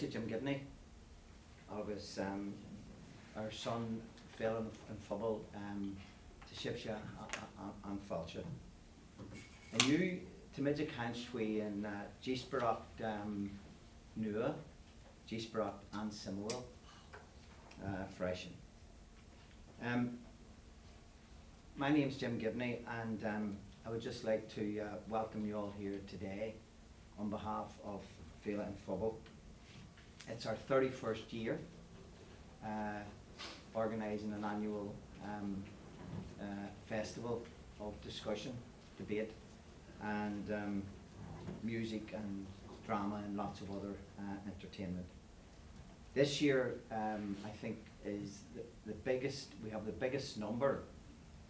Jim Gibney, agus our son fell in Fubble to Shipsha and Falcha. And you to midja canchwe and Gisbarat Nua, Gisbarat and Simwell Freshen. My name's Jim Gibney, and I would just like to welcome you all here today on behalf of Fela and Fubble. It's our 31st year organising an annual festival of discussion, debate, and music and drama and lots of other entertainment. This year, I think, is the biggest. We have the biggest number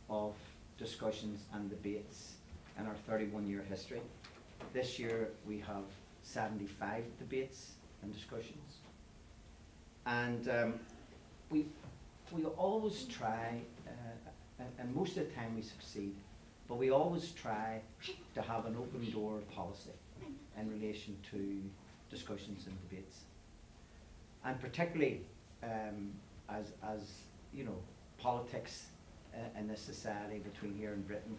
of discussions and debates in our 31-year history. This year we have 75 debates and discussions, and we always try, and most of the time we succeed, but we always try to have an open door policy in relation to discussions and debates, and particularly as you know, politics in this society between here and Britain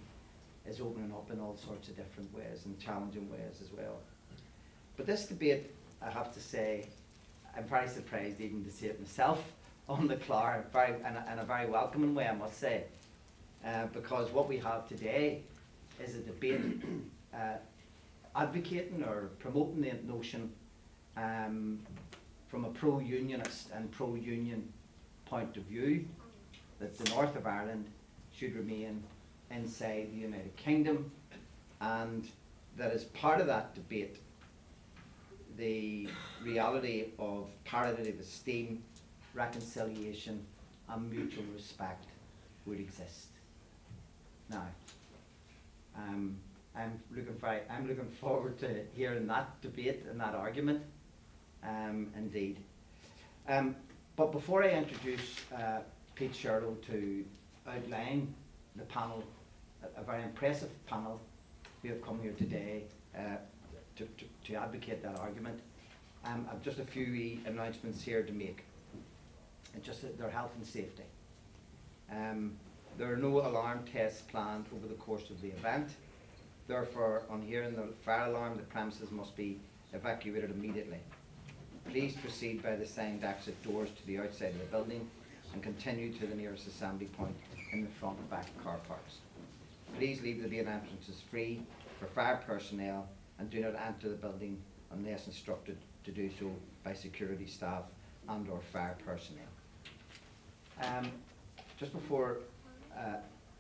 is opening up in all sorts of different ways and challenging ways as well. But this debate, I have to say, I'm very surprised even to see it myself on the Clár, in a very welcoming way, I must say, because what we have today is a debate advocating or promoting the notion from a pro-unionist and pro-union point of view that the north of Ireland should remain inside the United Kingdom, and that as part of that debate the reality of parity of esteem, reconciliation and mutual respect would exist. Now, I'm looking forward to hearing that debate and that argument, indeed. But before I introduce Pete Sherlow to outline the panel, a very impressive panel who have come here today to advocate that argument, I've just a few announcements here to make. Just their health and safety. There are no alarm tests planned over the course of the event. Therefore, on hearing the fire alarm, the premises must be evacuated immediately. Please proceed by the signed exit doors to the outside of the building and continue to the nearest assembly point in the front and back car parks. Please leave the main entrances free for fire personnel and do not enter the building unless instructed to do so by security staff and or fire personnel. Just before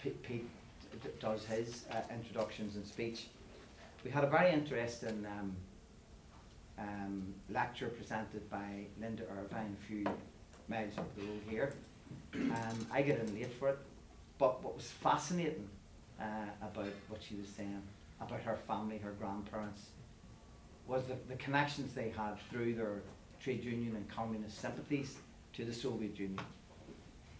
Pete does his introductions and speech, we had a very interesting lecture presented by Linda Irvine a few miles up the road here. I get in late for it, but what was fascinating about what she was saying about her family, her grandparents, was the connections they had through their trade union and communist sympathies to the Soviet Union.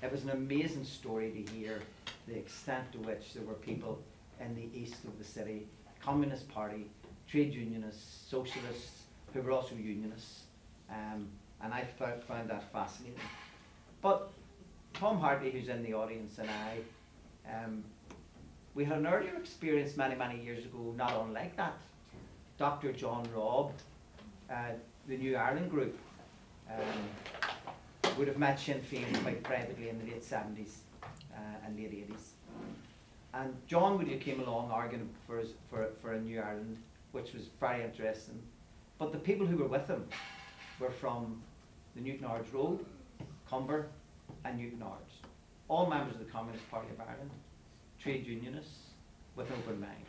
It was an amazing story to hear the extent to which there were people in the east of the city, Communist Party, trade unionists, socialists, who were also unionists, and I found that fascinating. But Tom Hartley, who's in the audience, and I, we had an earlier experience many years ago, not unlike that. Dr. John Robb, the New Ireland group, would have met Sinn Féin quite privately in the late 70s and late 80s. And John would have came along arguing for a New Ireland, which was very interesting. But the people who were with him were from the Newton Ards Road, Cumber and Newton Ards. All members of the Communist Party of Ireland, trade unionists with an open mind.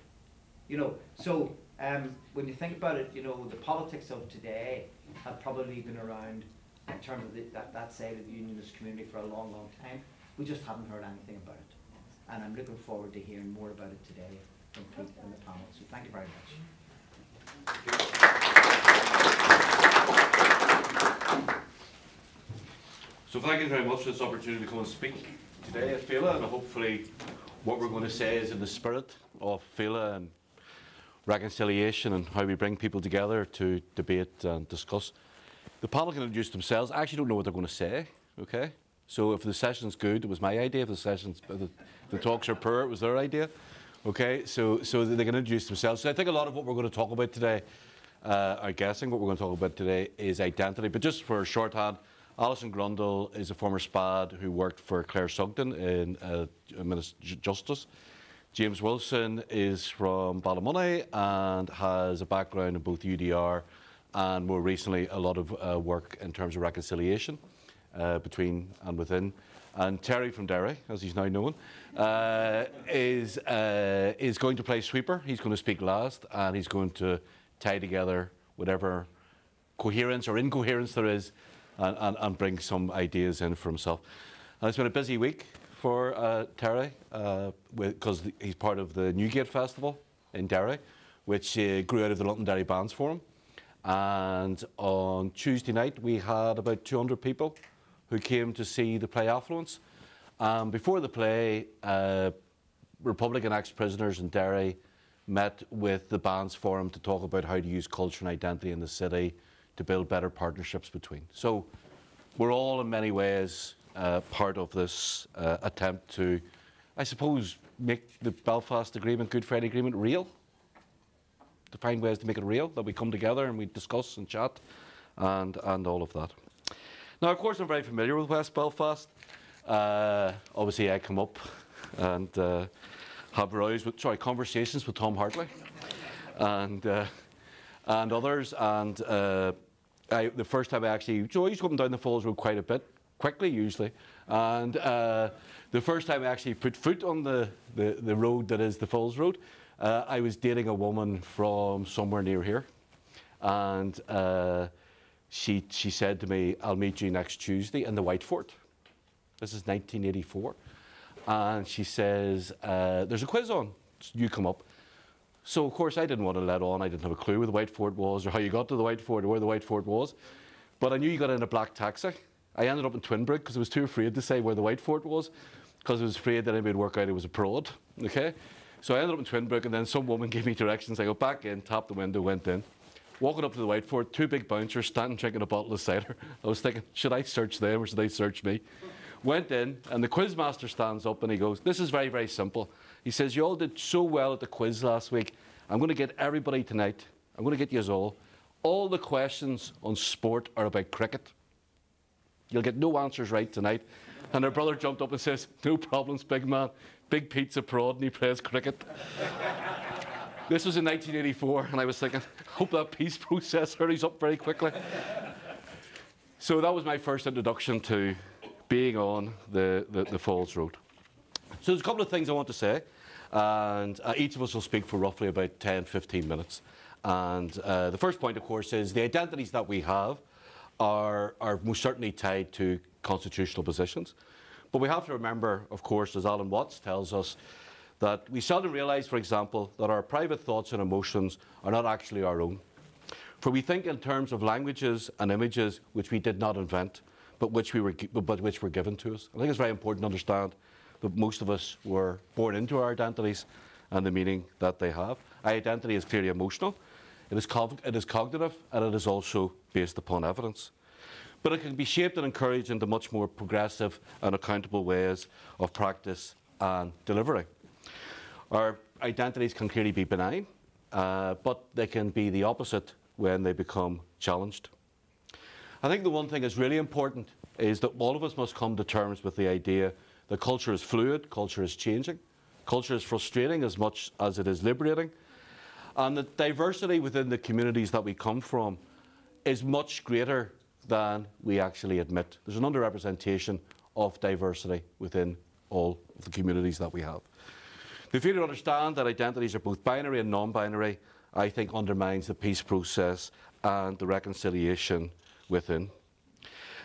You know, so when you think about it, you know, the politics of today have probably been around in terms of that side of the unionist community for a long time. We just haven't heard anything about it. And I'm looking forward to hearing more about it today from Pete and the panel. So thank you very much. So thank you very much for this opportunity to come and speak today at Fela, and hopefully what we're going to say is in the spirit of Fela and reconciliation and how we bring people together to debate and discuss The panel can introduce themselves. I actually don't know what they're going to say, okay? So if the session's good, it was my idea. If the talks are poor, it was their idea. Okay, so they can introduce themselves. So I think a lot of what we're going to talk about today, I'm guessing what we're going to talk about today is identity. But just for shorthand, Alison Grundle is a former SPAD who worked for Claire Sugden in Justice. James Wilson is from Ballymoney and has a background in both UDR and more recently a lot of work in terms of reconciliation between and within. And Terry from Derry, as he's now known, is going to play sweeper. He's going to speak last, and he's going to tie together whatever coherence or incoherence there is and bring some ideas in for himself. And it's been a busy week for Terry, because he's part of the Newgate Festival in Derry, which grew out of the London Derry Bands Forum. And on Tuesday night, we had about 200 people who came to see the play Affluence. Before the play, Republican ex-prisoners in Derry met with the Bands Forum to talk about how to use culture and identity in the city to build better partnerships between. So we're all in many ways part of this attempt to, I suppose, make the Belfast Agreement, Good Friday Agreement real, to find ways to make it real, that we come together and we discuss and chat and all of that. Now, of course, I'm very familiar with West Belfast. Obviously, I come up and have conversations with Tom Hartley and others. And the first time I actually, I used to come down the Falls Road quite a bit, quickly usually. And the first time I actually put foot on the road that is the Falls Road, I was dating a woman from somewhere near here. And she said to me, I'll meet you next Tuesday in the White Fort. This is 1984. And she says, there's a quiz on, you come up. So, of course, I didn't want to let on. I didn't have a clue where the White Fort was or how you got to the White Fort or where the White Fort was. But I knew you got in a black taxi. I ended up in Twinbrook because I was too afraid to say where the White Fort was because I was afraid that anybody would work out it was a prod, okay? So I ended up in Twinbrook, and then some woman gave me directions. I go back in, tapped the window, went in. Walking up to the White Fort, two big bouncers standing drinking a bottle of cider. I was thinking, should I search them or should they search me? Went in, and the quizmaster stands up and he goes, this is very, very simple. He says, you all did so well at the quiz last week. I'm going to get everybody tonight. I'm going to get you all. All the questions on sport are about cricket. You'll get no answers right tonight. And her brother jumped up and says, no problems, big man. Big Pete's a prod and he plays cricket. This was in 1984, and I was thinking, hope that peace process hurries up very quickly. So that was my first introduction to being on the Falls Road. So there's a couple of things I want to say, and each of us will speak for roughly about 10, 15 minutes. And the first point, of course, is the identities that we have are most certainly tied to constitutional positions. But we have to remember, of course, as Alan Watts tells us, that we seldom realise, for example, that our private thoughts and emotions are not actually our own. For we think in terms of languages and images which we did not invent, but which were given to us. I think it's very important to understand that most of us were born into our identities and the meaning that they have. Our identity is clearly emotional, it is cognitive, and it is also based upon evidence. But it can be shaped and encouraged into much more progressive and accountable ways of practice and delivery. Our identities can clearly be benign, but they can be the opposite when they become challenged. I think the one thing that's really important is that all of us must come to terms with the idea that culture is fluid, culture is changing, culture is frustrating as much as it is liberating, and that diversity within the communities that we come from is much greater than we actually admit. There's an underrepresentation of diversity within all of the communities that we have. The failure to understand that identities are both binary and non-binary, I think, undermines the peace process and the reconciliation within.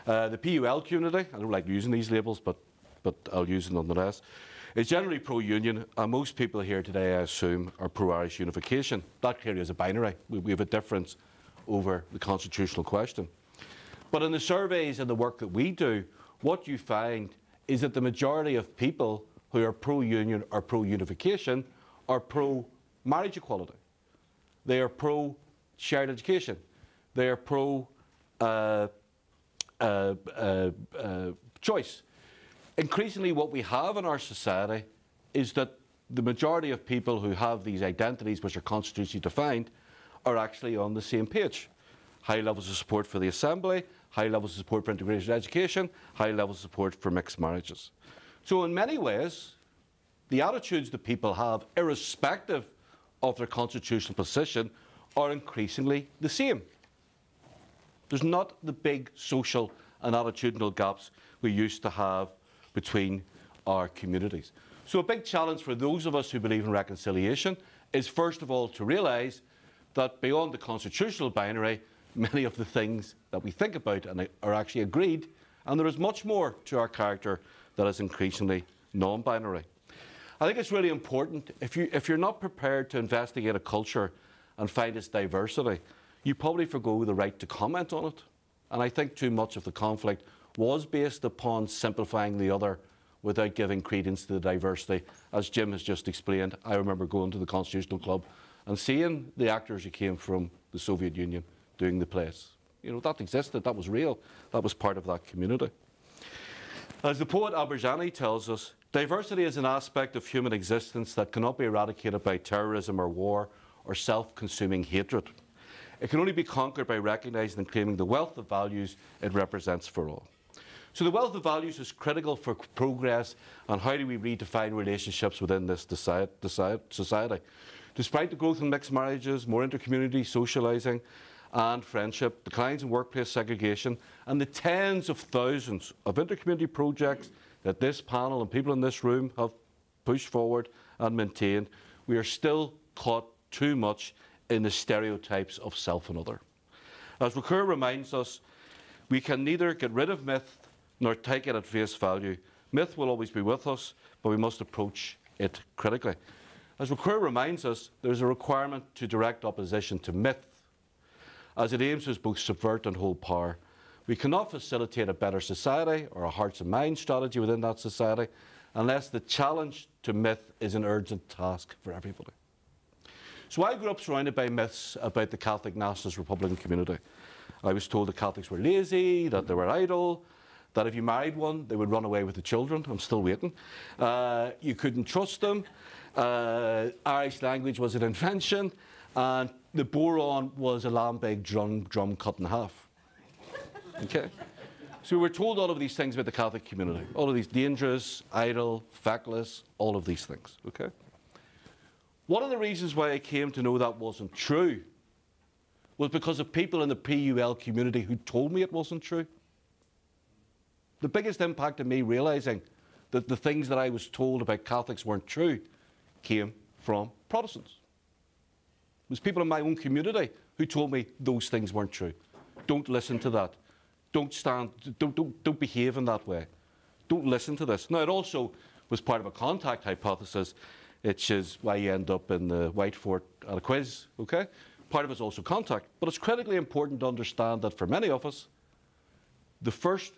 The PUL community, I don't like using these labels, but I'll use them nonetheless, is generally pro-union, and most people here today, I assume, are pro-Irish unification. That clearly is a binary. We have a difference over the constitutional question. But in the surveys and the work that we do, what you find is that the majority of people who are pro-union or pro-unification are pro-marriage equality. They are pro-shared education. They are choice. Increasingly, what we have in our society is that the majority of people who have these identities, which are constitutionally defined, are actually on the same page. High levels of support for the assembly, high levels of support for integrated education, high levels of support for mixed marriages. So in many ways, the attitudes that people have, irrespective of their constitutional position, are increasingly the same. There's not the big social and attitudinal gaps we used to have between our communities. So a big challenge for those of us who believe in reconciliation is, first of all, to realise that beyond the constitutional binary, many of the things that we think about are actually agreed, and there is much more to our character that is increasingly non-binary. I think it's really important, if you're not prepared to investigate a culture and find its diversity, you probably forgo the right to comment on it. And I think too much of the conflict was based upon simplifying the other without giving credence to the diversity. As Jim has just explained, I remember going to the Constitutional Club and seeing the actors who came from the Soviet Union doing the plays. You know, that existed, that was real, that was part of that community. As the poet Abirjani tells us, diversity is an aspect of human existence that cannot be eradicated by terrorism or war or self-consuming hatred. It can only be conquered by recognising and claiming the wealth of values it represents for all. So the wealth of values is critical for progress on how do we redefine relationships within this society. Despite the growth in mixed marriages, more intercommunity socialising and friendship, declines in workplace segregation, and the tens of thousands of intercommunity projects that this panel and people in this room have pushed forward and maintained, we are still caught too much in the stereotypes of self and other. As Ricoeur reminds us, we can neither get rid of myth nor take it at face value. Myth will always be with us, but we must approach it critically. As Ricoeur reminds us, there is a requirement to direct opposition to myth, as it aims to both subvert and hold power. We cannot facilitate a better society or a hearts and minds strategy within that society unless the challenge to myth is an urgent task for everybody. So I grew up surrounded by myths about the Catholic nationalist Republican community. I was told the Catholics were lazy, that they were idle, that if you married one, they would run away with the children. I'm still waiting. You couldn't trust them. Irish language was an invention. And the boron was a lambeg drum cut in half. Okay? So we were told all of these things about the Catholic community. All of these dangerous, idle, feckless, all of these things. Okay? One of the reasons why I came to know that wasn't true was because of people in the PUL community who told me it wasn't true. The biggest impact of me realising that the things that I was told about Catholics weren't true came from Protestants. It was people in my own community who told me those things weren't true. Don't listen to that. Don't behave in that way. Don't listen to this. Now, it also was part of a contact hypothesis, which is why you end up in the White Fort at a quiz, okay? Part of it's also contact. But it's critically important to understand that for many of us, the first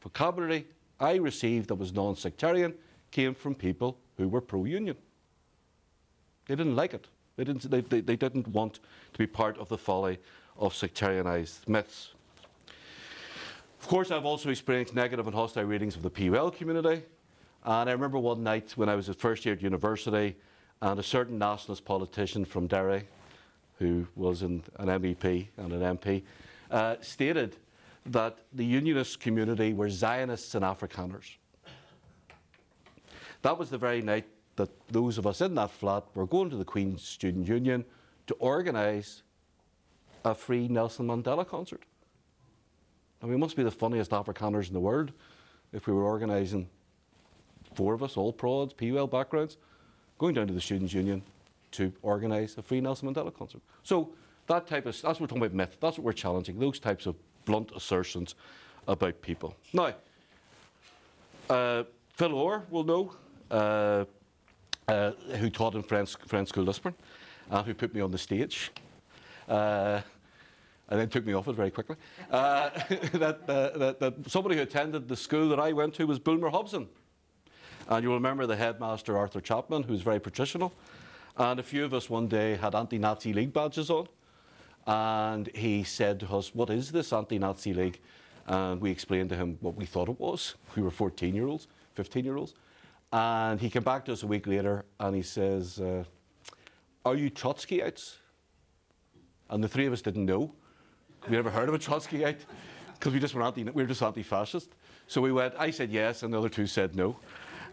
vocabulary I received that was non-sectarian came from people who were pro-union. They didn't like it. They didn't want to be part of the folly of sectarianised myths. Of course, I've also experienced negative and hostile readings of the PUL community. And I remember one night when I was at first year at university, and a certain nationalist politician from Derry, who was an MEP and an MP, stated that the unionist community were Zionists and Afrikaners. That was the very night that those of us in that flat were going to the Queen's Student Union to organise a free Nelson Mandela concert. And we must be the funniest Afrikaners in the world if we were organising, 4 of us, all prods, PUL backgrounds, going down to the Students' Union to organise a free Nelson Mandela concert. So that type of, that's what we're talking about myth, that's what we're challenging, those types of blunt assertions about people. Now, Phil Orr will know, who taught in Friends School Lisburn, who put me on the stage, and then took me off it very quickly, that somebody who attended the school that I went to was Bulmer Hobson. And you'll remember the headmaster, Arthur Chapman, who was very patricianal. And a few of us one day had anti-Nazi League badges on. And he said to us, "What is this anti-Nazi League?" And we explained to him what we thought it was. We were 14-year-olds, 15-year-olds. And he came back to us a week later and he says, "Are you Trotskyites?" And the three of us didn't know. We never heard of a Trotskyite because we were just anti-fascist. So we went, I said yes, and the other two said no.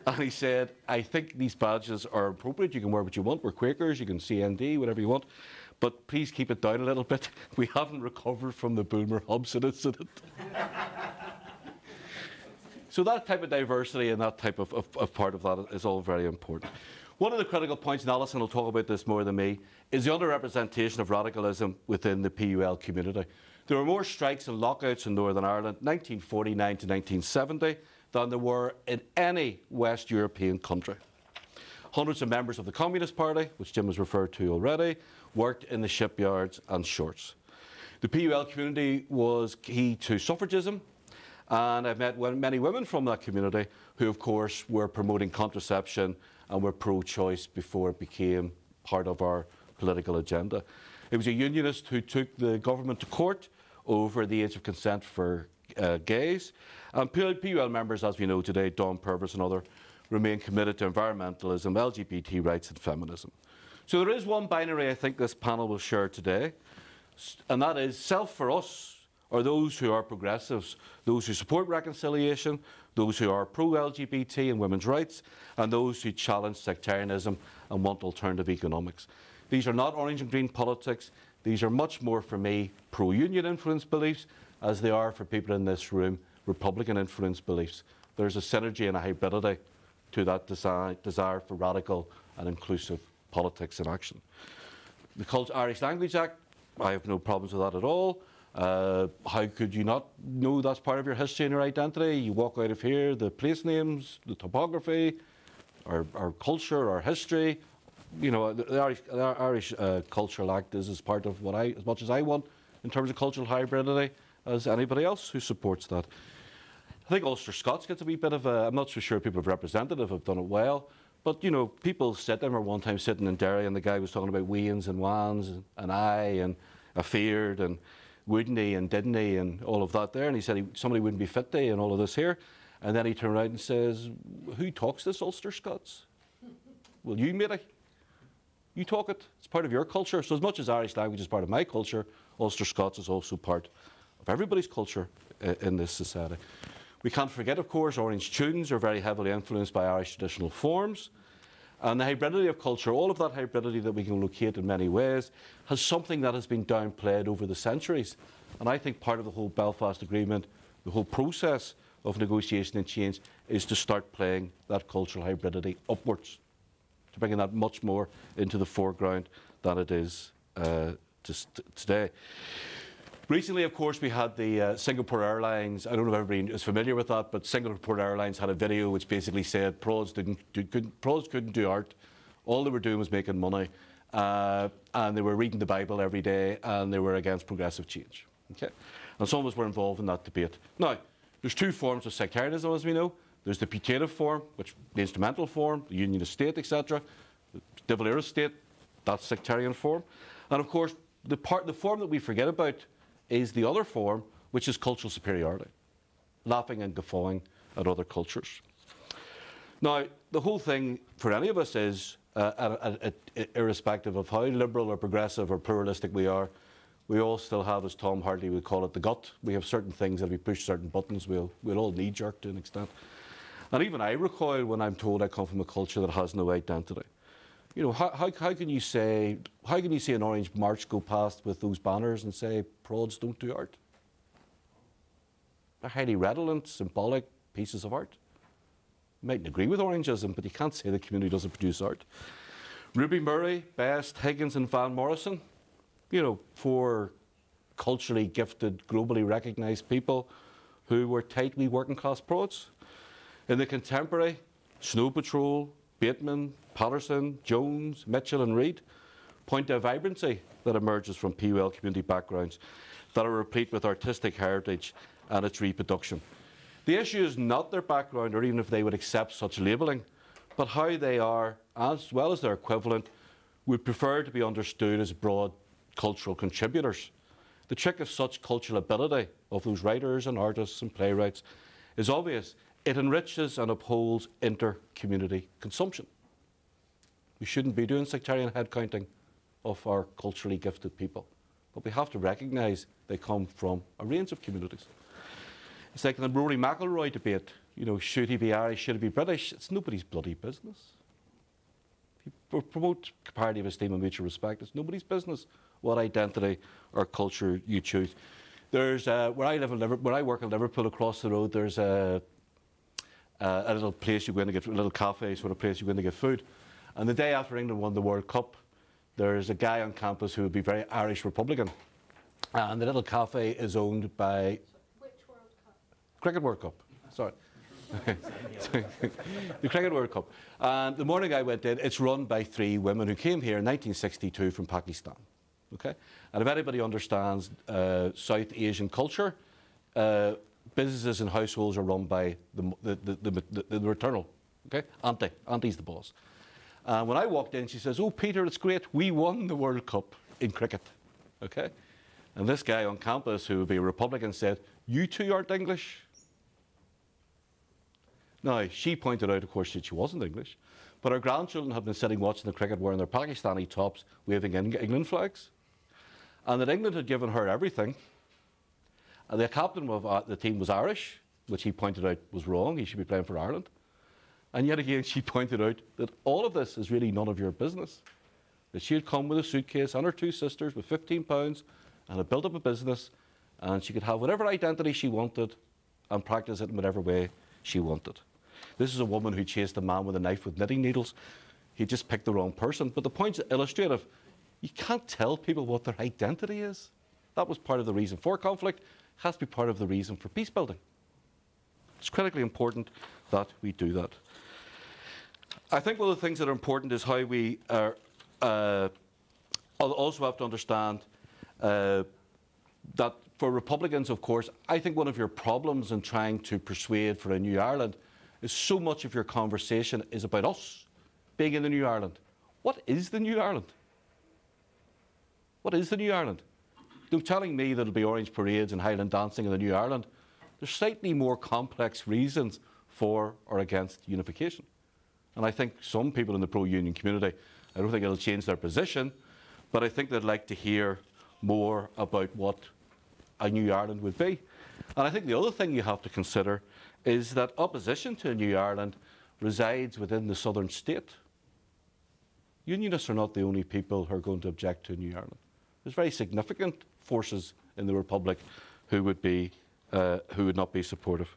And he said, "I think these badges are appropriate. You can wear what you want. We're Quakers. You can CND, whatever you want. But please keep it down a little bit. We haven't recovered from the Boomer Hobson incident." So that type of diversity and that type of part of that is all very important. One of the critical points, and Alison will talk about this more than me, is the underrepresentation of radicalism within the PUL community. There were more strikes and lockouts in Northern Ireland 1949 to 1970 than there were in any West European country. Hundreds of members of the Communist Party, which Jim has referred to already, worked in the shipyards and shorts. The PUL community was key to suffragism, and I've met many women from that community who, of course, were promoting contraception and were pro-choice before it became part of our political agenda. It was a unionist who took the government to court over the age of consent for gays. And PUL members, as we know today, Dawn Purvis and others, remain committed to environmentalism, LGBT rights and feminism. So there is one binary I think this panel will share today, and that is self for us are those who are progressives, those who support reconciliation, those who are pro-LGBT and women's rights, and those who challenge sectarianism and want alternative economics. These are not orange and green politics. These are much more, for me, pro-union influence beliefs, as they are for people in this room, Republican influence beliefs. There's a synergy and a hybridity to that desire for radical and inclusive politics in action. The Irish Language Act, I have no problems with that at all. How could you not know that's part of your history and your identity? You walk out of here, the place names, the topography, our culture, our history. You know, the Irish Cultural Act is as part of what as much as I want in terms of cultural hybridity as anybody else who supports that. I think Ulster Scots gets a wee bit of a, I'm not so sure people have representative have done it well, but you know, people I remember one time sitting in Derry and the guy was talking about weans and wans and I and afeared and wouldn't he and didn't he and all of that there, and he said somebody wouldn't be fit day and all of this here, and then he turned around and says, "Who talks this Ulster Scots?" "Well, you, matey. You talk it. It's part of your culture." So as much as Irish language is part of my culture, Ulster Scots is also part of everybody's culture in this society. We can't forget, of course, Orange tunes are very heavily influenced by Irish traditional forms. And the hybridity of culture, all of that hybridity that we can locate in many ways, has something that has been downplayed over the centuries. And I think part of the whole Belfast Agreement, the whole process of negotiation and change, is to start playing that cultural hybridity upwards, to bringing that much more into the foreground than it is today. Recently, of course, we had the Singapore Airlines. I don't know if everybody is familiar with that, but Singapore Airlines had a video which basically said prods couldn't do art. All they were doing was making money, and they were reading the Bible every day, and they were against progressive change. Okay, and some of us were involved in that debate. Now, there's two forms of sectarianism, as we know. There's the putative form, which the instrumental form, the unionist state, etc. The de Valera state, that's sectarian form, and of course, the form that we forget about is the other form, which is cultural superiority, laughing and guffawing at other cultures. Now, the whole thing for any of us is, irrespective of how liberal or progressive or pluralistic we are, we all still have, as Tom Hartley would call it, the gut. We have certain things that if we push certain buttons, we'll all knee-jerk to an extent. And even I recoil when I'm told I come from a culture that has no identity. You know, how can you say an Orange March go past with those banners and say prods don't do art? They're highly redolent, symbolic pieces of art. You mightn't agree with Orangeism, but you can't say the community doesn't produce art. Ruby Murray, Best, Higgins and Van Morrison, you know, four culturally gifted, globally recognised people who were tightly working class prods. In the contemporary, Snow Patrol, Bateman, Patterson, Jones, Mitchell and Reid point to a vibrancy that emerges from PUL community backgrounds that are replete with artistic heritage and its reproduction. The issue is not their background or even if they would accept such labelling, but how they are, as well as their equivalent, would prefer to be understood as broad cultural contributors. The trick of such cultural ability of those writers and artists and playwrights is obvious. It enriches and upholds inter-community consumption. We shouldn't be doing sectarian head counting of our culturally gifted people, but we have to recognise they come from a range of communities. It's like the Rory McIlroy debate, you know, should he be Irish, should he be British? It's nobody's bloody business. If you promote comparative esteem and mutual respect, it's nobody's business what identity or culture you choose. There's, where I live in Liverpool, where I work in Liverpool, across the road, there's a little place you go in to get, a little cafe sort of place you go in to get food. And the day after England won the World Cup, there's a guy on campus who would be very Irish Republican. And the little cafe is owned by... Which World Cup? Cricket World Cup, sorry. The Cricket World Cup. And the morning I went in, it's run by 3 women who came here in 1962 from Pakistan. Okay? And if anybody understands South Asian culture, businesses and households are run by the maternal. Okay? Auntie's the boss. When I walked in, she says, "Oh, Peter, it's great. We won the World Cup in cricket." Okay? And this guy on campus, who would be a Republican, said, "You two aren't English." Now, she pointed out, of course, that she wasn't English, but her grandchildren have been sitting watching the cricket wearing their Pakistani tops, waving England flags, and that England had given her everything. And the captain of the team was Irish, which he pointed out was wrong. He should be playing for Ireland. And yet again, she pointed out that all of this is really none of your business. That she had come with a suitcase and her 2 sisters with £15 and had built up a business, and she could have whatever identity she wanted and practice it in whatever way she wanted. This is a woman who chased a man with a knife with knitting needles. He just picked the wrong person. But the point's illustrative. You can't tell people what their identity is. That was part of the reason for conflict. It has to be part of the reason for peace building. It's critically important that we do that. I think one of the things that are important is how we also have to understand that for Republicans, of course, I think one of your problems in trying to persuade for a new Ireland is so much of your conversation is about us being in the new Ireland. What is the new Ireland? What is the new Ireland? They're telling me that it'll be orange parades and Highland dancing in the new Ireland. There's slightly more complex reasons for or against unification. And I think some people in the pro-union community, I don't think it'll change their position, but I think they'd like to hear more about what a new Ireland would be. And I think the other thing you have to consider is that opposition to a new Ireland resides within the southern state. Unionists are not the only people who are going to object to a new Ireland. There's very significant forces in the Republic who would not be supportive.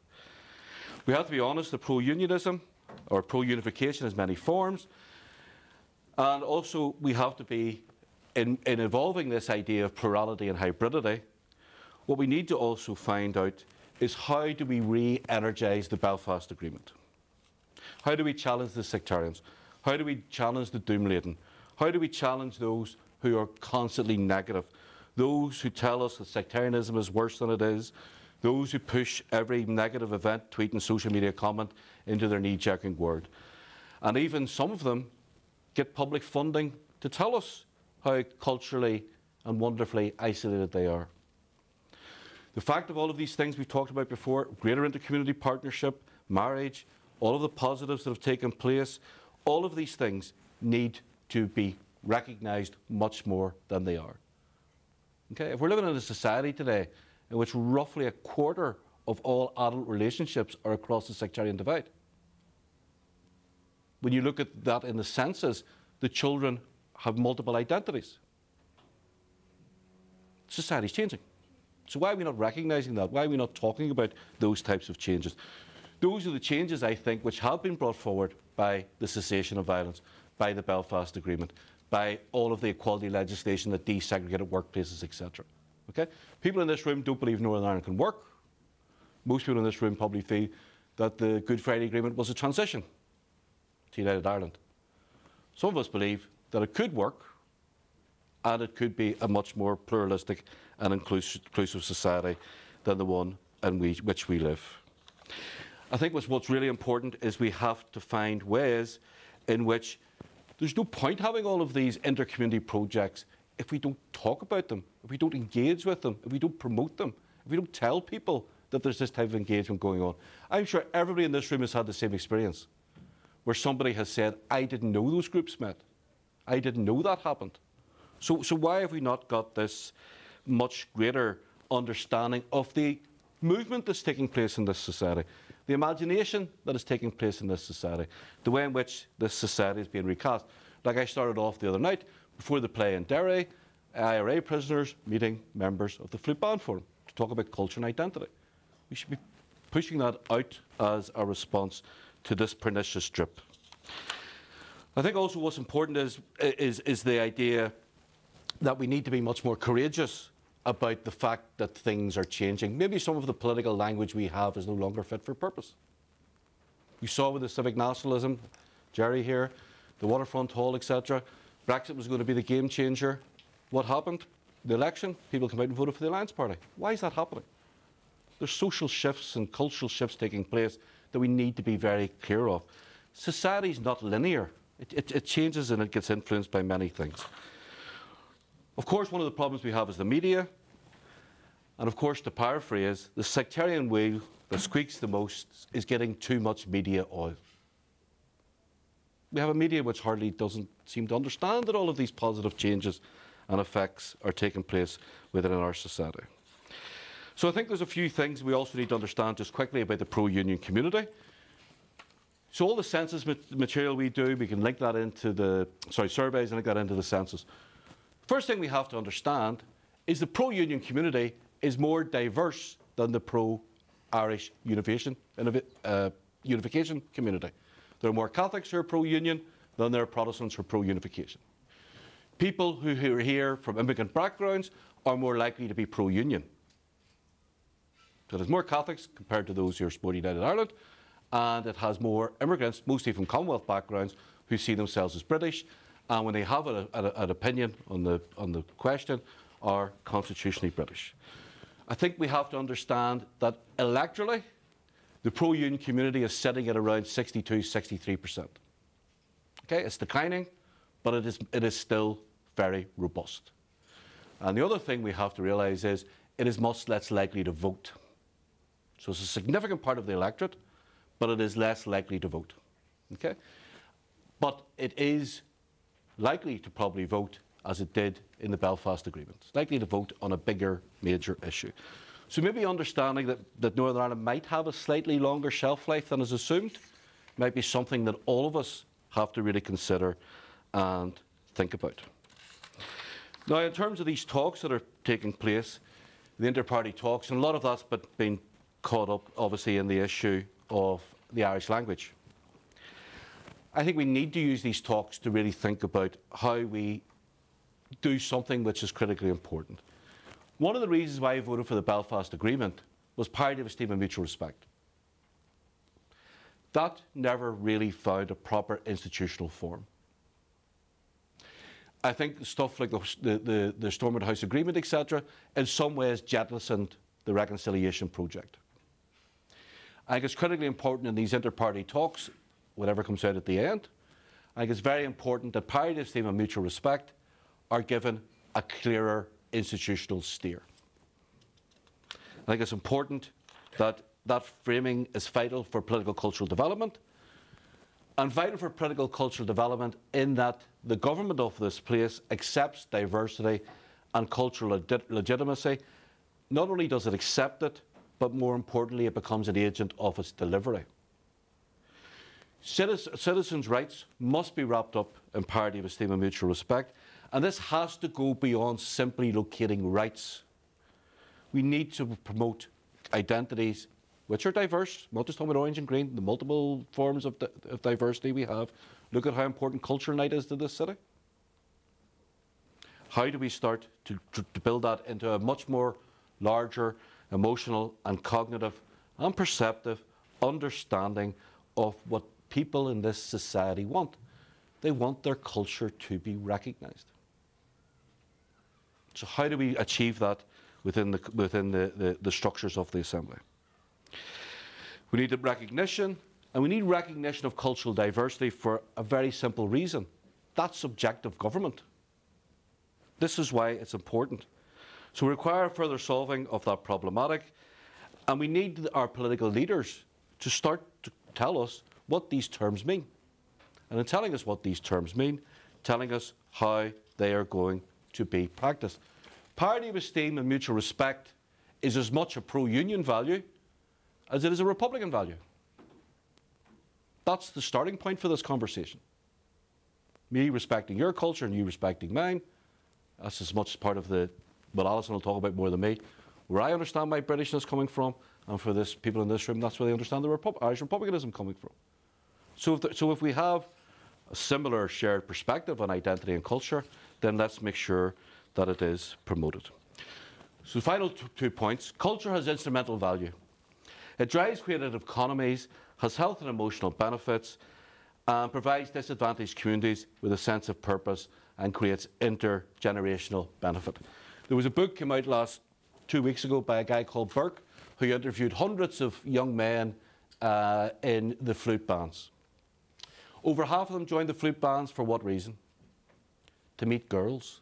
We have to be honest that pro-unionism or pro-unification has many forms, and also we have to be, in evolving this idea of plurality and hybridity, what we need to also find out is how do we re-energise the Belfast Agreement? How do we challenge the sectarians? How do we challenge the doom-laden? How do we challenge those who are constantly negative? Those who tell us that sectarianism is worse than it is, those who push every negative event, tweet and social media comment into their knee-jerking word. And even some of them get public funding to tell us how culturally and wonderfully isolated they are. The fact of all of these things we've talked about before, greater inter-community partnership, marriage, all of the positives that have taken place, all of these things need to be recognised much more than they are. Okay? If we're living in a society today in which roughly a quarter of all adult relationships are across the sectarian divide, when you look at that in the census, the children have multiple identities. Society's changing. So why are we not recognising that? Why are we not talking about those types of changes? Those are the changes, I think, which have been brought forward by the cessation of violence, by the Belfast Agreement, by all of the equality legislation that desegregated workplaces, etc. Okay? People in this room don't believe Northern Ireland can work. Most people in this room probably feel that the Good Friday Agreement was a transition to United Ireland. Some of us believe that it could work and it could be a much more pluralistic and inclusive society than the one in which we live. I think what's really important is we have to find ways in which there's no point having all of these inter-community projects if we don't talk about them, if we don't engage with them, if we don't promote them, if we don't tell people that there's this type of engagement going on. I'm sure everybody in this room has had the same experience, where somebody has said, I didn't know those groups met. I didn't know that happened. So why have we not got this much greater understanding of the movement that's taking place in this society, the imagination that is taking place in this society, the way in which this society is being recast? Like I started off the other night, before the play in Derry, IRA prisoners meeting members of the Flute Band Forum to talk about culture and identity. We should be pushing that out as a response to this pernicious drip. I think also what's important is the idea that we need to be much more courageous about the fact that things are changing. Maybe some of the political language we have is no longer fit for purpose. We saw with the civic nationalism, Jerry here, the Waterfront Hall, etc. Brexit was going to be the game changer. What happened? The election, people came out and voted for the Alliance Party. Why is that happening? There's social shifts and cultural shifts taking place that we need to be very clear of. Society is not linear. It changes and it gets influenced by many things. Of course, one of the problems we have is the media. And of course, to paraphrase, the sectarian wheel that squeaks the most is getting too much media oil. We have a media which hardly doesn't seem to understand that all of these positive changes and effects are taking place within our society. So I think there's a few things we also need to understand just quickly about the pro-union community. So all the census material we do, we can link that into the, surveys and link that into the census. First thing we have to understand is the pro-union community is more diverse than the pro-Irish unification community. There are more Catholics who are pro-union than there are Protestants who are pro-unification. People who are here from immigrant backgrounds are more likely to be pro-union. So there's more Catholics compared to those who are supporting United Ireland, and it has more immigrants, mostly from Commonwealth backgrounds, who see themselves as British, and when they have an opinion on the question, are constitutionally British. I think we have to understand that electorally, the pro-union community is sitting at around 62–63%. Okay, it's declining, but it is still very robust. And the other thing we have to realise is it is much less likely to vote. So it's a significant part of the electorate, but it is less likely to vote. Okay, but it is likely to probably vote as it did in the Belfast Agreement. It's likely to vote on a bigger, major issue. So maybe understanding that Northern Ireland might have a slightly longer shelf life than is assumed might be something that all of us have to really consider and think about. Now, in terms of these talks that are taking place, the Interparty Talks, and a lot of that's been caught up, obviously, in the issue of the Irish language. I think we need to use these talks to really think about how we do something which is critically important. One of the reasons why I voted for the Belfast Agreement was parity of esteem and mutual respect. That never really found a proper institutional form. I think stuff like the Stormont House Agreement, etc., in some ways jettisoned the reconciliation project. I think it's critically important in these inter-party talks, whatever comes out at the end, I think it's very important that parity of esteem and mutual respect are given a clearer institutional steer. I think it's important that that framing is vital for political cultural development, and vital for political cultural development in that the government of this place accepts diversity and cultural legitimacy. Not only does it accept it, but more importantly, it becomes an agent of its delivery. Citizens' rights must be wrapped up in parity of esteem and mutual respect, and this has to go beyond simply locating rights. We need to promote identities which are diverse, not just talking about orange and green, the multiple forms of diversity we have. Look at how important cultural night is to this city. How do we start to build that into a much more larger emotional and cognitive and perceptive understanding of what people in this society want? They want their culture to be recognised. So how do we achieve that within the structures of the Assembly? We need recognition, and we need recognition of cultural diversity for a very simple reason. That's subjective government. This is why it's important. So we require further solving of that problematic, and we need our political leaders to start to tell us what these terms mean. And in telling us what these terms mean, telling us how they are going to be practiced. Parity of esteem and mutual respect is as much a pro-union value as it is a Republican value. That's the starting point for this conversation. Me respecting your culture and you respecting mine, that's as much part of what Alison will talk about more than me, where I understand my Britishness coming from, and for this people in this room, that's where they understand the Irish Republicanism coming from. So if we have a similar shared perspective on identity and culture, then let's make sure that it is promoted. So final 2 points. Culture has instrumental value. It drives creative economies, has health and emotional benefits, and provides disadvantaged communities with a sense of purpose and creates intergenerational benefit. There was a book came out 2 weeks ago by a guy called Burke, who interviewed hundreds of young men in the flute bands. Over half of them joined the flute bands for what reason? To meet girls.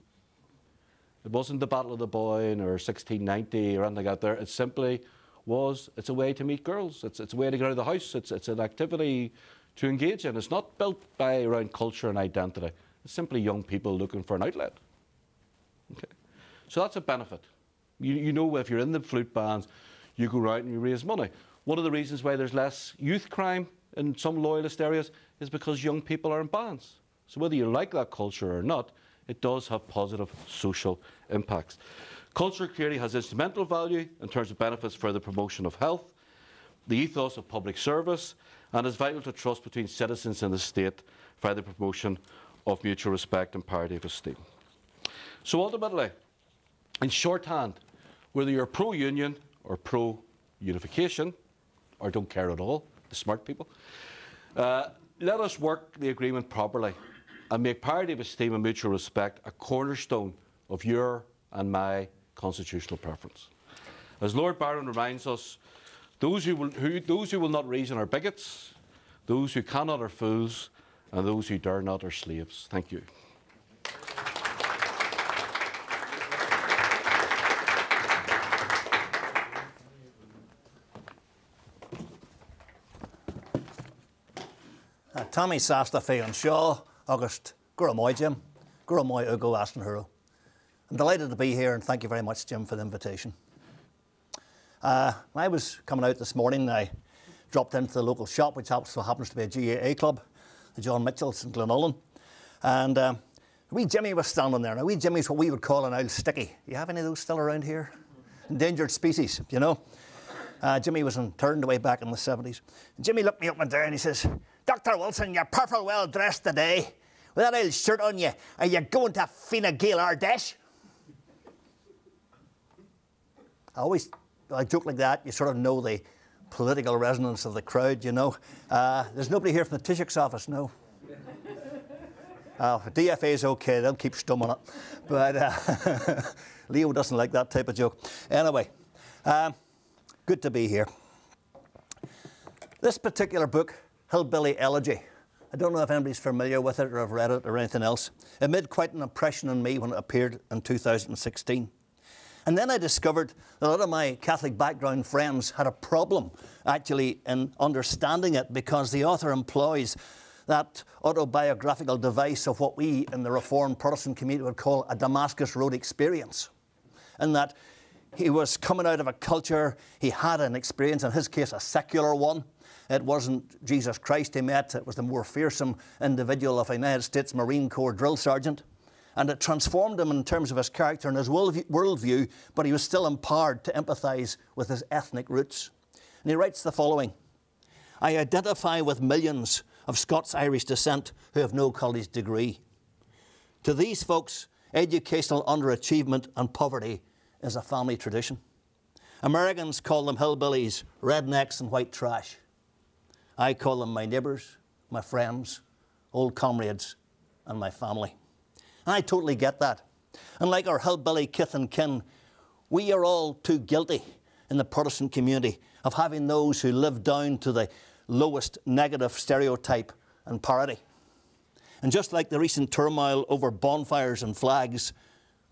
It wasn't the Battle of the Boyne or 1690 or anything like that. It simply was, it's a way to meet girls. It's a way to get out of the house. It's an activity to engage in. It's not built around culture and identity. It's simply young people looking for an outlet. Okay. So that's a benefit. You know, if you're in the flute bands, you go out and you raise money. One of the reasons why there's less youth crime in some loyalist areas is because young people are in bands. So whether you like that culture or not, it does have positive social impacts. Culture clearly has instrumental value in terms of benefits for the promotion of health, the ethos of public service, and is vital to trust between citizens and the state for the promotion of mutual respect and parity of esteem. So ultimately, in shorthand, whether you're pro-union or pro-unification, or don't care at all, the smart people, let us work the agreement properly and make parity of esteem and mutual respect a cornerstone of your and my constitutional preference. As Lord Byron reminds us, those who will not reason are bigots, those who cannot are fools, and those who dare not are slaves. Thank you. Tommy Sasta Fé and Shaw, August Guramoy Jim, Guramoy Ugo Aston Huro. I'm delighted to be here and thank you very much, Jim, for the invitation. When I was coming out this morning, I dropped into the local shop, which also happens to be a GAA club, the John Mitchell's in Glenullen. And wee Jimmy was standing there. Now, wee Jimmy's what we would call an old sticky. You have any of those still around here? Endangered species, you know. Jimmy was interned way back in the 70s. And Jimmy looked me up and down and he says, Dr. Wilson, you're perfect well dressed today. With that old shirt on you, are you going to Fine Gael Ardèche? I joke like that, you sort of know the political resonance of the crowd, you know. There's nobody here from the Taoiseach's office, no. DFA is okay, they'll keep stumming it. But Leo doesn't like that type of joke. Anyway, good to be here. This particular book, Hillbilly Elegy, I don't know if anybody's familiar with it or have read it or anything else. It made quite an impression on me when it appeared in 2016. And then I discovered that a lot of my Catholic background friends had a problem actually in understanding it because the author employs that autobiographical device of what we in the Reformed Protestant community would call a Damascus Road experience. And that he was coming out of a culture, he had an experience, in his case a secular one. It wasn't Jesus Christ he met, it was the more fearsome individual of a United States Marine Corps drill sergeant. And it transformed him in terms of his character and his worldview, but he was still empowered to empathise with his ethnic roots. And he writes the following: I identify with millions of Scots-Irish descent who have no college degree. To these folks, educational underachievement and poverty is a family tradition. Americans call them hillbillies, rednecks and white trash. I call them my neighbours, my friends, old comrades and my family. And I totally get that. And like our hillbilly kith and kin, we are all too guilty in the Protestant community of having those who live down to the lowest negative stereotype and parity. And just like the recent turmoil over bonfires and flags,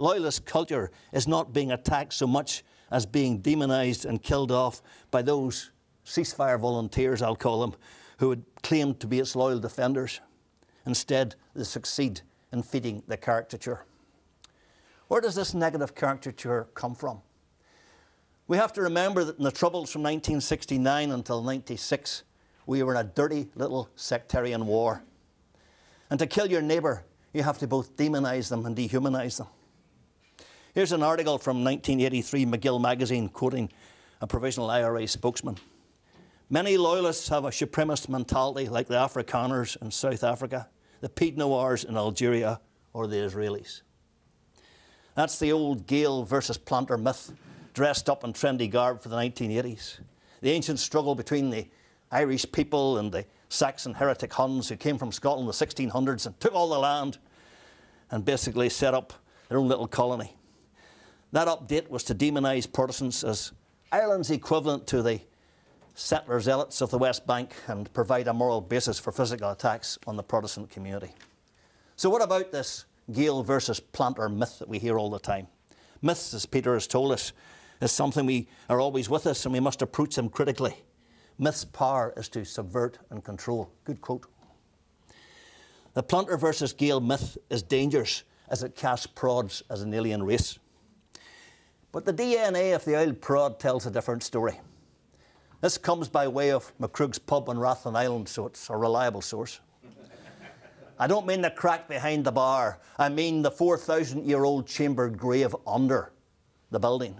Loyalist culture is not being attacked so much as being demonised and killed off by those ceasefire volunteers, I'll call them, who would claim to be its loyal defenders. Instead, they succeed in feeding the caricature. Where does this negative caricature come from? We have to remember that in the Troubles from 1969 until 96, we were in a dirty little sectarian war. And to kill your neighbour, you have to both demonise them and dehumanise them. Here's an article from 1983 McGill magazine quoting a Provisional IRA spokesman. Many loyalists have a supremacist mentality like the Afrikaners in South Africa, the Pied Noirs in Algeria, or the Israelis. That's the old Gill versus Plumper myth, dressed up in trendy garb for the 1980s. The ancient struggle between the Irish people and the Saxon heretic Huns who came from Scotland in the 1600s and took all the land and basically set up their own little colony. That update was to demonise Protestants as Ireland's equivalent to the settler zealots of the West Bank and provide a moral basis for physical attacks on the Protestant community. So what about this Gill versus Planter myth that we hear all the time? Myths, as Peter has told us, is something we are always with us and we must approach them critically. Myth's power is to subvert and control. Good quote. The Planter versus Gill myth is dangerous as it casts prods as an alien race. But the DNA of the old prod tells a different story. This comes by way of McCroog's pub on Rathlin Island, so it's a reliable source. I don't mean the crack behind the bar. I mean the 4,000-year-old chambered grave under the building.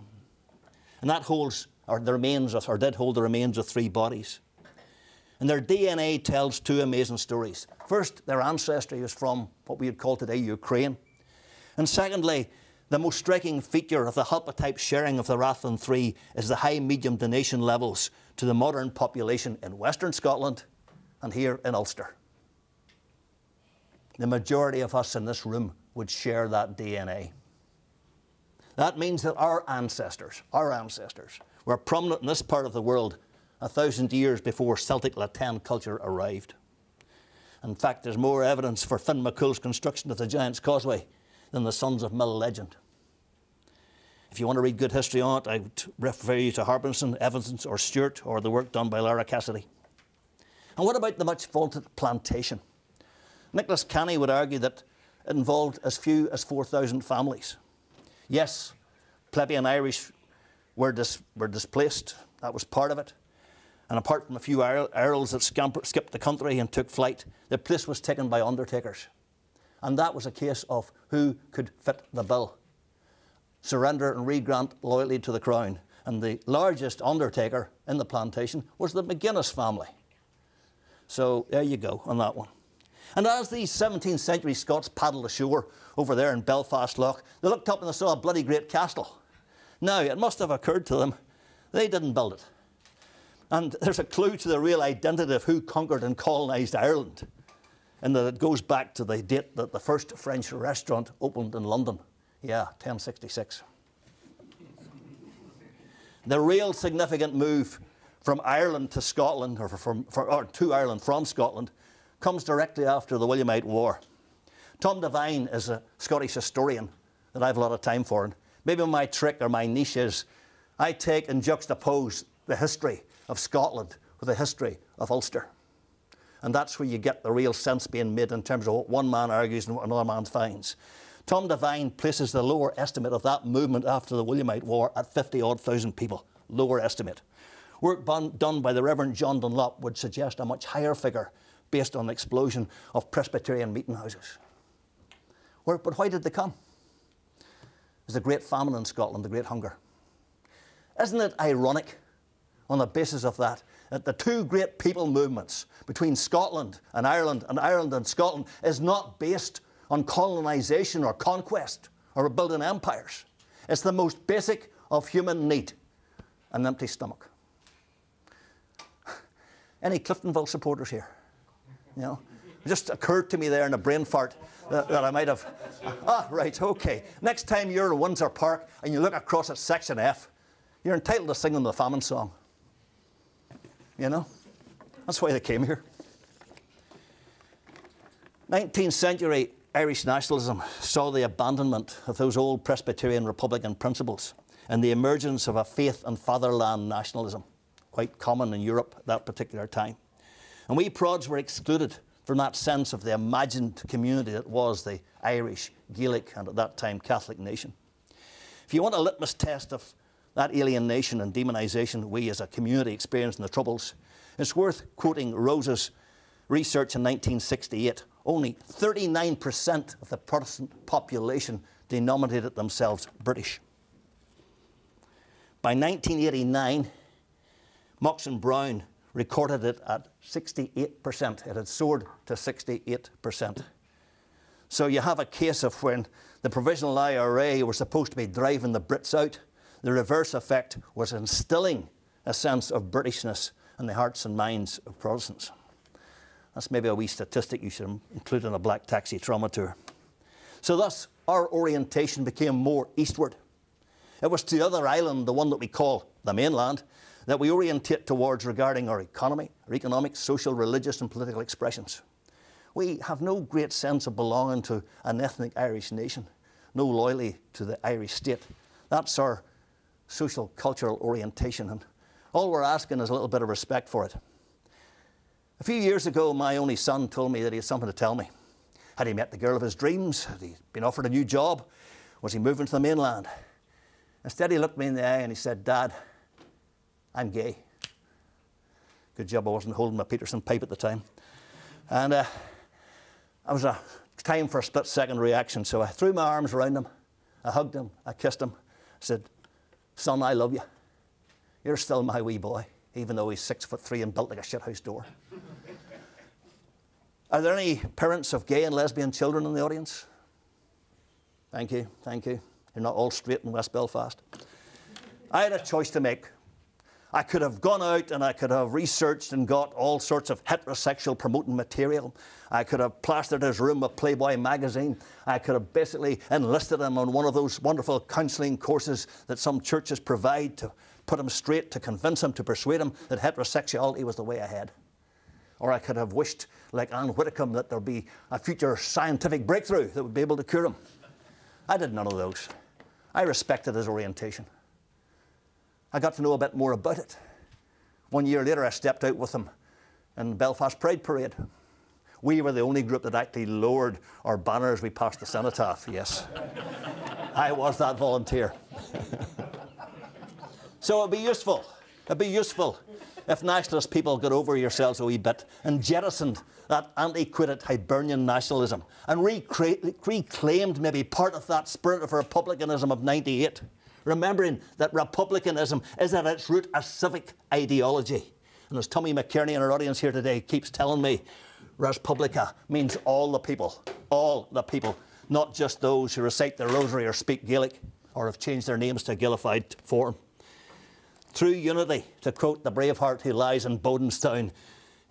And that holds, or the remains of, or did hold the remains of 3 bodies. And their DNA tells 2 amazing stories. First, their ancestry is from what we would call today Ukraine. And secondly, the most striking feature of the haplotype sharing of the Rathlin 3 is the high-medium donation levels to the modern population in Western Scotland and here in Ulster. The majority of us in this room would share that DNA. That means that our ancestors were prominent in this part of the world 1,000 years before Celtic Latin culture arrived. In fact, there's more evidence for Finn McCool's construction of the Giant's Causeway than the Sons of Mill legend. If you want to read good history on it, I would refer you to Harbinson, Evans, or Stewart, or the work done by Lara Cassidy. And what about the much vaunted Plantation? Nicholas Canny would argue that it involved as few as 4,000 families. Yes, plebeian Irish were displaced. That was part of it. And apart from a few Earls that skipped the country and took flight, the place was taken by undertakers. And that was a case of who could fit the bill. Surrender and re-grant loyalty to the Crown. And the largest undertaker in the plantation was the McGuinness family. So there you go on that one. And as these 17th century Scots paddled ashore over there in Belfast Lough, they looked up and they saw a bloody great castle. Now, it must have occurred to them, they didn't build it. And there's a clue to the real identity of who conquered and colonised Ireland, in that it goes back to the date that the first French restaurant opened in London. Yeah, 1066. The real significant move from Ireland to Scotland, or to Ireland from Scotland, comes directly after the Williamite War. Tom Devine is a Scottish historian that I have a lot of time for. And maybe my trick or my niche is I take and juxtapose the history of Scotland with the history of Ulster. And that's where you get the real sense being made in terms of what one man argues and what another man finds. Tom Devine places the lower estimate of that movement after the Williamite War at 50-odd thousand people. Lower estimate. Work done by the Reverend John Dunlop would suggest a much higher figure based on the explosion of Presbyterian meeting houses. But why did they come? There's a great famine in Scotland, the Great Hunger. Isn't it ironic, on the basis of that the 2 great people movements between Scotland and Ireland and Scotland is not based on colonisation or conquest or building empires. It's the most basic of human need, an empty stomach. Any Cliftonville supporters here? You know, it just occurred to me there in a brain fart that I might have. Ah, right, okay. Next time you're in Windsor Park and you look across at Section F, you're entitled to sing them the famine song. You know, that's why they came here. 19th century Irish nationalism saw the abandonment of those old Presbyterian Republican principles and the emergence of a faith and fatherland nationalism, quite common in Europe at that particular time. And we prods were excluded from that sense of the imagined community that was the Irish, Gaelic, and at that time Catholic nation. If you want a litmus test of that alienation and demonisation we as a community experienced in the Troubles, it's worth quoting Rose's research in 1968. Only 39% of the Protestant population denominated themselves British. By 1989, Moxon Brown recorded it at 68%. It had soared to 68%. So you have a case of when the Provisional IRA were supposed to be driving the Brits out, the reverse effect was instilling a sense of Britishness in the hearts and minds of Protestants. That's maybe a wee statistic you should include in a black taxi trauma tour. So thus, our orientation became more eastward. It was to the other island, the one that we call the mainland, that we orientate towards regarding our economy, our economic, social, religious and political expressions. We have no great sense of belonging to an ethnic Irish nation, no loyalty to the Irish state. That's our social, cultural orientation, and all we're asking is a little bit of respect for it. A few years ago, my only son told me that he had something to tell me. Had he met the girl of his dreams? Had he been offered a new job? Was he moving to the mainland? Instead, he looked me in the eye and he said, "Dad, I'm gay." Good job I wasn't holding my Peterson pipe at the time. And it was a time for a split-second reaction, so I threw my arms around him, I hugged him, I kissed him, I said, "Son, I love you. You're still my wee boy," even though he's 6'3" and built like a shithouse door. Are there any parents of gay and lesbian children in the audience? Thank you, thank you. You're not all straight in West Belfast. I had a choice to make. I could have gone out and I could have researched and got all sorts of heterosexual promoting material. I could have plastered his room with Playboy magazine. I could have basically enlisted him on one of those wonderful counselling courses that some churches provide to put him straight, to convince him, to persuade him that heterosexuality was the way ahead. Or I could have wished, like Anne Whitcomb, that there'd be a future scientific breakthrough that would be able to cure him. I did none of those. I respected his orientation. I got to know a bit more about it. 1 year later, I stepped out with him in the Belfast Pride Parade. We were the only group that actually lowered our banner as we passed the cenotaph, yes. I was that volunteer. So it'd be useful if nationalist people got over yourselves a wee bit and jettisoned that antiquated Hibernian nationalism and reclaimed maybe part of that spirit of republicanism of '98. Remembering that republicanism is at its root a civic ideology. And as Tommy McKerney in our audience here today keeps telling me, res publica means all the people, not just those who recite the rosary or speak Gaelic or have changed their names to a Gaelified form. True unity, to quote the Braveheart who lies in Bodenstown,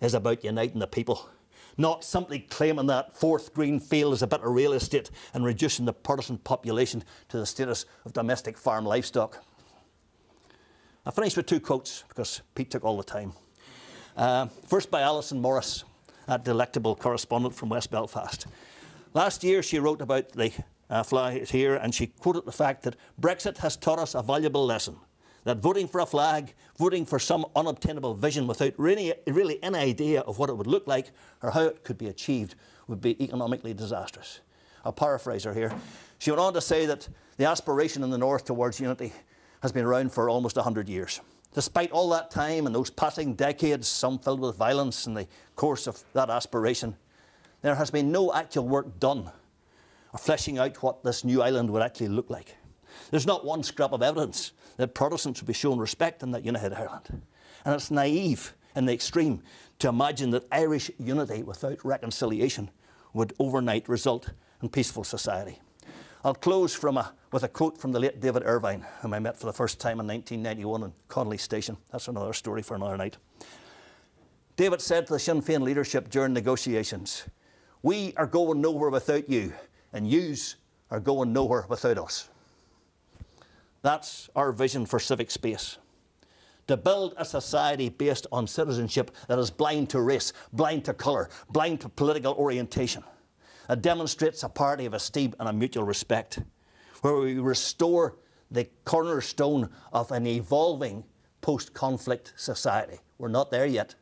is about uniting the people. Not simply claiming that fourth green field as a bit of real estate and reducing the Protestant population to the status of domestic farm livestock. I finished with two quotes because Pete took all the time. First by Alison Morris, that delectable correspondent from West Belfast. Last year she wrote about the flag here and she quoted the fact that Brexit has taught us a valuable lesson. That voting for a flag, voting for some unobtainable vision without really any idea of what it would look like or how it could be achieved would be economically disastrous. I'll paraphrase her here. She went on to say that the aspiration in the North towards unity has been around for almost 100 years. Despite all that time and those passing decades, some filled with violence in the course of that aspiration, there has been no actual work done of fleshing out what this new island would actually look like. There's not one scrap of evidence that Protestants would be shown respect in that united Ireland. And it's naive in the extreme to imagine that Irish unity without reconciliation would overnight result in peaceful society. I'll close with a quote from the late David Irvine, whom I met for the first time in 1991 in Connolly Station. That's another story for another night. David said to the Sinn Féin leadership during negotiations, "We are going nowhere without you, and yous are going nowhere without us." That's our vision for civic space. To build a society based on citizenship that is blind to race, blind to colour, blind to political orientation. that demonstrates a parity of esteem and a mutual respect, where we restore the cornerstone of an evolving post-conflict society. We're not there yet.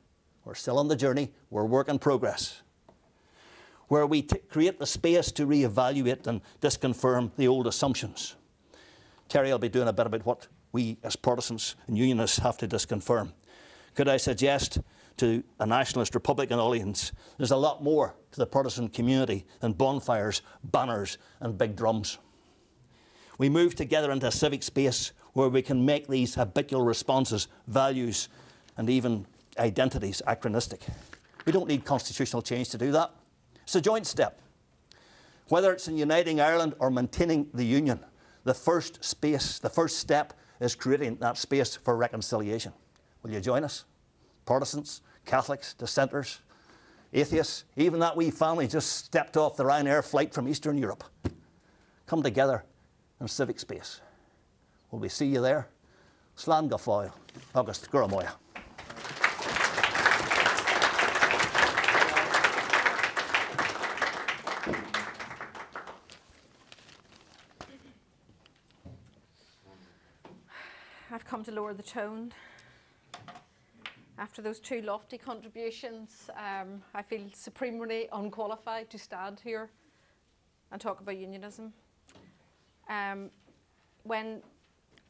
We're still on the journey. We're work in progress. Where we create the space to reevaluate and disconfirm the old assumptions. Terry will be doing a bit about what we as Protestants and Unionists have to disconfirm. Could I suggest to a nationalist Republican audience, there's a lot more to the Protestant community than bonfires, banners and big drums. We move together into a civic space where we can make these habitual responses, values and even identities anachronistic. We don't need constitutional change to do that. It's a joint step. Whether it's in uniting Ireland or maintaining the Union, the first step is creating that space for reconciliation. Will you join us? Protestants, Catholics, dissenters, atheists, even that wee family just stepped off the Ryanair flight from Eastern Europe. Come together in civic space. Will we see you there? Slán go fáil, agus guramoya. I've come to lower the tone. After those two lofty contributions, I feel supremely unqualified to stand here and talk about unionism. When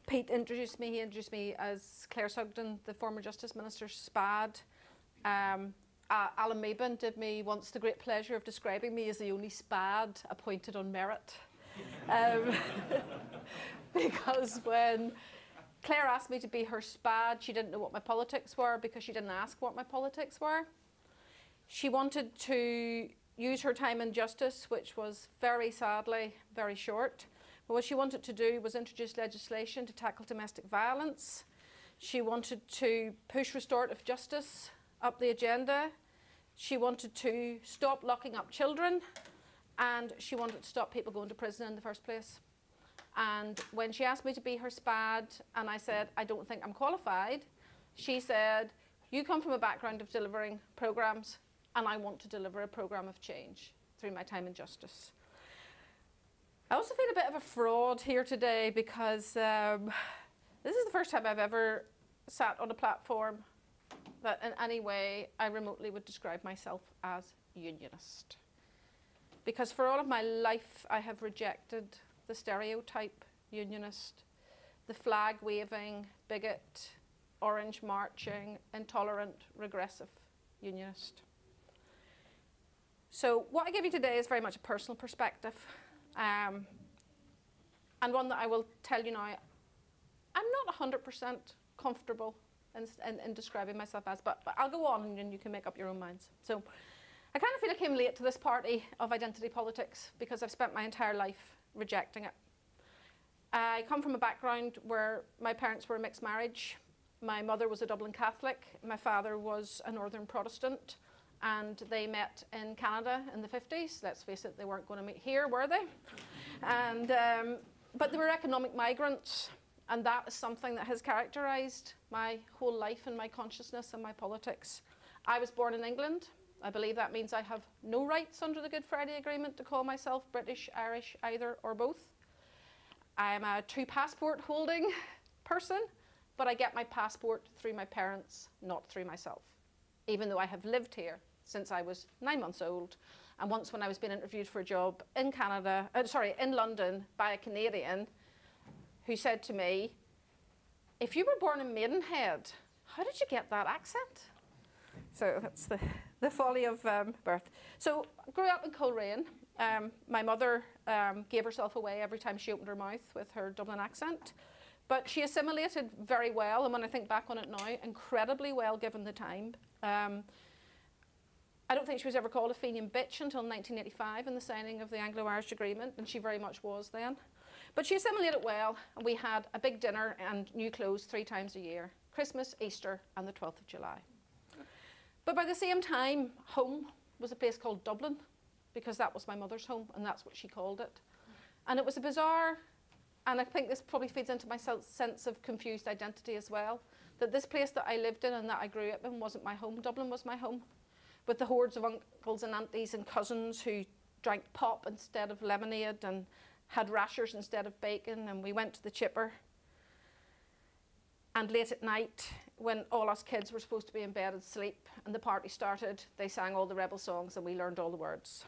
Pete introduced me, he introduced me as Claire Sugden, the former Justice Minister's SPAD. Alan Mabon did me once the great pleasure of describing me as the only SPAD appointed on merit. Because when Claire asked me to be her SPAD, she didn't know what my politics were because she didn't ask what my politics were. She wanted to use her time in justice, which was very sadly very short. But what she wanted to do was introduce legislation to tackle domestic violence. She wanted to push restorative justice up the agenda. She wanted to stop locking up children. And she wanted to stop people going to prison in the first place. And when she asked me to be her SPAD, and I said, I don't think I'm qualified, she said, you come from a background of delivering programs, and I want to deliver a program of change through my time in justice. I also feel a bit of a fraud here today because this is the first time I've ever sat on a platform that in any way I remotely would describe myself as unionist. Because for all of my life, I have rejected the stereotype unionist, the flag waving, bigot, orange marching, intolerant, regressive unionist. So what I give you today is very much a personal perspective, and one that I will tell you now, I'm not 100% comfortable in describing myself as, but I'll go on and you can make up your own minds. So I kind of feel I came late to this party of identity politics because I've spent my entire life rejecting it. I come from a background where my parents were a mixed marriage. My mother was a Dublin Catholic, my father was a Northern Protestant, and they met in Canada in the 50s. Let's face it, they weren't going to meet here, were they? And, but they were economic migrants, and that is something that has characterised my whole life and my consciousness and my politics. I was born in England. I believe that means I have no rights under the Good Friday Agreement to call myself British, Irish, either or both. I am a two-passport holding person, but I get my passport through my parents, not through myself, even though I have lived here since I was 9 months old. And once when I was being interviewed for a job in Canada, in London by a Canadian who said to me, if you were born in Maidenhead, how did you get that accent? So that's the folly of birth. So I grew up in Coleraine. My mother gave herself away every time she opened her mouth with her Dublin accent. But she assimilated very well, and when I think back on it now, incredibly well given the time. I don't think she was ever called a Fenian bitch until 1985 in the signing of the Anglo-Irish Agreement, and she very much was then. But she assimilated well, and we had a big dinner and new clothes 3 times a year, Christmas, Easter, and the 12th of July. But by the same time, home was a place called Dublin, because that was my mother's home, and that's what she called it. And it was a bizarre, and I think this probably feeds into my sense of confused identity as well, that this place that I lived in and that I grew up in wasn't my home. Dublin was my home, with the hordes of uncles and aunties and cousins who drank pop instead of lemonade and had rashers instead of bacon, and we went to the chipper. And late at night, when all us kids were supposed to be in bed and sleep and the party started, they sang all the rebel songs and we learned all the words.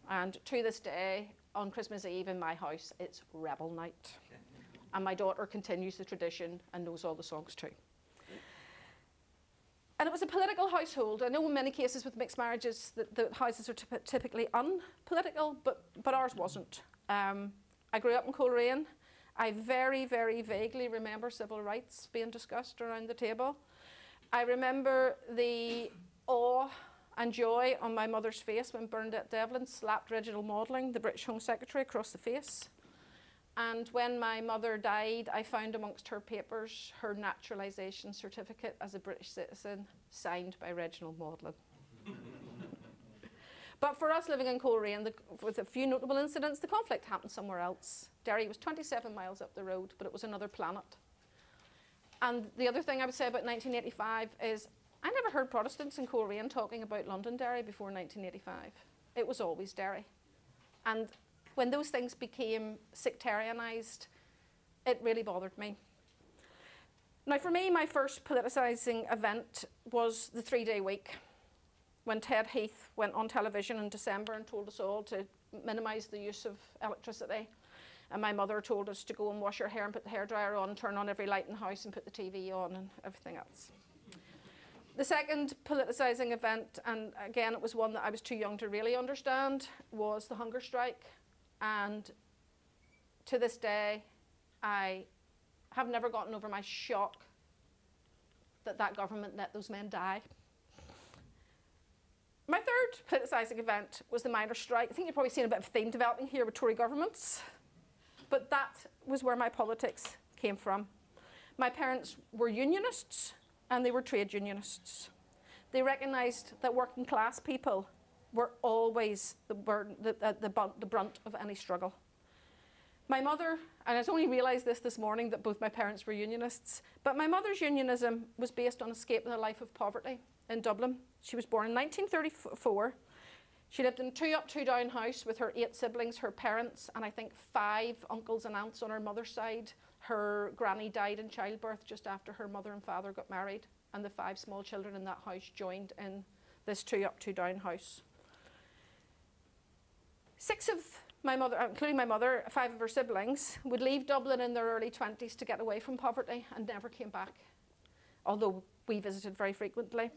And to this day, on Christmas Eve in my house, it's rebel night. And my daughter continues the tradition and knows all the songs too. And it was a political household. I know in many cases with mixed marriages that the houses are typically unpolitical, but ours wasn't. I grew up in Coleraine. I very, very vaguely remember civil rights being discussed around the table. I remember the awe and joy on my mother's face when Bernadette Devlin slapped Reginald Maudling, the British Home Secretary, across the face. And when my mother died, I found amongst her papers her naturalisation certificate as a British citizen, signed by Reginald Maudlin. But for us living in Coleraine, with a few notable incidents, the conflict happened somewhere else. Derry was 27 miles up the road, but it was another planet. And the other thing I would say about 1985 is I never heard Protestants in Coleraine talking about Londonderry before 1985. It was always Derry. And when those things became sectarianised, it really bothered me. Now for me, my first politicising event was the 3-day week, when Ted Heath went on television in December and told us all to minimise the use of electricity. And my mother told us to go and wash our hair and put the hairdryer on, turn on every light in the house and put the TV on and everything else. The second politicising event, and again it was one that I was too young to really understand, was the hunger strike. And to this day, I have never gotten over my shock that that government let those men die. My third politicising event was the miners' strike. I think you've probably seen a bit of a theme developing here with Tory governments, but that was where my politics came from. My parents were unionists and they were trade unionists. They recognised that working class people were always the brunt of any struggle. My mother, and I only realised this morning that both my parents were unionists, but my mother's unionism was based on escaping a life of poverty in Dublin. She was born in 1934. She lived in a 2-up, 2-down house with her 8 siblings, her parents, and I think 5 uncles and aunts on her mother's side. Her granny died in childbirth just after her mother and father got married, and the 5 small children in that house joined in this 2-up, 2-down house. 6 of my mother, including my mother, 5 of her siblings, would leave Dublin in their early 20s to get away from poverty and never came back, although we visited very frequently.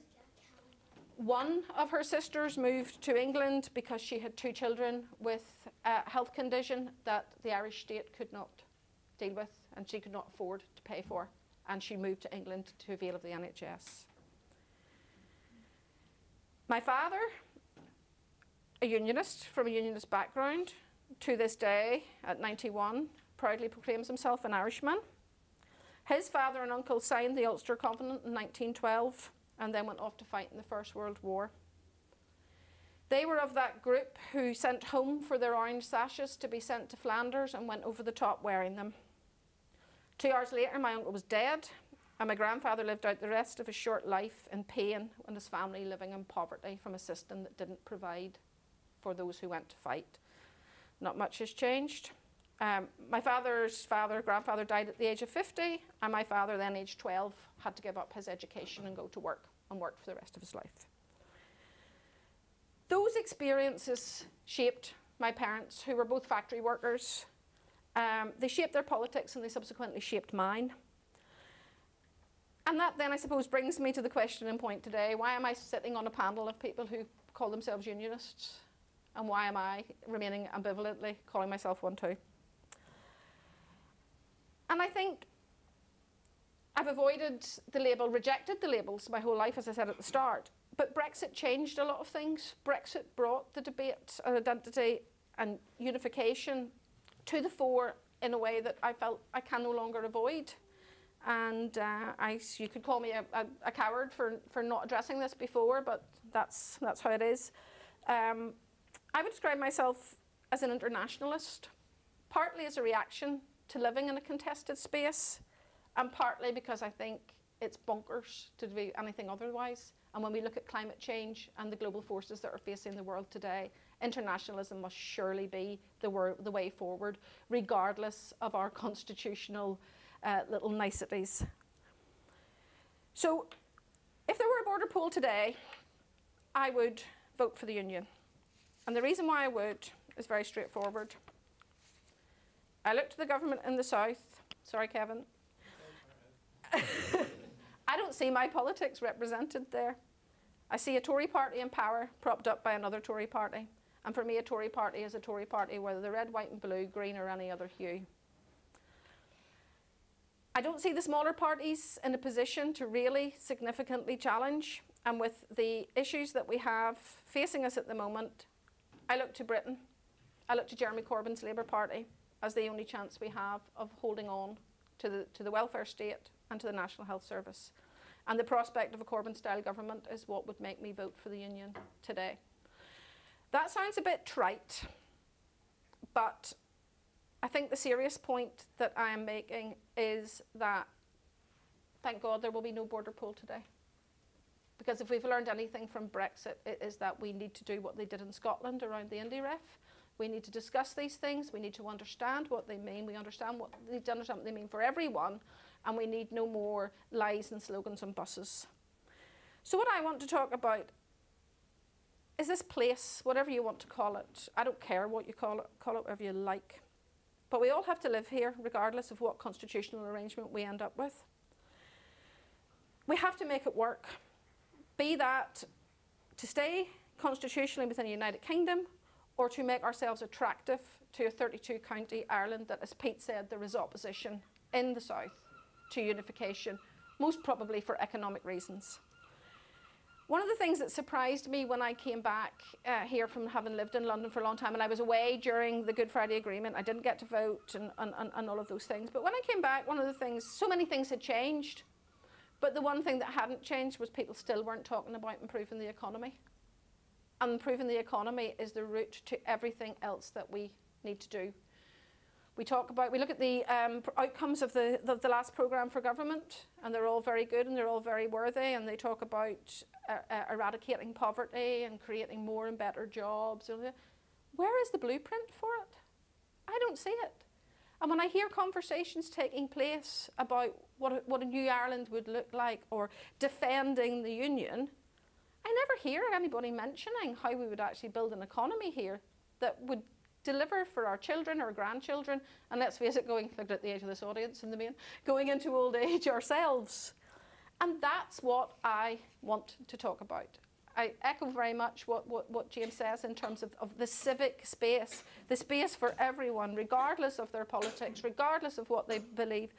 One of her sisters moved to England because she had 2 children with a health condition that the Irish state could not deal with and she could not afford to pay for, and she moved to England to avail of the NHS. My father, a unionist from a unionist background, to this day, at 91, proudly proclaims himself an Irishman. His father and uncle signed the Ulster Covenant in 1912 and then went off to fight in the First World War. They were of that group who sent home for their orange sashes to be sent to Flanders and went over the top wearing them. 2 hours later, my uncle was dead, and my grandfather lived out the rest of his short life in pain and his family living in poverty from a system that didn't provide for those who went to fight. Not much has changed. My father's grandfather died at the age of 50, and my father then, aged 12, had to give up his education and go to work, and worked for the rest of his life. Those experiences shaped my parents, who were both factory workers. They shaped their politics, and they subsequently shaped mine. And that then, I suppose, brings me to the question and point today: why am I sitting on a panel of people who call themselves unionists? And why am I remaining ambivalently calling myself one too? And I think I've avoided the label, rejected the labels my whole life, as I said at the start. But Brexit changed a lot of things. Brexit brought the debate on identity and unification to the fore in a way that I felt I can no longer avoid. And you could call me a coward for not addressing this before, but that's how it is. I would describe myself as an internationalist, partly as a reaction to living in a contested space, and partly because I think it's bonkers to do anything otherwise. And when we look at climate change and the global forces that are facing the world today, internationalism must surely be the way forward, regardless of our constitutional little niceties. So if there were a border poll today, I would vote for the Union. And the reason why I would is very straightforward. I look to the government in the south. Sorry, Kevin. I don't see my politics represented there. I see a Tory party in power propped up by another Tory party. And for me, a Tory party is a Tory party, whether they're red, white and blue, green or any other hue. I don't see the smaller parties in a position to really significantly challenge. And with the issues that we have facing us at the moment, I look to Britain. I look to Jeremy Corbyn's Labour Party as the only chance we have of holding on to the welfare state and to the National Health Service. And the prospect of a Corbyn-style government is what would make me vote for the Union today. That sounds a bit trite, but I think the serious point that I am making is that, thank God, there will be no border poll today. Because if we've learned anything from Brexit, it is that we need to do what they did in Scotland around the Indie Ref. We need to discuss these things. We need to understand what they mean. We need to understand what they mean for everyone. And we need no more lies and slogans on buses. So what I want to talk about is this place, whatever you want to call it. I don't care what you call it whatever you like. But we all have to live here, regardless of what constitutional arrangement we end up with. We have to make it work. Be that to stay constitutionally within the United Kingdom, or to make ourselves attractive to a 32-county Ireland that, as Pete said, there is opposition in the south to unification, most probably for economic reasons. One of the things that surprised me when I came back here from having lived in London for a long time, and I was away during the Good Friday Agreement, I didn't get to vote and all of those things, but when I came back, one of the things, so many things had changed, but the one thing that hadn't changed was people still weren't talking about improving the economy. And improving the economy is the route to everything else that we need to do. We look at the outcomes of the last programme for government, and they're all very good and they're all very worthy, and they talk about eradicating poverty and creating more and better jobs. Where is the blueprint for it? I don't see it. And when I hear conversations taking place about what a new Ireland would look like, or defending the Union, I never hear anybody mentioning how we would actually build an economy here that would deliver for our children or grandchildren, and let's face it, look at the age of this audience in the main, going into old age ourselves. And that's what I want to talk about. I echo very much what James says in terms of the civic space, the space for everyone, regardless of their politics, regardless of what they believe,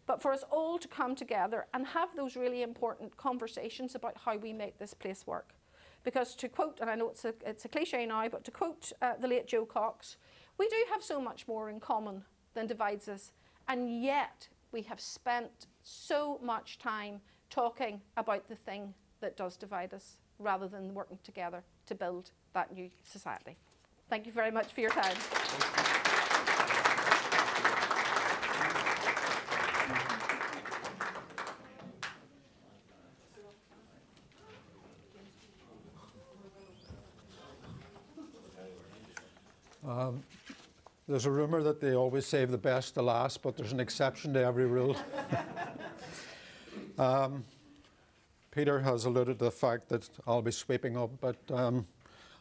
but for us all to come together and have those really important conversations about how we make this place work. Because to quote, and I know it's a cliche now, but to quote the late Joe Cox, we do have so much more in common than divides us, and yet we have spent so much time talking about the thing that does divide us, rather than working together to build that new society. Thank you very much for your time. There's a rumour that they always save the best to last, but there's an exception to every rule. Peter has alluded to the fact that I'll be sweeping up, but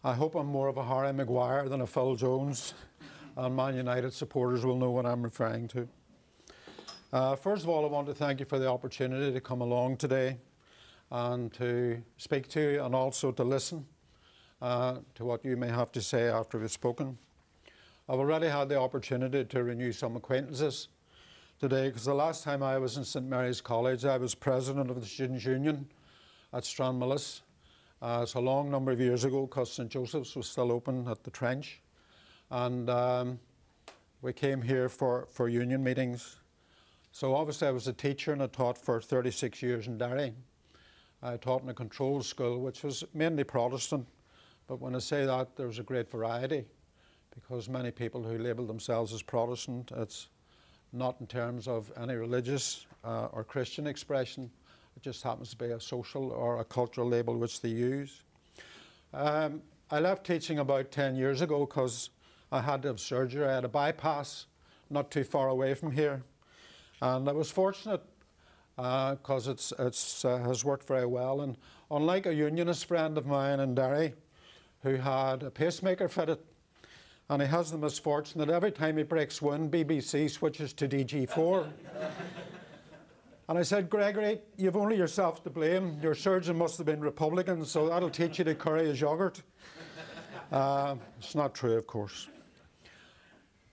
I hope I'm more of a Harry Maguire than a Phil Jones, and Man United supporters will know what I'm referring to. First of all, I want to thank you for the opportunity to come along today and to speak to you, and also to listen to what you may have to say after we've spoken. I've already had the opportunity to renew some acquaintances today, because the last time I was in St Mary's College, I was president of the Students' Union at Stranmillis. It's a long number of years ago, because St Joseph's was still open at the Trench. And we came here for union meetings. So obviously I was a teacher, and I taught for 36 years in Derry. I taught in a control school, which was mainly Protestant. But when I say that, there's a great variety, because many people who label themselves as Protestant, it's not in terms of any religious or Christian expression. It just happens to be a social or a cultural label which they use. I left teaching about 10 years ago because I had to have surgery. I had a bypass not too far away from here. And I was fortunate because it has worked very well. And unlike a unionist friend of mine in Derry who had a pacemaker fitted, and he has the misfortune that every time he breaks wind, BBC switches to DG4. And I said, Gregory, you've only yourself to blame. Your surgeon must have been Republican, so that'll teach you to curry his yogurt. It's not true, of course.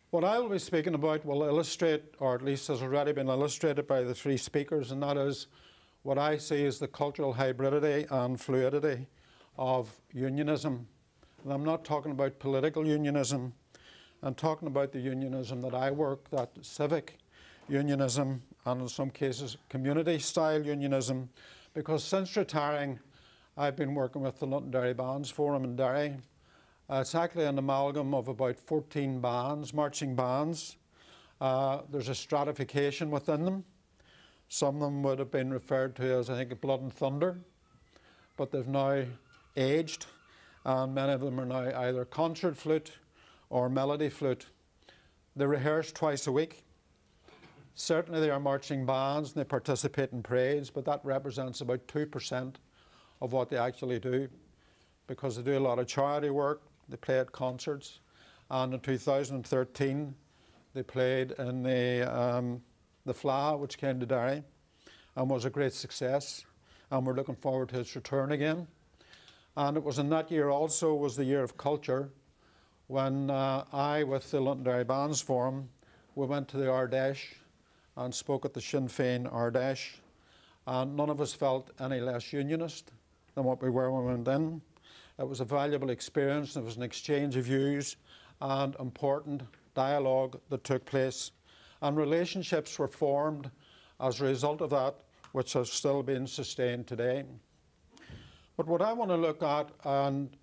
What I will be speaking about will illustrate, or at least has already been illustrated by the three speakers, and that is what I see as the cultural hybridity and fluidity of unionism. And I'm not talking about political unionism. I'm talking about the unionism that I work, that civic unionism, and in some cases community-style unionism, because since retiring, I've been working with the Londonderry Bands Forum in Derry. It's actually an amalgam of about 14 bands, marching bands. There's a stratification within them. Some of them would have been referred to as, I think, Blood and Thunder, but they've now aged, and many of them are now either concert flute or melody flute. They rehearse twice a week. Certainly they are marching bands and they participate in parades, but that represents about 2% of what they actually do, because they do a lot of charity work, they play at concerts, and in 2013 they played in the Fla, which came to Derry and was a great success, and we're looking forward to its return again. And it was in that year also was the year of culture, when I, with the Londonderry Bands Forum, we went to the Ardèche and spoke at the Sinn Féin Ardèche, and none of us felt any less unionist than what we were when we went in. It was a valuable experience. It was an exchange of views and important dialogue that took place, and relationships were formed as a result of that, which have still been sustained today. But what I want to look at, and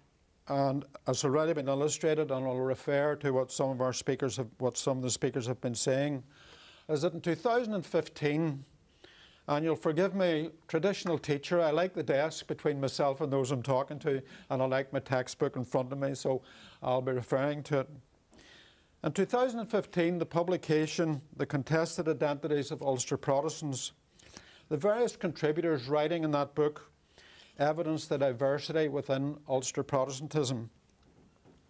has already been illustrated, and I'll refer to what some of our speakers have, what some of the speakers have been saying, is that in 2015, and you'll forgive me, traditional teacher, I like the desk between myself and those I'm talking to, and I like my textbook in front of me, so I'll be referring to it. In 2015, the publication, The Contested Identities of Ulster Protestants, the various contributors writing in that book evidenced the diversity within Ulster Protestantism.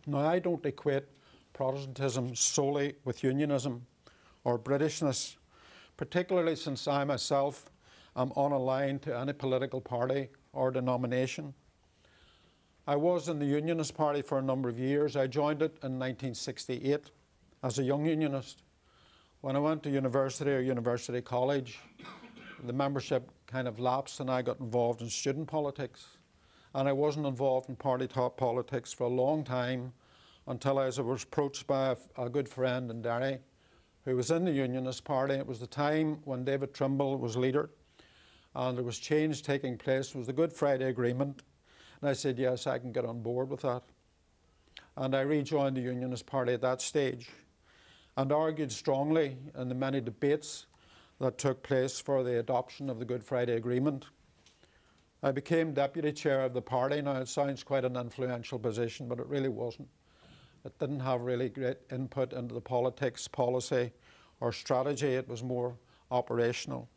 Now, I don't equate Protestantism solely with unionism or Britishness, particularly since I myself am unaligned to any political party or denomination. I was in the Unionist Party for a number of years. I joined it in 1968 as a young unionist. When I went to university or university college, the membership kind of lapsed and I got involved in student politics. And I wasn't involved in party top politics for a long time until I was approached by a good friend in Derry who was in the Unionist Party. It was the time when David Trimble was leader and there was change taking place. It was the Good Friday Agreement. And I said, yes, I can get on board with that. And I rejoined the Unionist Party at that stage and argued strongly in the many debates that took place for the adoption of the Good Friday Agreement. I became deputy chair of the party. Now, it sounds quite an influential position, but it really wasn't. It didn't have really great input into the politics, policy, or strategy. It was more operational.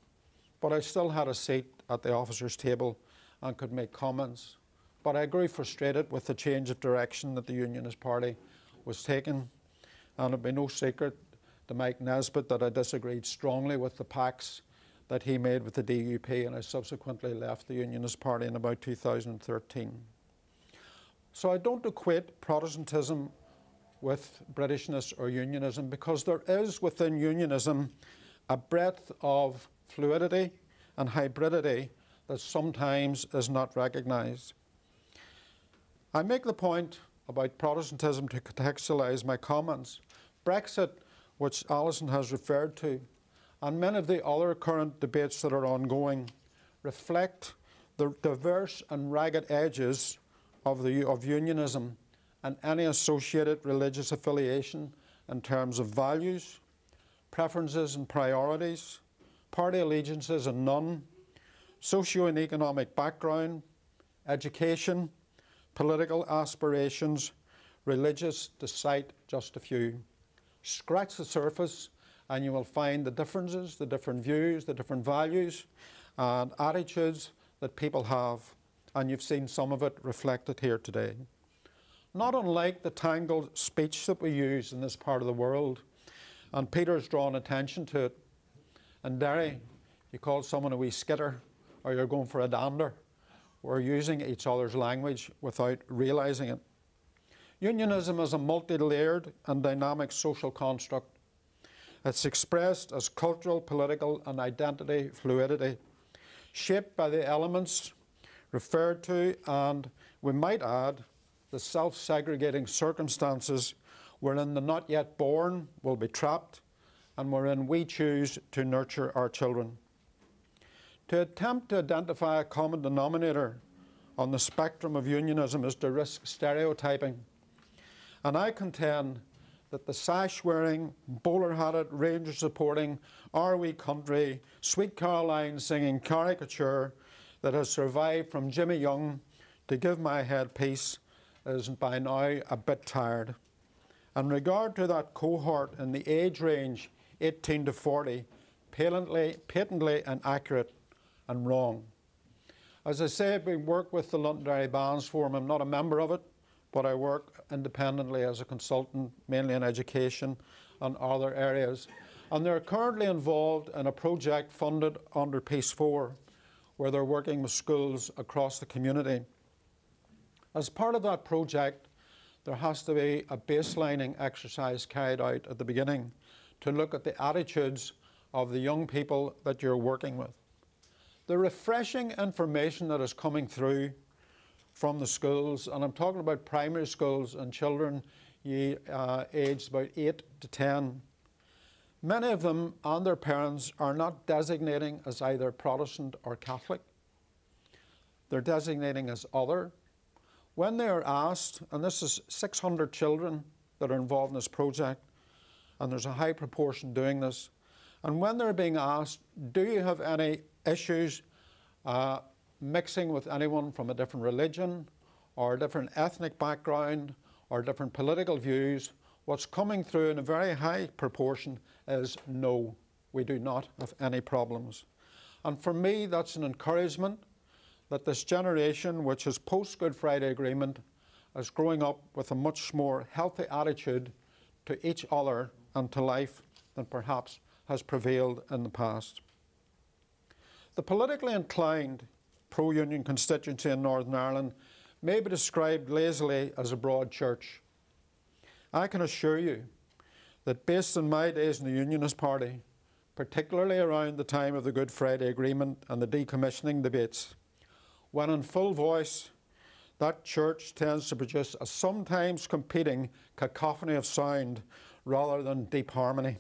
But I still had a seat at the officers' table and could make comments. But I grew frustrated with the change of direction that the Unionist Party was taking. And it'd be no secret to Mike Nesbitt that I disagreed strongly with the pacts that he made with the DUP, and I subsequently left the Unionist Party in about 2013. So I don't equate Protestantism with Britishness or unionism, because there is within unionism a breadth of fluidity and hybridity that sometimes is not recognised. I make the point about Protestantism to contextualise my comments. Brexit, which Alison has referred to, and many of the other current debates that are ongoing reflect the diverse and ragged edges of unionism and any associated religious affiliation in terms of values, preferences and priorities, party allegiances and none, socio and economic background, education, political aspirations, religious, to cite just a few. Scratch the surface and you will find the differences, the different views, the different values and attitudes that people have, and you've seen some of it reflected here today. Not unlike the tangled speech that we use in this part of the world, and Peter's drawn attention to it. In Derry, you call someone a wee skitter, or you're going for a dander. We're using each other's language without realising it. Unionism is a multi-layered and dynamic social construct. It's expressed as cultural, political and identity fluidity, shaped by the elements referred to, and we might add, the self-segregating circumstances wherein the not yet born will be trapped and wherein we choose to nurture our children. To attempt to identify a common denominator on the spectrum of unionism is to risk stereotyping. And I contend that the sash-wearing, bowler-hatted, Ranger-supporting, Our Wee Country, Sweet Caroline singing caricature that has survived from Jimmy Young to Give My Head Peace is by now a bit tired. In regard to that cohort in the age range 18 to 40, patently inaccurate and wrong. As I say, we work with the Londonderry Bands Forum. I'm not a member of it, but I work independently as a consultant, mainly in education and other areas. And they're currently involved in a project funded under Peace 4, where they're working with schools across the community. As part of that project, there has to be a baselining exercise carried out at the beginning to look at the attitudes of the young people that you're working with. The refreshing information that is coming through from the schools, and I'm talking about primary schools and children aged about 8 to 10, many of them and their parents are not designating as either Protestant or Catholic. They're designating as other. When they are asked, and this is 600 children that are involved in this project, and there's a high proportion doing this, and when they're being asked, do you have any issues mixing with anyone from a different religion or a different ethnic background or different political views, what's coming through in a very high proportion is no, we do not have any problems. And for me, that's an encouragement that this generation, which is post-Good Friday Agreement, is growing up with a much more healthy attitude to each other and to life than perhaps has prevailed in the past. The politically inclined pro-union constituency in Northern Ireland may be described lazily as a broad church. I can assure you that based on my days in the Unionist Party, particularly around the time of the Good Friday Agreement and the decommissioning debates, when in full voice, that church tends to produce a sometimes competing cacophony of sound rather than deep harmony.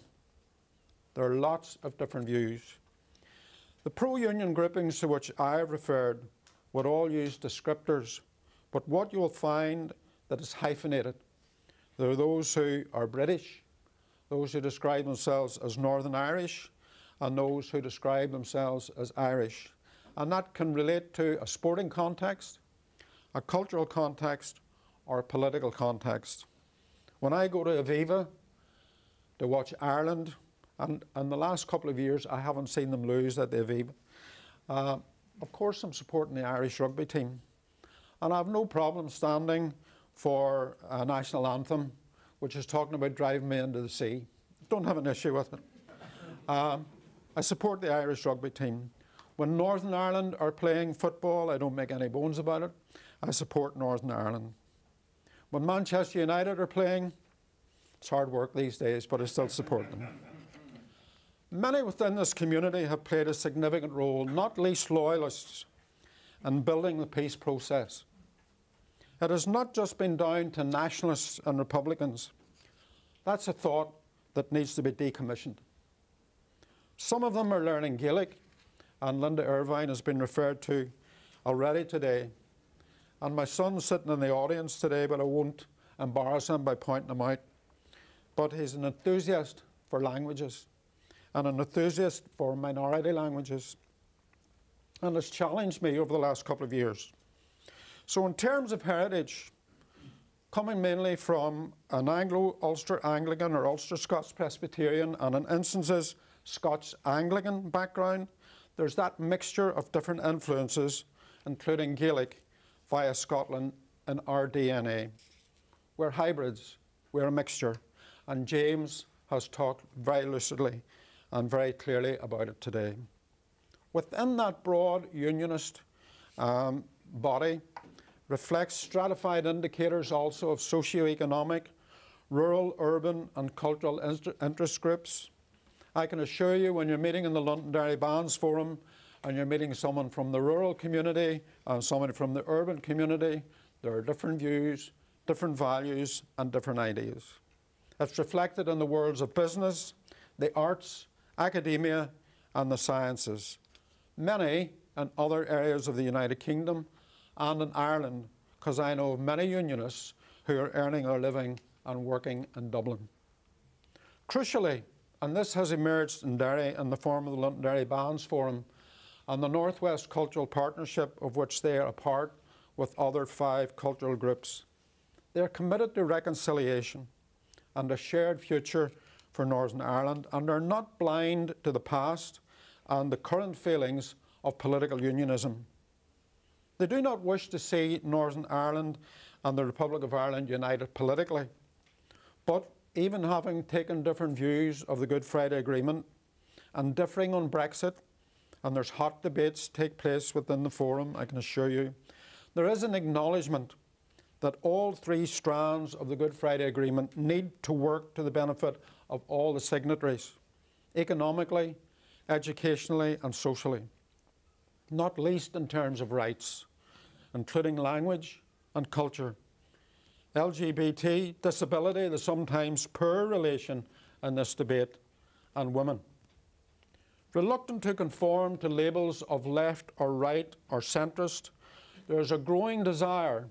There are lots of different views. The pro-union groupings to which I have referred would all use descriptors, but what you will find that is hyphenated. There are those who are British, those who describe themselves as Northern Irish, and those who describe themselves as Irish. And that can relate to a sporting context, a cultural context, or a political context. When I go to Aviva to watch Ireland, and in the last couple of years I haven't seen them lose at the Aviva, of course I'm supporting the Irish rugby team. And I have no problem standing for a national anthem, which is talking about driving me into the sea. Don't have an issue with it. I support the Irish rugby team. When Northern Ireland are playing football, I don't make any bones about it. I support Northern Ireland. When Manchester United are playing, it's hard work these days, but I still support them. Many within this community have played a significant role, not least Loyalists, in building the peace process. It has not just been down to nationalists and Republicans. That's a thought that needs to be decommissioned. Some of them are learning Gaelic, and Linda Irvine has been referred to already today. And my son's sitting in the audience today, but I won't embarrass him by pointing him out. But he's an enthusiast for languages and an enthusiast for minority languages. and has challenged me over the last couple of years. So in terms of heritage, coming mainly from an Anglo-Ulster Anglican or Ulster Scots Presbyterian and in instances Scots Anglican background, there's that mixture of different influences, including Gaelic via Scotland in our DNA. We're hybrids, we're a mixture, and James has talked very lucidly and very clearly about it today. Within that broad unionist body reflects stratified indicators also of socio-economic, rural, urban and cultural interest groups. I can assure you when you're meeting in the Londonderry Bands Forum and you're meeting someone from the rural community and someone from the urban community, there are different views, different values and different ideas. It's reflected in the worlds of business, the arts, academia and the sciences. Many in other areas of the United Kingdom and in Ireland, because I know of many unionists who are earning their living and working in Dublin. Crucially, and this has emerged in Derry in the form of the Londonderry Bands Forum and the North West Cultural Partnership, of which they are a part with other 5 cultural groups. They are committed to reconciliation and a shared future for Northern Ireland, and are not blind to the past and the current feelings of political unionism. They do not wish to see Northern Ireland and the Republic of Ireland united politically, but even having taken different views of the Good Friday Agreement and differing on Brexit, and there's hot debates take place within the forum, I can assure you, there is an acknowledgement that all 3 strands of the Good Friday Agreement need to work to the benefit of all the signatories, economically, educationally and socially, not least in terms of rights, including language and culture, LGBT, disability, the sometimes poor relation in this debate, and women. Reluctant to conform to labels of left or right or centrist, there is a growing desire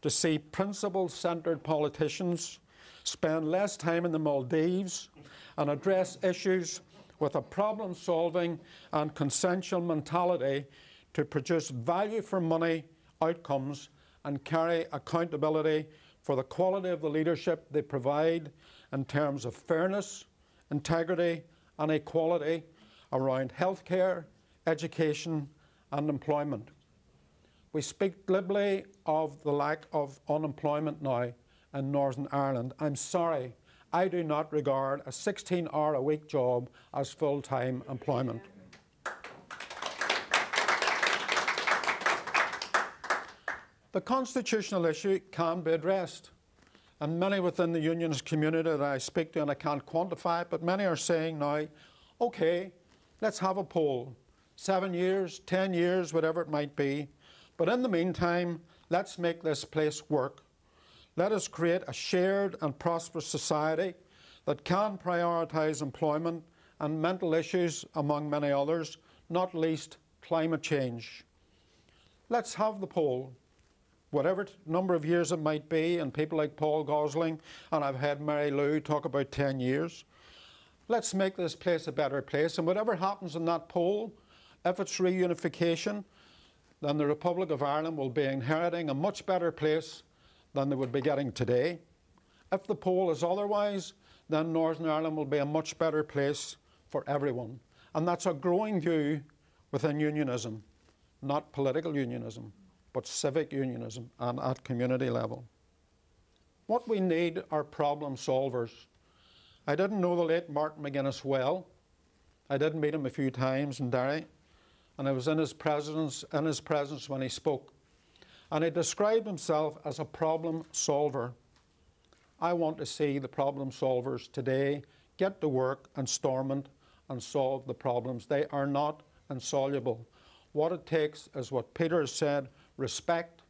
to see principle-centred politicians spend less time in the Maldives and address issues with a problem-solving and consensual mentality to produce value for money outcomes and carry accountability for the quality of the leadership they provide in terms of fairness, integrity and equality around healthcare, education and employment. We speak glibly of the lack of unemployment now in Northern Ireland. I'm sorry, I do not regard a 16-hour-a-week job as full-time employment. The constitutional issue can be addressed, and many within the unionist community that I speak to, and I can't quantify it, but many are saying now, okay, let's have a poll, 7 years, 10 years, whatever it might be, but in the meantime, let's make this place work. Let us create a shared and prosperous society that can prioritise employment and mental issues among many others, not least climate change. Let's have the poll, whatever number of years it might be, and people like Paul Gosling, and I've had Mary Lou talk about 10 years. Let's make this place a better place, and whatever happens in that poll, if it's reunification, then the Republic of Ireland will be inheriting a much better place than they would be getting today. If the poll is otherwise, then Northern Ireland will be a much better place for everyone. And that's a growing view within unionism, not political unionism, but civic unionism and at community level. What we need are problem solvers. I didn't know the late Martin McGuinness well. I did meet him a few times in Derry, and I was in his presence when he spoke. And he described himself as a problem solver. I want to see the problem solvers today get to work in Stormont and solve the problems. They are not insoluble. What it takes is what Peter has said, respect,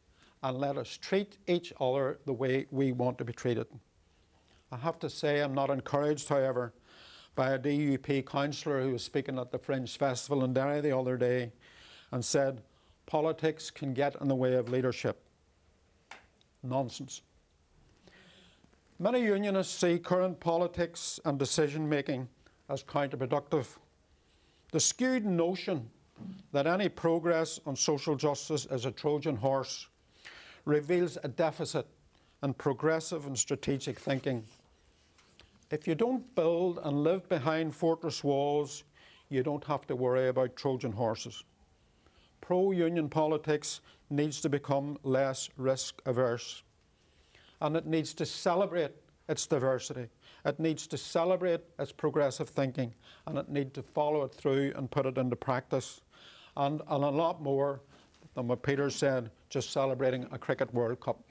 and let us treat each other the way we want to be treated. I have to say I'm not encouraged, however, by a DUP councillor who was speaking at the Fringe Festival in Derry the other day and said, politics can get in the way of leadership. Nonsense. Many unionists see current politics and decision making as counterproductive. The skewed notion that any progress on social justice is a Trojan horse reveals a deficit in progressive and strategic thinking. If you don't build and live behind fortress walls, you don't have to worry about Trojan horses. Pro-union politics needs to become less risk-averse, and it needs to celebrate its diversity. It needs to celebrate its progressive thinking, and it needs to follow it through and put it into practice. And a lot more than what Peter said, just celebrating a Cricket World Cup.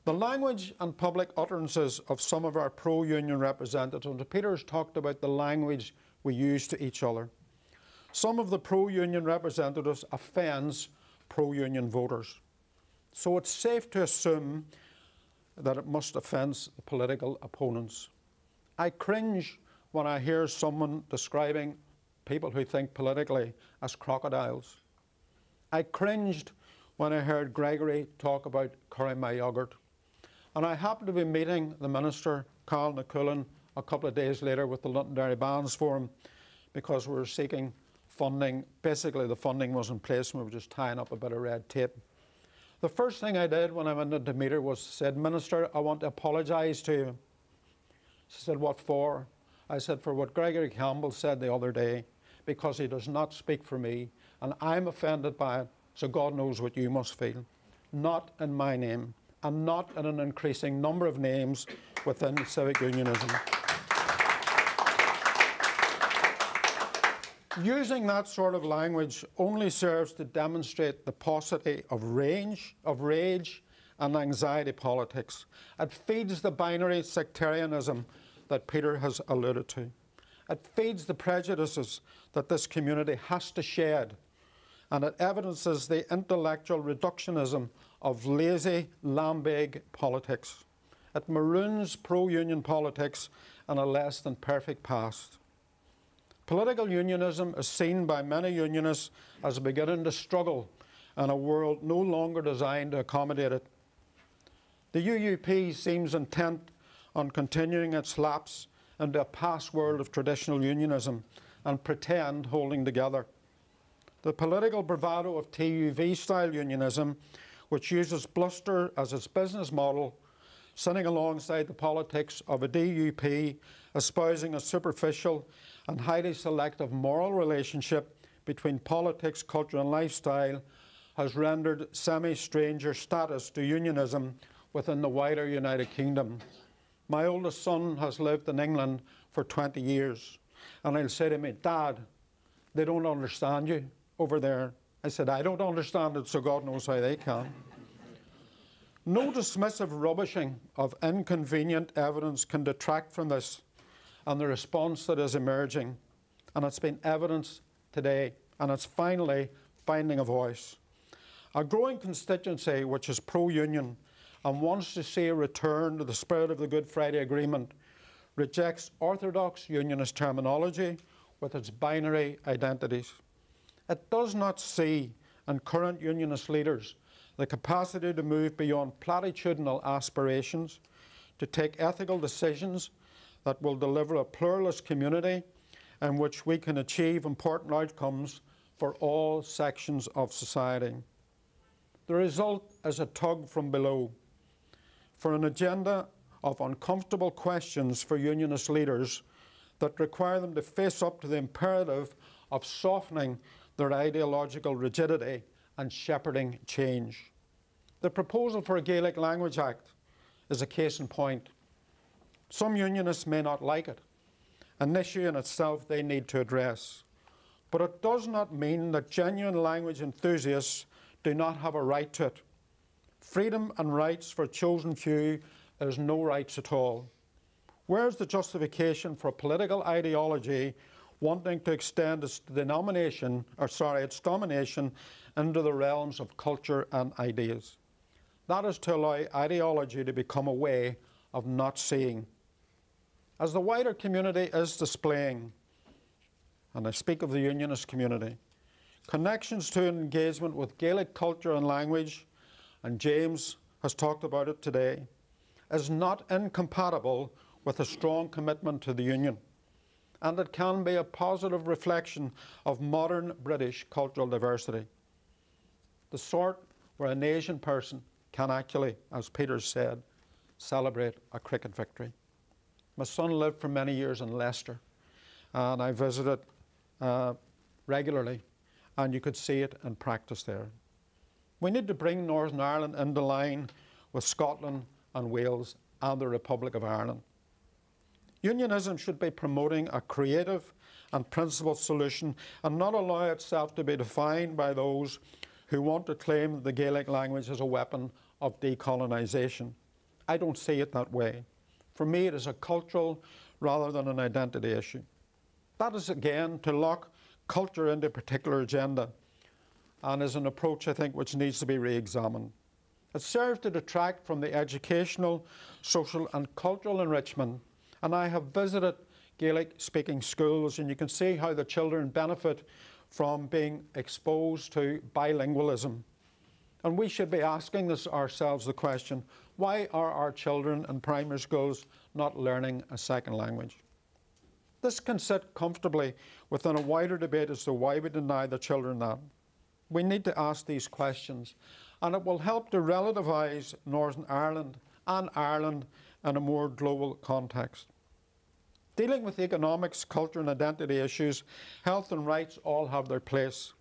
The language and public utterances of some of our pro-union representatives, Peter's talked about the language we use to each other. Some of the pro-union representatives offends pro-union voters. So it's safe to assume that it must offend the political opponents. I cringe when I hear someone describing people who think politically as crocodiles. I cringed when I heard Gregory talk about currying my yoghurt. And I happened to be meeting the Minister, Carl McCullen, a couple of days later with the Londonderry Bands Forum, because we were seeking funding. Basically, the funding was in place and we were just tying up a bit of red tape. The first thing I did when I went into the meeting was said, Minister, I want to apologise to you. She said, what for? I said, for what Gregory Campbell said the other day, because he does not speak for me, and I'm offended by it, so God knows what you must feel. Not in my name, and not in an increasing number of names within civic unionism. Using that sort of language only serves to demonstrate the paucity of rage and anxiety politics. It feeds the binary sectarianism that Peter has alluded to. It feeds the prejudices that this community has to shed, and it evidences the intellectual reductionism of lazy, lambig politics. It maroons pro-union politics in a less than perfect past. Political unionism is seen by many unionists as beginning to struggle in a world no longer designed to accommodate it. The UUP seems intent on continuing its lapse into a past world of traditional unionism and pretend holding together. The political bravado of TUV-style unionism, which uses bluster as its business model, sitting alongside the politics of a DUP, espousing a superficial and highly selective moral relationship between politics, culture and lifestyle, has rendered semi-stranger status to unionism within the wider United Kingdom. My oldest son has lived in England for 20 years, and he'll say to me, Dad, they don't understand you over there. I said, I don't understand it, so God knows how they can. No dismissive rubbishing of inconvenient evidence can detract from this and the response that is emerging. And it's been evidenced today, and it's finally finding a voice. A growing constituency which is pro-union and wants to see a return to the spirit of the Good Friday Agreement rejects orthodox unionist terminology with its binary identities. It does not see in current unionist leaders the capacity to move beyond platitudinal aspirations, to take ethical decisions that will deliver a pluralist community in which we can achieve important outcomes for all sections of society. The result is a tug from below for an agenda of uncomfortable questions for unionist leaders that require them to face up to the imperative of softening their ideological rigidity and shepherding change. The proposal for a Gaelic Language Act is a case in point. Some unionists may not like it, an issue in itself they need to address. But it does not mean that genuine language enthusiasts do not have a right to it. Freedom and rights for a chosen few is no rights at all. Where's the justification for a political ideology wanting to extend its domination into the realms of culture and ideas? That is to allow ideology to become a way of not seeing. As the wider community is displaying, and I speak of the unionist community, connections to an engagement with Gaelic culture and language, and James has talked about it today, is not incompatible with a strong commitment to the union. and it can be a positive reflection of modern British cultural diversity. The sort where an Asian person can actually, as Peter said, celebrate a cricket victory. My son lived for many years in Leicester, and I visited regularly, and you could see it in practice there. We need to bring Northern Ireland into line with Scotland and Wales and the Republic of Ireland. Unionism should be promoting a creative and principled solution and not allow itself to be defined by those who want to claim the Gaelic language as a weapon of decolonisation. I don't see it that way. For me, it is a cultural rather than an identity issue. That is, again, to lock culture into a particular agenda, and is an approach, I think, which needs to be re-examined. It serves to detract from the educational, social and cultural enrichment, and I have visited Gaelic-speaking schools, and you can see how the children benefit from being exposed to bilingualism. And we should be asking ourselves the question, why are our children in primary schools not learning a second language? This can sit comfortably within a wider debate as to why we deny the children that. We need to ask these questions, and it will help to relativise Northern Ireland and Ireland in a more global context. Dealing with economics, culture and identity issues, health and rights all have their place,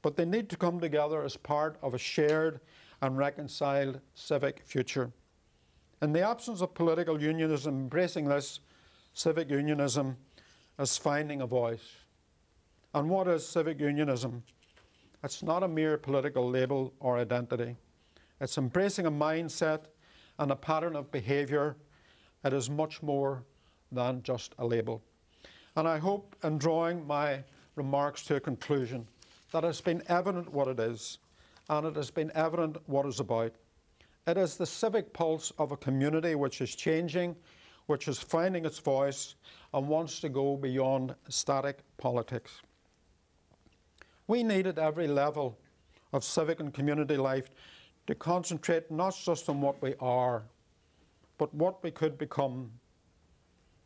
but they need to come together as part of a shared and reconciled civic future. In the absence of political unionism, embracing this, civic unionism is finding a voice. And what is civic unionism? It's not a mere political label or identity. It's embracing a mindset and a pattern of behaviour. It is much more than just a label. And I hope, in drawing my remarks to a conclusion, that it's been evident what it is, and it has been evident what it's about. It is the civic pulse of a community which is changing, which is finding its voice, and wants to go beyond static politics. We need at every level of civic and community life to concentrate not just on what we are, but what we could become.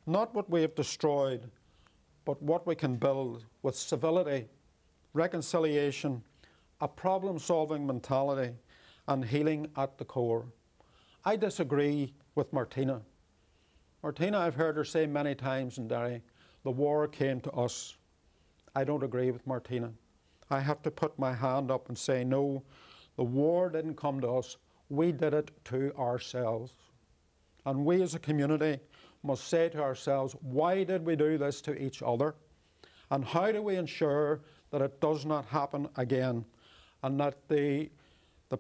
Not what we have destroyed, but what we can build with civility, reconciliation, a problem-solving mentality, and healing at the core. I disagree with Martina. Martina, I've heard her say many times in Derry, the war came to us. I don't agree with Martina. I have to put my hand up and say, no, the war didn't come to us. We did it to ourselves. And we as a community must say to ourselves, why did we do this to each other? And how do we ensure that it does not happen again? And that the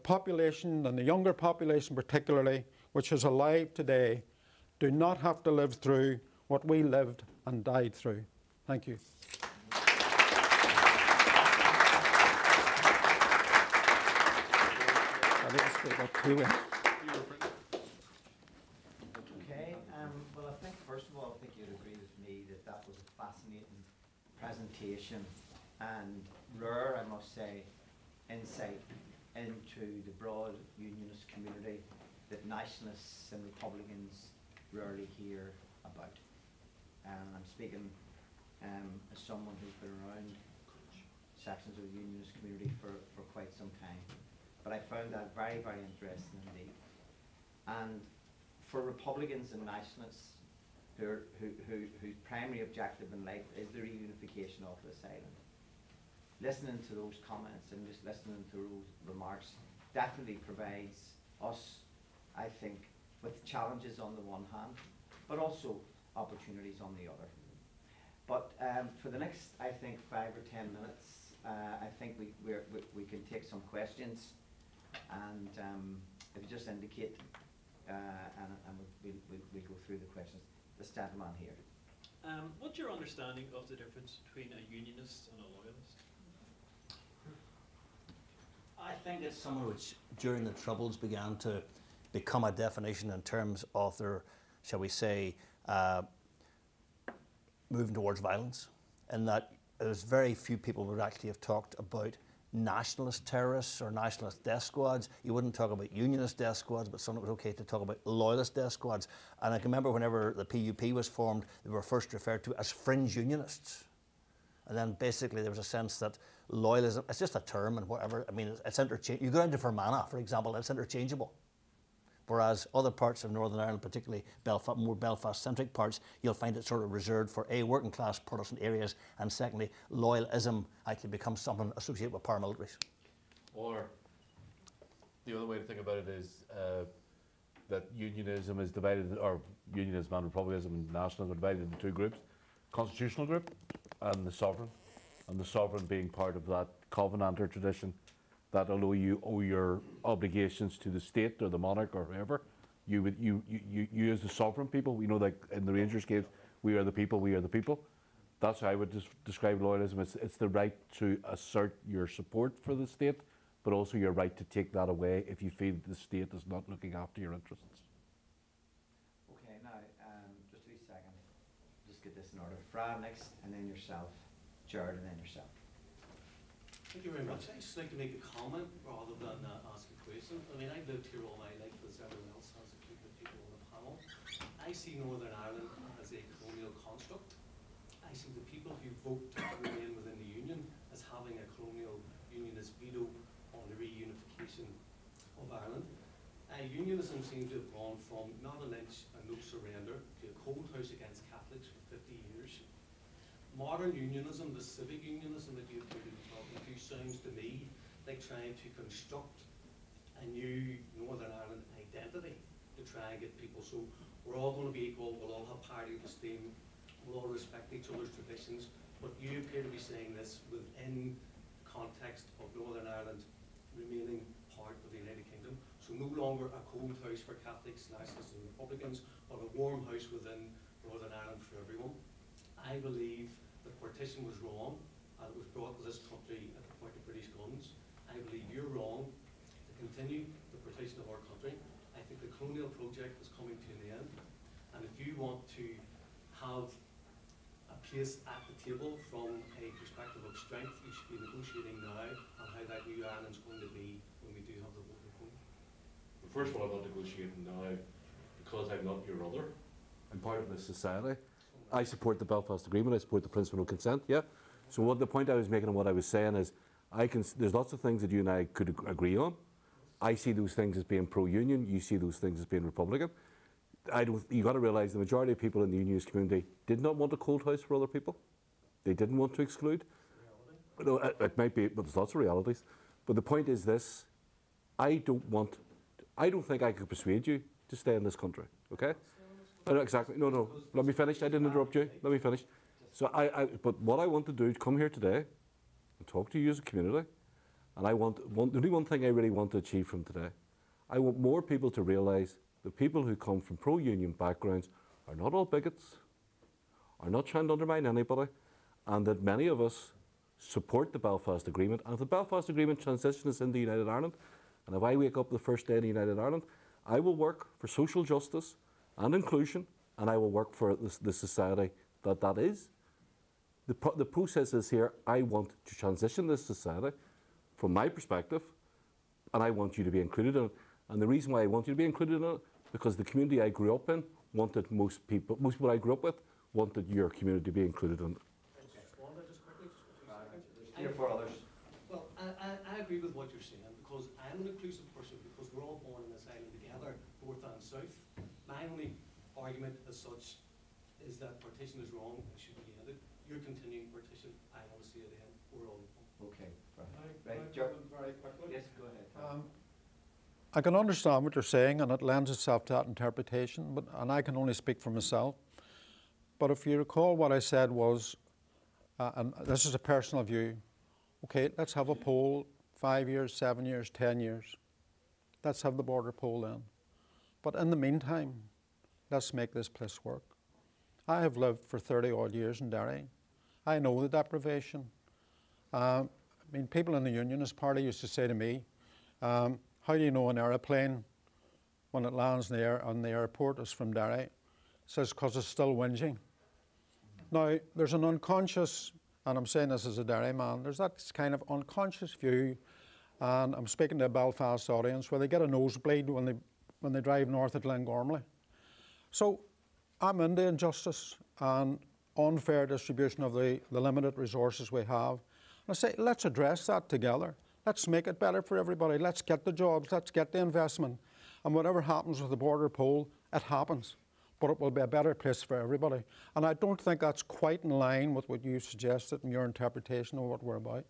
population, and the younger population particularly, which is alive today, do not have to live through what we lived and died through. Thank you. Okay, well, I think first of all, I think you'd agree with me that that was a fascinating presentation and rare, I must say, insight into the broad unionist community that nationalists and Republicans rarely hear about. I'm speaking as someone who's been around sections of the unionist community for quite some time. But I found that very, very interesting indeed. And for Republicans and nationalists whose primary objective in life is the reunification of this island, listening to those comments and just listening to those remarks definitely provides us, I think, with challenges on the one hand, but also opportunities on the other. But for the next, I think, 5 or 10 minutes, I think we can take some questions, and if you just indicate, and we'll go through the questions. This gentleman here. What's your understanding of the difference between a unionist and a loyalist? I think it's someone which, during the Troubles, began to become a definition in terms of their, shall we say, moving towards violence, and that there's very few people would actually have talked about nationalist terrorists or nationalist death squads. You wouldn't talk about unionist death squads, but suddenly it was okay to talk about loyalist death squads. And I can remember whenever the PUP was formed, they were first referred to as fringe unionists. And then basically there was a sense that loyalism, it's just a term and whatever, I mean, it's interchangeable. You go down to Fermanagh, for example, it's interchangeable. Whereas other parts of Northern Ireland, particularly Belfast, more Belfast-centric parts, you'll find it sort of reserved for A, working class Protestant areas, and secondly, loyalism actually becomes something associated with paramilitaries. Or the other way to think about it is that unionism is divided, or unionism and republicanism and nationalism are divided into two groups: constitutional group and the sovereign. And the sovereign being part of that Covenanter tradition, that although you owe your obligations to the state or the monarch or whoever, you as the sovereign people, we know, like in the Rangers case, we are the people, we are the people. That's how I would describe loyalism. It's the right to assert your support for the state, but also your right to take that away if you feel that the state is not looking after your interests. Okay, now, just a wee second. Just get this in order. Fra next, and then yourself. Jared, and then yourself. Thank you very much. I'd just like to make a comment rather than ask a question. I mean, I've lived here all my life, as everyone else has, including the people on the panel. I see Northern Ireland as a colonial construct. I see the people who vote to remain within the Union as having a colonial unionist veto on the reunification of Ireland. Unionism seems to have gone from not an inch and no surrender to a cold house against Catholics for 50 years. Modern unionism, the civic unionism that you appear to be talking to, sounds to me like trying to construct a new Northern Ireland identity to try and get people. So we're all going to be equal, we'll all have parity of esteem, we'll all respect each other's traditions, but you appear to be saying this within context of Northern Ireland remaining part of the United Kingdom. So no longer a cold house for Catholics, nationalists and Republicans, but a warm house within Northern Ireland for everyone. I believe the partition was wrong, and it was brought to this country at the point of British guns. I believe you're wrong to continue the partition of our country. I think the colonial project is coming to an end, and if you want to have a place at the table from a perspective of strength, you should be negotiating now on how that new Ireland's going to be when we do have the vote at home. First of all, I'm not negotiating now because I'm not your other. I'm part of this society. I support the Belfast Agreement. I support the principle of consent. Yeah. So what the point I was making and what I was saying is, there's lots of things that you and I could agree on. I see those things as being pro-union. You see those things as being Republican. You got to realise the majority of people in the unionist community did not want a cold house for other people. They didn't want to exclude. No, it might be, but there's lots of realities. But the point is this: I don't think I could persuade you to stay in this country. Okay. No, exactly. No. Let me finish. I didn't interrupt you. Let me finish. So but what I want to do is come here today and talk to you as a community. And the only one thing I really want to achieve from today, I want more people to realise that people who come from pro-union backgrounds are not all bigots, are not trying to undermine anybody, and that many of us support the Belfast Agreement. And if the Belfast Agreement transitions into United Ireland, and if I wake up the first day in United Ireland, I will work for social justice and inclusion, and I will work for the society that is. The process is here. I want to transition this society from my perspective, and I want you to be included in it. And the reason why I want you to be included in it, because the community I grew up in wanted most people I grew up with wanted your community to be included in it. There's 3 or 4 others. Well, I agree with what you're saying, because I'm an inclusive person, because we're all born in this island together, north and south. My only argument as such is that partition is wrong and should be ended. You're continuing partition. I want to see it end. We're all equal. Okay. Right, very quickly. Yes, go ahead. I can understand what you're saying, and it lends itself to that interpretation, and I can only speak for myself. But if you recall, what I said was, and this is a personal view, okay, let's have a poll, 5 years, 7 years, 10 years. Let's have the border poll then. But in the meantime, let's make this place work. I have lived for 30 odd years in Derry. I know the deprivation. I mean, people in the Unionist Party used to say to me, how do you know an aeroplane when it lands on the airport is from Derry? It says, because it's still whinging. Now, there's an unconscious and I'm saying this as a dairyman, there's that kind of unconscious view, and I'm speaking to a Belfast audience, where they get a nosebleed when they drive north of Glengormley. So I'm into injustice and unfair distribution of the limited resources we have. And I say, let's address that together. Let's make it better for everybody. Let's get the jobs, let's get the investment. And whatever happens with the border poll, it happens. But it will be a better place for everybody. And I don't think that's quite in line with what you suggested in your interpretation of what we're about.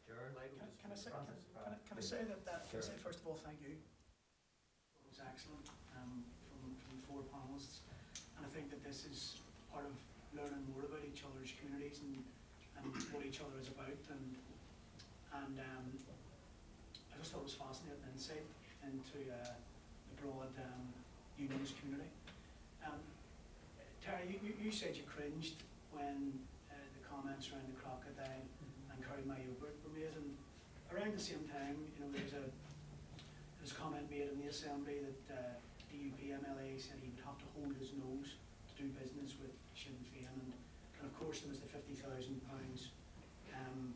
Can I say first of all, thank you. It was excellent from the four panelists. And I think that this is part of learning more about each other's communities and what each other is about. And I just thought it was fascinating insight into the broad unionist community. Terry, you said you cringed when the comments around the crocodile and Curry My Yogurt were made, and around the same time, there was a comment made in the Assembly that DUP MLA said he would have to hold his nose to do business with Sinn Féin, and of course there was the £50,000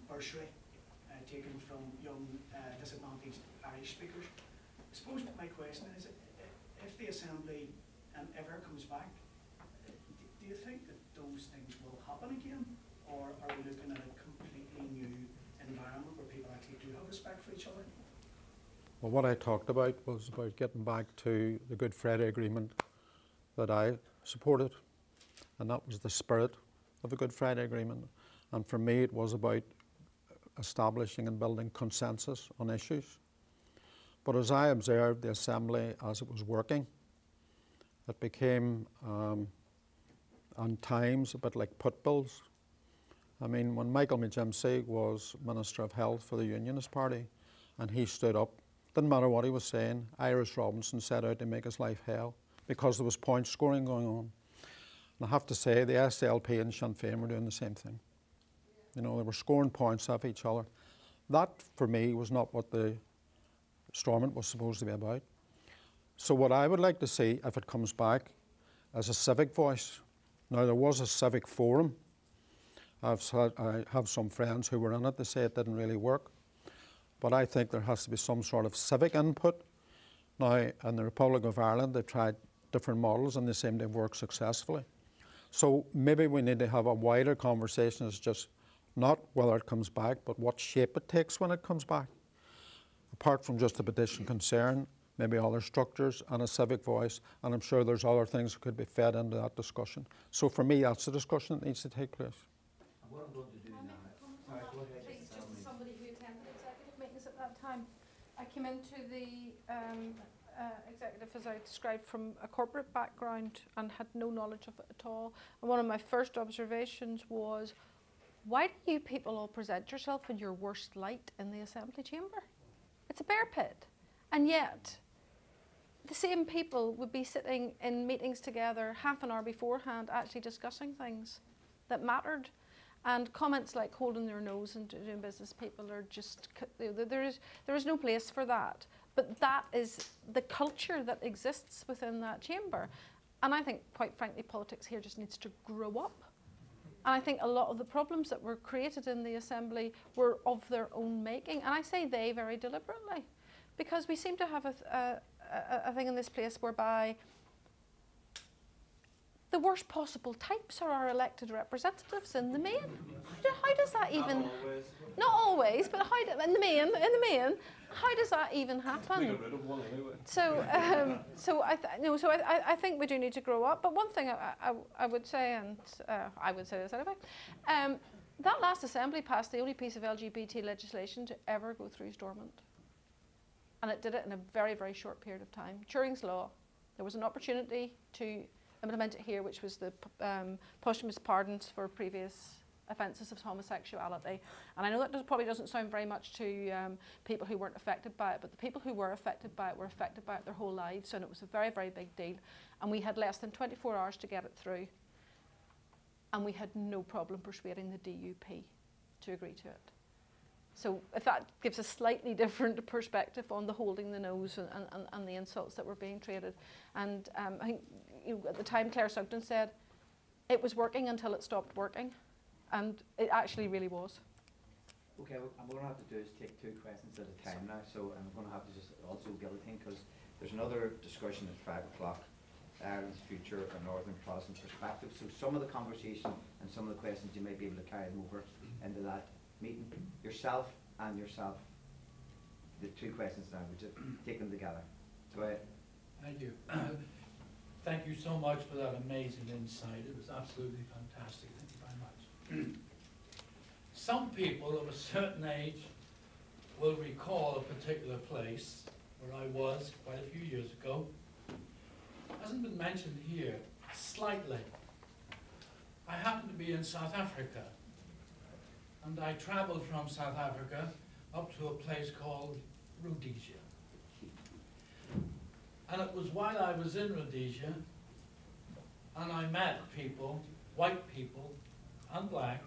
bursary taken from young disadvantaged Irish speakers. I suppose my question is, if the Assembly ever comes back, do you think that those things will happen again, or are we looking at a completely new environment where people actually do have respect for each other? Well, what I talked about was about getting back to the Good Friday Agreement that I supported, and that was the spirit of the Good Friday Agreement. And for me, it was about establishing and building consensus on issues. But as I observed the Assembly as it was working, it became, on times, a bit like put bills. I mean, when Michael McGimsey was Minister of Health for the Unionist Party, and he stood up, didn't matter what he was saying, Iris Robinson set out to make his life hell because there was point scoring going on. And I have to say, the SLP and Sinn Féin were doing the same thing. They were scoring points off each other. That, for me, was not what the Stormont was supposed to be about. So what I would like to see, if it comes back, as a civic voice. Now, there was a civic forum. I have some friends who were in it. They say it didn't really work. But I think there has to be some sort of civic input. Now, in the Republic of Ireland, they've tried different models and they seem to have worked successfully. So maybe we need to have a wider conversation as just not whether it comes back, but what shape it takes when it comes back. Apart from just a petition concern, maybe other structures and a civic voice, and I'm sure there's other things that could be fed into that discussion. So for me, that's the discussion that needs to take place. What I'm going to do now, sorry, go ahead. Please, just as somebody who attended executive meetings at that time, I came into the executive, as I described, from a corporate background and had no knowledge of it at all. And one of my first observations was, why do you people all present yourself in your worst light in the Assembly chamber? It's a bear pit. And yet, the same people would be sitting in meetings together half an hour beforehand actually discussing things that mattered. And comments like holding their nose and doing business, people are just, there is no place for that. But that is the culture that exists within that chamber. And I think, quite frankly, politics here just needs to grow up. And I think a lot of the problems that were created in the Assembly were of their own making. And I say they very deliberately, because we seem to have a thing in this place whereby the worst possible types are our elected representatives in the main. How does that even? Not always, but how in the main, how does that even happen? So, I think we do need to grow up. But one thing I would say, and I would say this anyway, that last Assembly passed the only piece of LGBT legislation to ever go through Stormont, and it did it in a very, very short period of time. Turing's Law. There was an opportunity to implement it here, which was the posthumous pardons for previous offences of homosexuality. And I know that probably doesn't sound very much to people who weren't affected by it, but the people who were affected by it their whole lives, and it was a very, very big deal. And we had less than 24 hours to get it through. And we had no problem persuading the DUP to agree to it. So if that gives a slightly different perspective on the holding the nose and the insults that were being traded. And I think at the time Claire Sugden said, it was working until it stopped working. And it actually really was. Okay, what I'm going to have to do is take 2 questions at a time now, so I'm going to have to just also guillotine, because there's another discussion at 5 o'clock, Ireland's future, a Northern Protestant perspective. So some of the conversation and some of the questions you may be able to carry them over into that meeting. Yourself and yourself, the 2 questions now, we just take them together. Go ahead. Thank you. Thank you so much for that amazing insight. It was absolutely fantastic. Thank you very much. Some people of a certain age will recall a particular place where I was quite a few years ago. It hasn't been mentioned here, slightly. I happened to be in South Africa, and I traveled from South Africa up to a place called Rhodesia. And it was while I was in Rhodesia, and I met people, white people and black,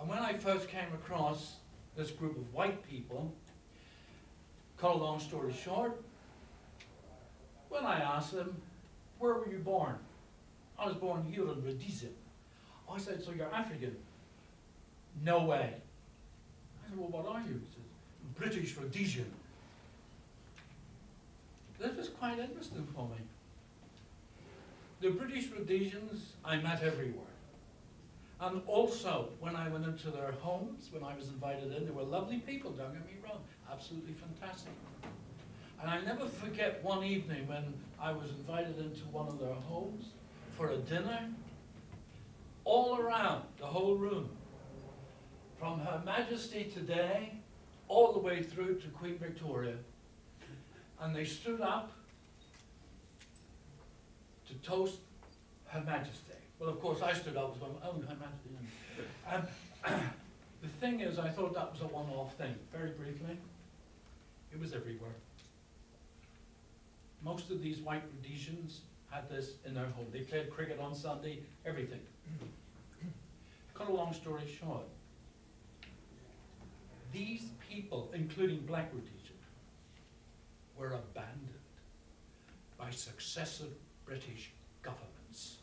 and when I first came across this group of white people, cut a long story short, when I asked them, where were you born? I was born here in Rhodesia. I said, so you're African? No way. I said, well, what are you? He says, British Rhodesian. This was quite interesting for me. The British Rhodesians I met everywhere. And also, when I went into their homes, when I was invited in, they were lovely people, don't get me wrong, absolutely fantastic. And I never forget one evening when I was invited into one of their homes for a dinner, all around the whole room, from Her Majesty today, all the way through to Queen Victoria. And they stood up to toast Her Majesty. Well, of course, I stood up as well, oh, Her Majesty. The thing is, I thought that was a one-off thing. Very briefly, it was everywhere. Most of these white Rhodesians had this in their home. They played cricket on Sunday, everything. Cut a long story short, these people, including black Rhodesians, were abandoned by successive British governments.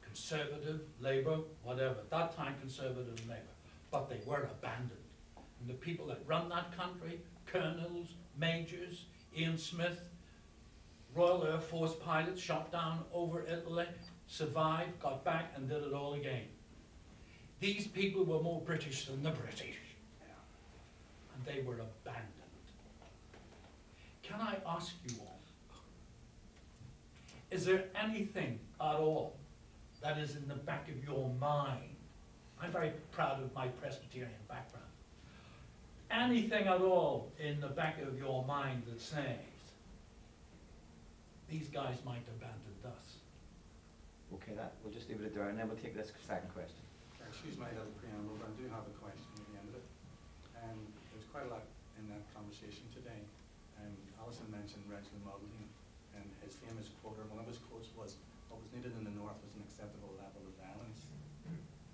Conservative, Labour, whatever. At that time, Conservative and Labour. But they were abandoned. And the people that run that country, colonels, majors, Ian Smith, Royal Air Force pilots shot down over Italy, survived, got back and did it all again. These people were more British than the British. And they were abandoned. Can I ask you all, is there anything at all that is in the back of your mind? I'm very proud of my Presbyterian background. Anything at all in the back of your mind that says, these guys might have abandoned us? Okay, we'll just leave it there, and then we'll take this second question. Excuse my little preamble, but I do have a question at the end of it. There's quite a lot in that conversation today. Alison mentioned Reginald Muggleton, and his famous quote, or one of his quotes was, what was needed in the north was an acceptable level of violence.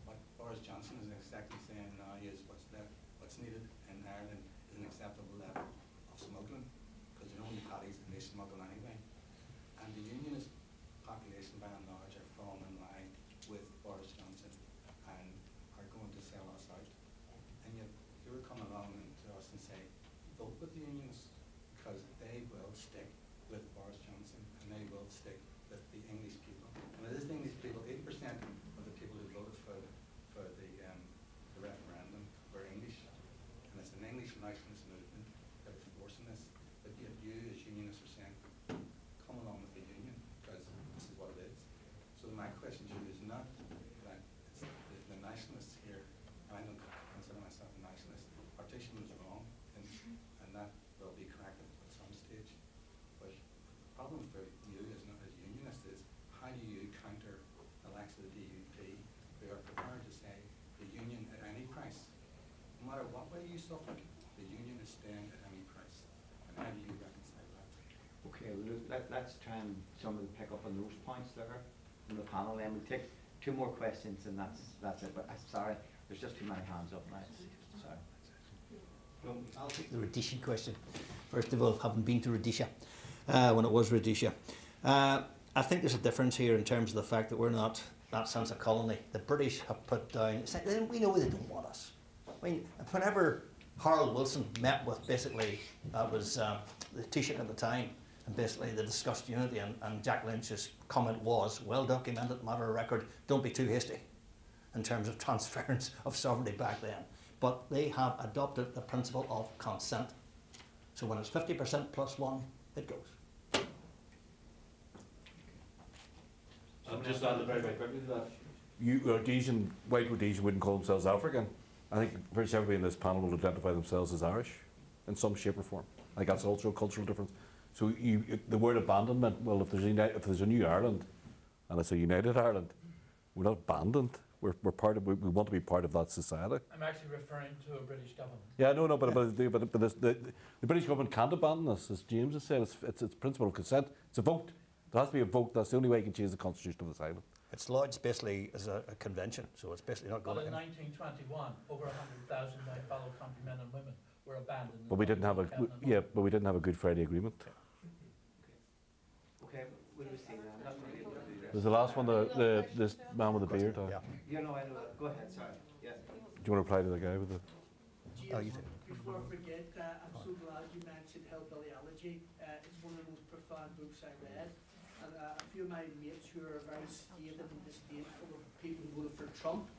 What Boris Johnson is exactly saying now is what's needed in Ireland is an acceptable level of smuggling, because the only parties that they smuggle anyway. And the unionist population by and large are falling in line with Boris Johnson and are going to sell us out. And yet you were coming along to us and say, vote with the unionists, because they will stick with Boris Johnson and they will stick with the English people. And it is the English people, 80% of the people who voted for the referendum were English. And it's an English nationalist movement that is forcing this. But yet you as unionists are saying, come along with the union, because this is what it is. So my question to you is not that it's the nationalists here, and I don't consider myself a nationalist. Partition was wrong, and that will be corrected at some stage. But the problem for you as unionists is, how do you counter the likes of the DUP, who are prepared to say the union at any price? No matter what way you suffer, the union is staying at any price. And how do you reconcile that? Okay, well, let's try and somebody pick up on those points there from the panel, then we'll take 2 more questions, and that's it. But I'm sorry, there's just too many hands up now. Sorry. I'll take the Rhodesian question. First of all, having been to Rhodesia, when it was Rhodesia. I think there's a difference here in terms of the fact that we're not that sense of colony. The British have put down, we know they don't want us. I mean, whenever Harold Wilson met with basically, that was the Taoiseach at the time, and basically they discussed unity, and Jack Lynch's comment was, well documented, matter of record, don't be too hasty in terms of transference of sovereignty back then. But they have adopted the principle of consent. So when it's 50% plus one, it goes. Just add very, very quickly to that. Rhodesian, white Rhodesian wouldn't call themselves African. I think pretty much everybody in this panel will identify themselves as Irish in some shape or form. I think that's also a cultural difference. So the word abandonment, well, if there's a new Ireland, and it's a united Ireland, we're not abandoned. We're part of. We want to be part of that society. I'm actually referring to a British government. Yeah, no, but the British government can't abandon us, as James has said. It's principle of consent. It's a vote. There has to be a vote. That's the only way you can change the constitution of this island. It's lodged basically as a convention, so it's basically not going Well, in to. 1921, over 100,000 my fellow countrymen and women were abandoned. But we didn't have but we didn't have a Good Friday Agreement. Okay, will we see that? There's the last one, this man with the beard. Yeah. You know, I know that. Go ahead, sorry. Yes. Do you want to reply to the guy with the? Oh, you do. Before I forget, I'm so glad you mentioned Hillbilliology. It's one of the most profound books I read. And a few of my mates who are very scathing and disdainful of people who voted for Trump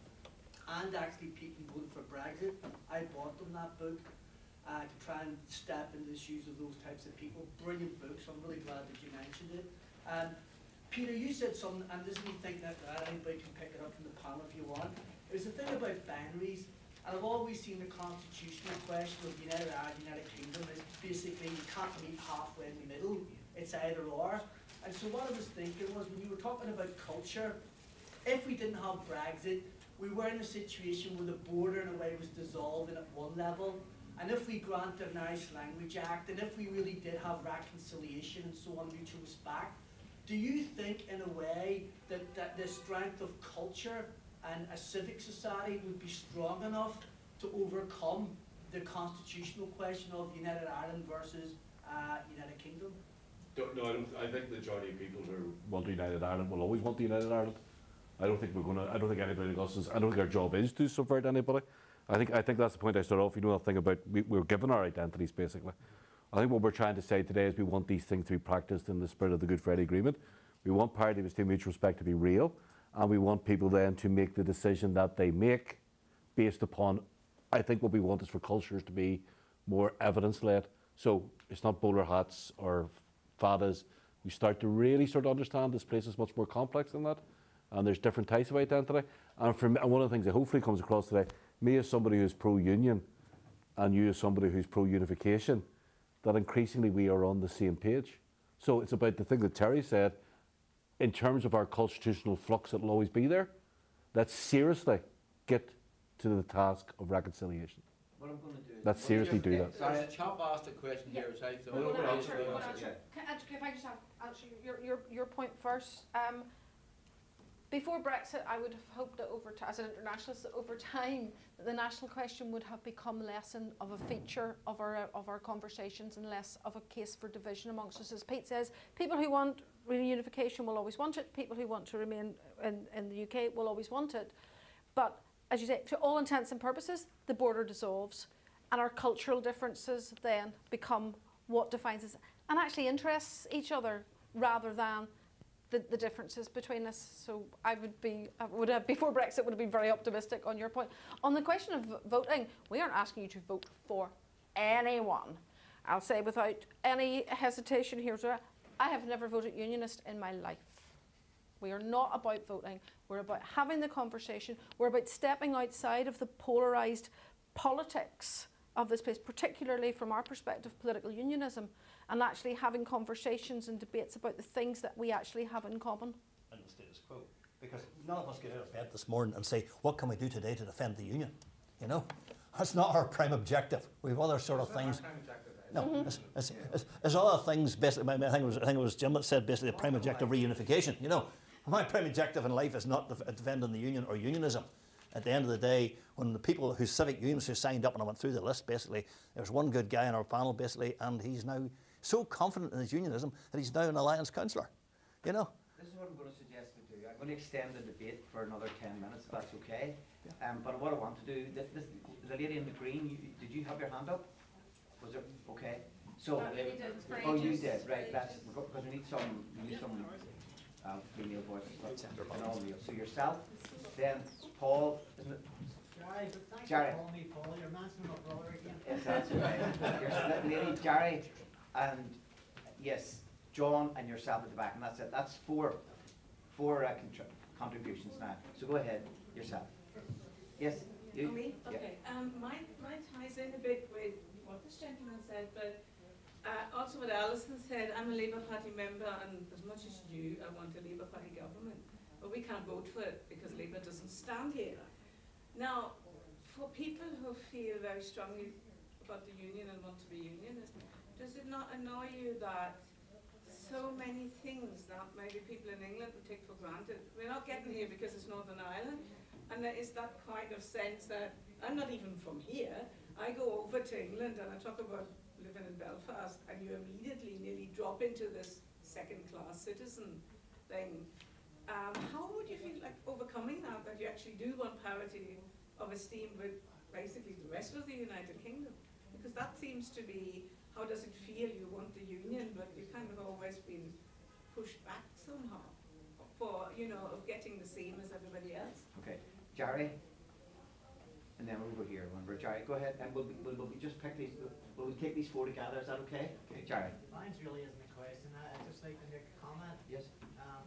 and actually people who voted for Brexit, I bought them that book to try and step into the shoes of those types of people. Brilliant book, so I'm really glad that you mentioned it. Peter, you said something, and this is me thinking that anybody can pick it up from the panel if you want. It was the thing about binaries, and I've always seen the constitutional question of United Ireland, United Kingdom is basically you can't meet halfway in the middle. It's either or. And so what I was thinking was when you were talking about culture, if we didn't have Brexit, we were in a situation where the border in a way was dissolving at one level. And if we granted an Irish Language Act, and if we really did have reconciliation and so on, mutual respect, do you think in a way that the strength of culture and a civic society would be strong enough to overcome the constitutional question of United Ireland versus United Kingdom? No, I think the majority of people who want United Ireland will always want the United Ireland. I don't think anybody like us is. I don't think our job is to subvert anybody. I think that's the point I started off. You know that thing about we're given our identities basically. I think what we're trying to say today is we want these things to be practiced in the spirit of the Good Friday Agreement. We want parity, esteem, mutual respect to be real, and we want people then to make the decision that they make based upon. I think what we want is for cultures to be more evidence-led. So it's not bowler hats or fadas. We start to understand this place is much more complex than that, and there's different types of identity. And for me, one of the things that hopefully comes across today, me as somebody who's pro-union, and you as somebody who's pro-unification, that increasingly we are on the same page. So it's about the thing that Terry said, in terms of our constitutional flux that will always be there, let's seriously get to the task of reconciliation. What I'm going to do is... Let's seriously do that. Sorry, Chop asked a question here, so I thought... If I just answer your point first. Before Brexit, I would have hoped that as an internationalist, that over time, the national question would have become less of a feature of our conversations and less of a case for division amongst us. As Pete says, people who want reunification will always want it. People who want to remain in the UK will always want it. But as you say, to all intents and purposes, the border dissolves, and our cultural differences then become what defines us and actually interests each other rather than the differences between us. So I would have before Brexit would have been very optimistic on your point. On the question of voting, we aren't asking you to vote for anyone. I'll say without any hesitation here, I have never voted unionist in my life. We are not about voting. We're about having the conversation. We're about stepping outside of the polarised politics of this place, particularly from our perspective, political unionism, and actually having conversations and debates about the things that we actually have in common. And the status quo. Because none of us get out of bed this morning and say, what can we do today to defend the union? You know, that's not our prime objective. We have other sort of things. No, it's other things. Basically, I think it was Jim that said basically the prime objective reunification. You know, my prime objective in life is not defending the union or unionism. At the end of the day, when the people whose civic unions who signed up, and I went through the list, basically, there's one good guy in our panel, basically, and he's now so confident in his unionism that he's now an alliance councillor. You know, This is what I'm going to suggest we do. I'm going to extend the debate for another 10 minutes, if that's okay. But what I want to do, the lady in the green, did you have your hand up? Was it okay? So, oh, you did, right? That's because we need some female voices and all male. So yourself, then Paul, isn't it? Jerry, but thanks Jerry. for calling me Paul. You're mentioning my brother again. Yes, that's right. Your lady, Jerry, and yes, John and yourself at the back, and that's it. That's four contributions now. So go ahead, yourself. Yes, you. Me? Yeah. Okay. Mine ties in a bit with what this gentleman said, but also what Alison said. I'm a Labour Party member, and as much as you, I want a Labour Party government. But we can't vote for it because Labour doesn't stand here. Now, for people who feel very strongly about the union and want to be unionist, does it not annoy you that so many things that maybe people in England would take for granted, we're not getting here because it's Northern Ireland, and there is that kind of sense that I'm not even from here. I go over to England and I talk about living in Belfast, and you immediately nearly drop into this second-class citizen thing. How would you feel like overcoming that you actually do want parity of esteem with basically the rest of the United Kingdom? Because that seems to be, how does it feel? You want the union, but you've kind of always been pushed back somehow for, of getting the same as everybody else. Okay, Jerry, and then over here. When we're Jerry, go ahead, and we'll just pick these. Will we take these four together? Is that okay? Okay, Jerry. Mine's really isn't a question. I'd just like to make a comment. Yes.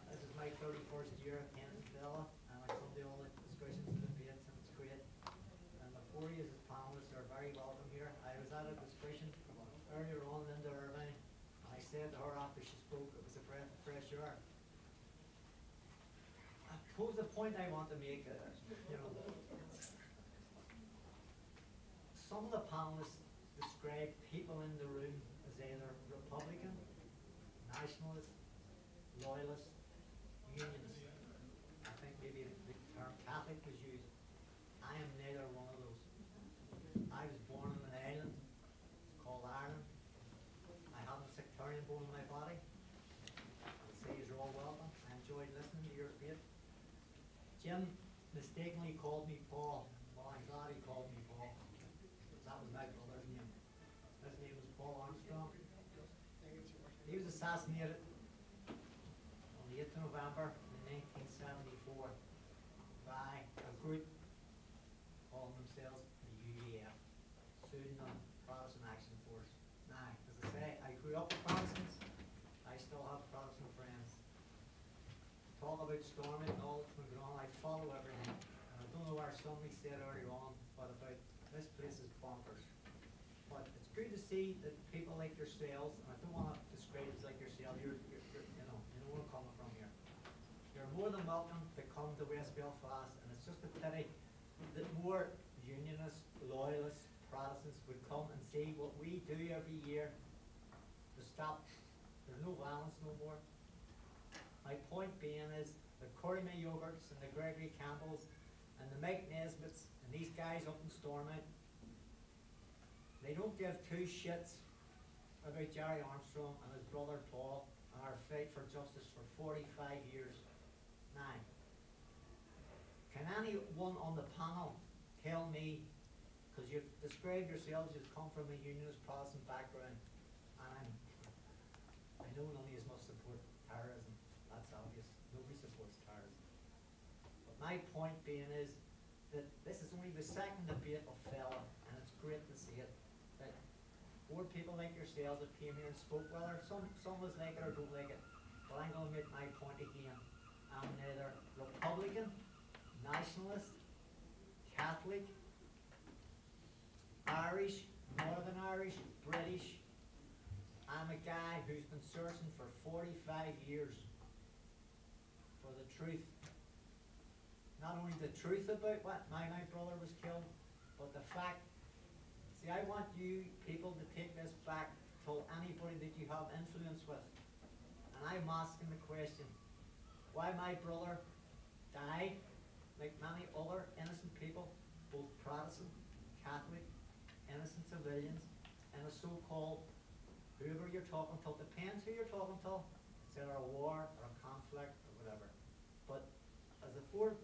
This is my 31st year at Kansas Villa, and I come to all the discussions and debates, and it's great. And the four of you as panelists are very welcome here. I was at a discussion earlier on in Linda Irvine, and I said to her after she spoke, it was a breath of fresh air. I suppose the point I want to make, some of the panelists describe people in the room as either Republican, nationalist, loyalist, unionist. I think maybe the term Catholic was used. I am neither one of those. I was born on an island called Ireland. I have a sectarian bone in my body. I'll say you're all welcome. I enjoyed listening to your debate. Jim mistakenly called me Paul. Well, I'm glad he called me Paul. That was my brother's name. His name was Paul Armstrong. He was assassinated on the 8th of November in 1974 by a group calling themselves the UEF, Sudan Protestant Action Force. Now, as I say, I grew up with Protestants. I still have Protestant friends. Talk about storming and all that's been going on. I follow everything. And I don't know where somebody said earlier on, but about this place is bonkers. But it's good to see that people like yourselves, and I don't want to describe it as like yourself, you know where I'm coming from here. You're more than welcome to come to West Belfast, and it's just a pity that more unionists, loyalists, Protestants would come and see what we do every year to stop. There's no violence no more. My point being is the Corey May Yogurts and the Gregory Campbells and the Mike Nesbitts and these guys up in Stormont, they don't give two shits about Jerry Armstrong and his brother Paul and our fight for justice for 45 years. Now, can anyone on the panel tell me, because you've described yourselves as come from a unionist Protestant background, and I know none of you must support terrorism, that's obvious, nobody supports terrorism. But my point being is that this is only the second debate of Fella, and it's great to see it, that more people like yourselves that came here and spoke, whether some of us like it or don't like it, but I'm going to make my point again. I'm neither Republican, nationalist, Catholic, Irish, Northern Irish, British. I'm a guy who's been searching for 45 years for the truth. Not only the truth about what my brother was killed, but the fact. See, I want you people to take this back to anybody that you have influence with. And I'm asking the question, why my brother died, like many other innocent people, both Protestant, Catholic, innocent civilians, in a so-called, whoever you're talking to, depends who you're talking to, it's either a war or a conflict or as the four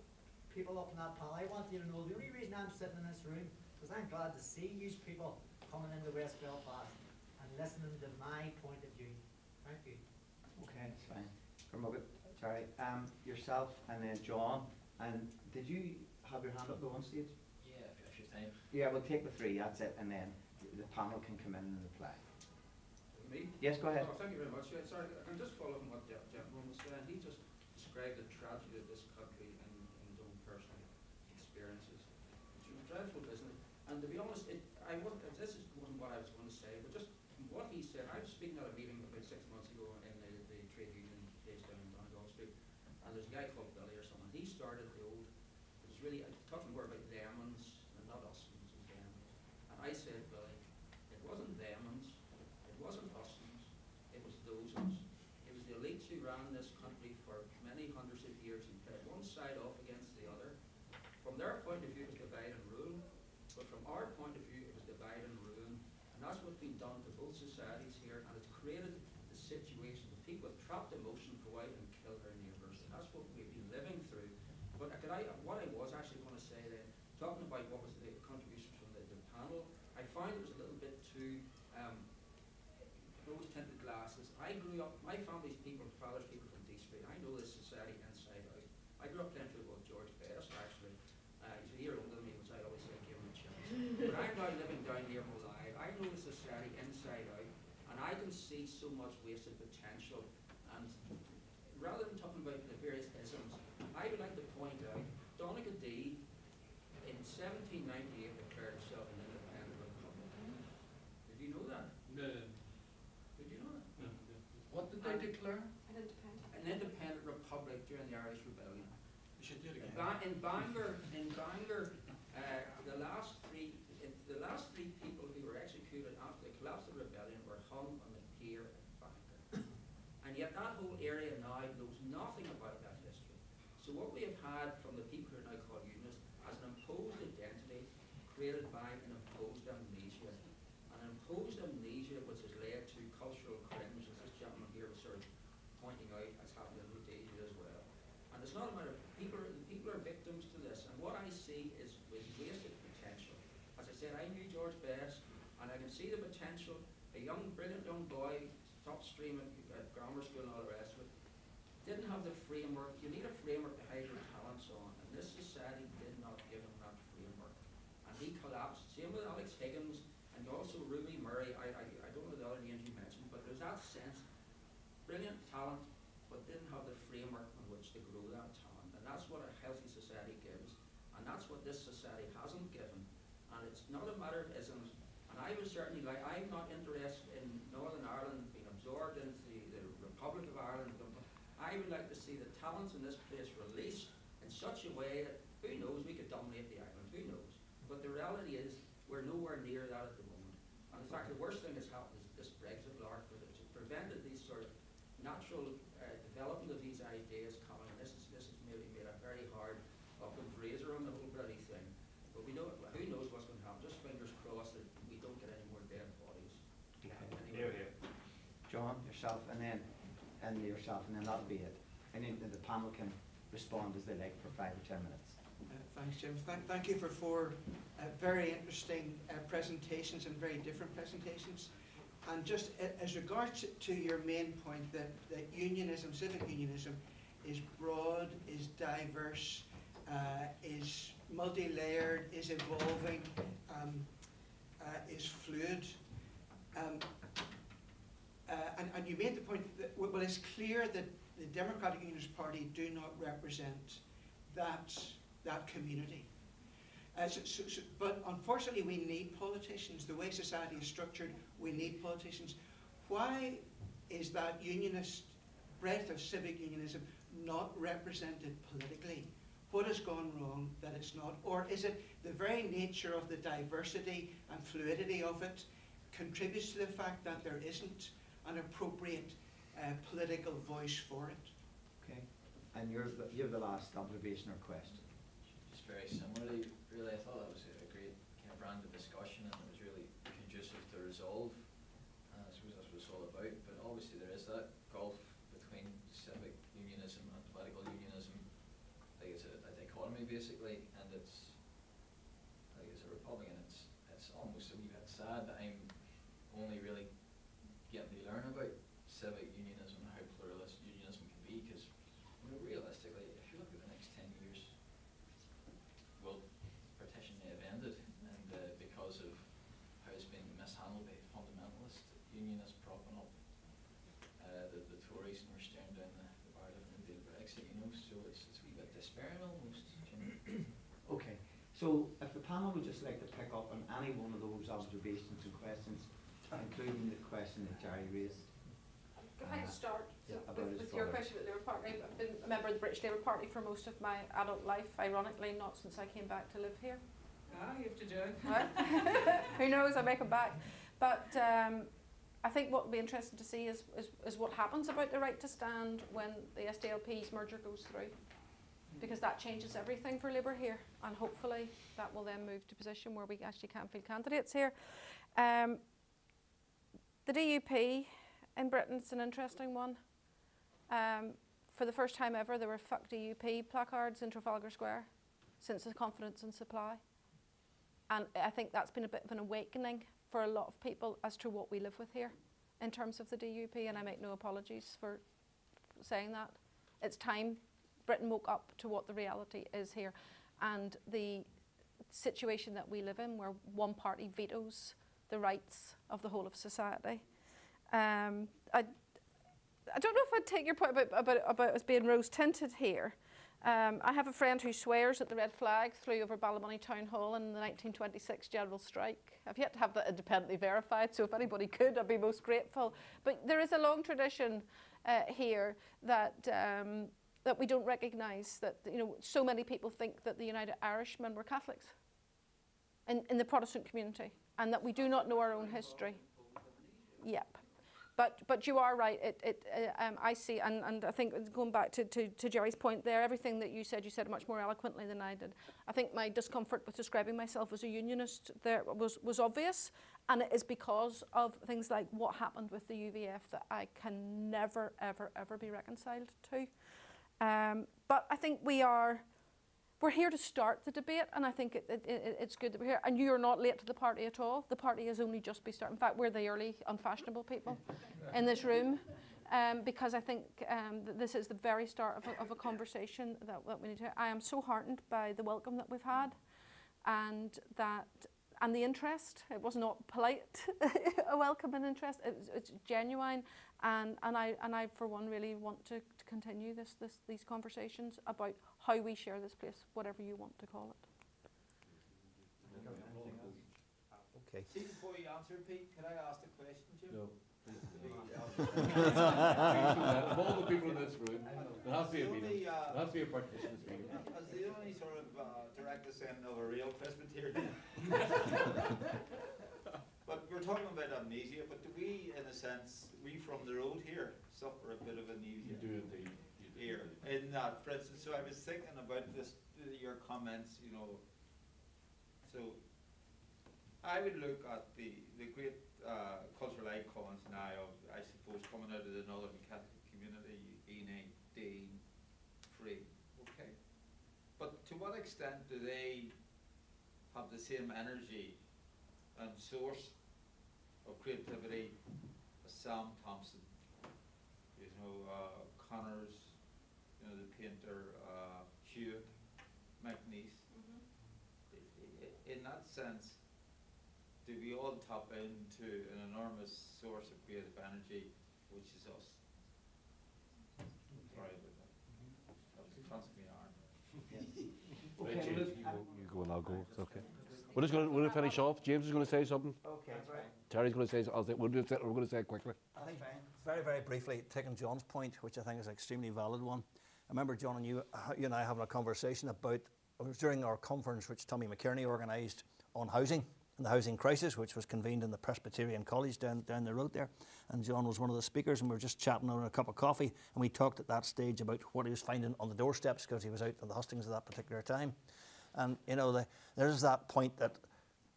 people up in that panel, I want you to know the only reason I'm sitting in this room is I'm glad to see you people coming into West Belfast and listening to my point of view. Thank you. Okay, that's fine. Sorry, yourself and then John. And did you have your hand up at one stage? Yeah, if you have time. Yeah, we'll take the three, that's it, and then the panel can come in and reply. Me? Yes, go ahead. Oh, thank you very much. Yeah, sorry, I can just follow on what the gentleman was saying. He just described the tragedy of this country in his own personal experiences. It's a dreadful business. And to be honest, this wasn't what I was going to say, but just from what he said, I was speaking at a meeting about 6 months ago in the trade union based down in Donegal Street, and there's a guy called Billy or someone. He started the old, it was really, talking more about themans and not us, it was themans. And I said, Billy, it wasn't themans, it wasn't us-uns, it was those-uns. It was the elites who ran this country for many hundreds of years and played one side off against the other. From their point of view, it was divide and rule, but from our point of view, it was divide and ruin. And that's what's been done to both societies here, and it's created the situation that people with trapped emotion go out and kill their neighbours. And that's what we've been living through. But what I was actually going to say then, talking about what was the contribution from the panel, I found it was a little bit too rose-tinted glasses. I grew up, my family's people, father's people from D Street. I know this society inside out. I grew up playing football with George Best, actually. He's a year older than me, which I always say give him a chance. But I'm now living down here alive. I know the society inside out, and I can see so much wasted potential. And rather than talking about the various isms, I would like to point out Donegal D in 1798 declared itself an independent republic. Did you know that? No. Did you know that? No. What did they declare? An independent republic during the Irish Rebellion. You should do it again. In Bangor, the last three people who were executed after the collapse of the rebellion were hung on the pier at Bangor. And yet that whole area now knows nothing about that history. So what we have had from the people who are now called unionists as an imposed identity created by an imposed amnesia. An imposed amnesia which has led to cultural cringe, as this gentleman here was sort of pointing out, as happened in Rhodesia as well. And it's not a matter of people are victims to this. And what I see is wasted potential. As I said, I knew George Best, and I can see the potential. A brilliant young boy, top stream at grammar school and all the rest of it, didn't have the framework. You need a framework to hide your talents on, and this society did not give him that framework. And he collapsed. Same with Alex Higgins, and also Ruby Murray. I don't know the other names you mentioned, but there's that sense, brilliant talent, but didn't have the framework on which to grow that talent. And that's what a healthy society gives, and that's what this society hasn't given. And it's not a matter of isms. And I would certainly like, I'm not interested in Northern Ireland being absorbed into the Republic of Ireland. I would like to see the talents in this place released in such a way that, who knows, we could dominate the island, who knows. But the reality is, we're nowhere near that at the moment. And in fact, the worst thing that's happened is this Brexit lark, that it's prevented these sort of natural development of these ideas coming. And this has maybe made a very hard upward razor on the whole bloody thing. But we know, who knows what's going to happen. Just fingers crossed that we don't get any more dead bodies. Anyway. John, yourself, and then that'll be it. And then the panel can respond as they like for 5 or 10 minutes. Thanks, Jim. Thank you for four very interesting presentations and very different presentations. And just as regards to your main point that unionism, civic unionism, is broad, is diverse, is multi-layered, is evolving, is fluid. And you made the point that, well, it's clear that the Democratic Unionist Party do not represent that community. But unfortunately, we need politicians. The way society is structured, we need politicians. Why is that unionist breadth of civic unionism not represented politically? What has gone wrong that it's not? Or is it the very nature of the diversity and fluidity of it contributes to the fact that there isn't an appropriate political voice for it? Okay. And you have the last observation or question. Just very similarly, really, I thought that was a great kind of brand of discussion, and it was really conducive to resolve. I suppose that's what it's all about. But obviously there is that gulf between civic unionism and political unionism. Like it's basically, and it's, like as a Republican, it's almost a wee bit sad that I'm only really getting to learn about civic unionism and how pluralist unionism can be, because realistically, if you look at the next 10 years, well, partition may have ended, and because of how it's been mishandled by fundamentalist unionists propping up the Tories, and we're staring down the barrel of the Brexit, you know, so it's a wee bit despairing almost. You know? Okay, so if the panel would just like to pick up on any one of those observations and questions, including the question that Jerry raised. If I can start with your brother. question about the Labour Party. I've been a member of the British Labour Party for most of my adult life, ironically, not since I came back to live here. Ah, you have to do it. Right? Who knows, I may come back. But I think what will be interesting to see is what happens about the right to stand when the SDLP's merger goes through. Because that changes everything for Labour here, and hopefully that will then move to a position where we actually can field candidates here. The DUP in Britain's an interesting one. For the first time ever, there were "Fuck DUP" placards in Trafalgar Square since the Confidence in Supply. And I think that's been a bit of an awakening for a lot of people as to what we live with here in terms of the DUP, and I make no apologies for saying that. It's time Britain woke up to what the reality is here, and the situation that we live in where one party vetoes the rights of the whole of society. I don't know if I'd take your point about us being rose-tinted here. I have a friend who swears that the red flag flew over Ballymoney Town Hall in the 1926 general strike. I've yet to have that independently verified, so if anybody could, I'd be most grateful. But there is a long tradition here that that we don't recognise, that, you know, so many people think that the United Irishmen were Catholics in the Protestant community, and that we do not know our own history. Yep. But you are right. I see, and I think going back to Jerry's point there, everything that you said it much more eloquently than I did. I think my discomfort with describing myself as a unionist there was obvious, and it is because of things like what happened with the UVF that I can never, ever, ever be reconciled to. But I think we're here to start the debate, and I think it's good that we're here. And you're not late to the party at all. The party has only just been starting. In fact, we're the early, unfashionable people in this room, because I think this is the very start of a conversation that we need to. I am so heartened by the welcome that we've had, and the interest. It was not polite, a welcome and interest. It's genuine, and I for one really want to continue these conversations about how we share this place, whatever you want to call it. Okay. See, before you answer, Pete, can I ask a question, Jim? No. Of all the people in this room, there has to be a meeting. There has to be a partition meeting. As the only sort of direct descendant of a real Presbyterian. But we're talking about amnesia, but do we, in a sense, we from the road here, suffer a bit of amnesia? You do indeed. Here, in that, for instance, so I was thinking about this, your comments, you know, so I would look at the great cultural icons now of, I suppose, coming out of the Northern Catholic community, Enid, Dean, Free, okay. But to what extent do they have the same energy and source of creativity as Sam Thompson, you know, Connors, you know, the painter, Hewitt, McNeice? In that sense, do we all tap into an enormous source of creative energy, which is us? Sorry about that. That was constantly arm. Right, James, you go and I'll go. It's okay. We're just going to finish off. James is going to say something. Okay. Terry's going to say something. We're going to say it quickly. I think very, very briefly, taking John's point, which I think is an extremely valid one. I remember John and you and I having a conversation about, it was during our conference which Tommy McKierney organised on housing and the housing crisis, which was convened in the Presbyterian College down the road there. And John was one of the speakers, and we were just chatting over a cup of coffee, and we talked at that stage about what he was finding on the doorsteps, because he was out on the hustings at that particular time. And you know, there's that point that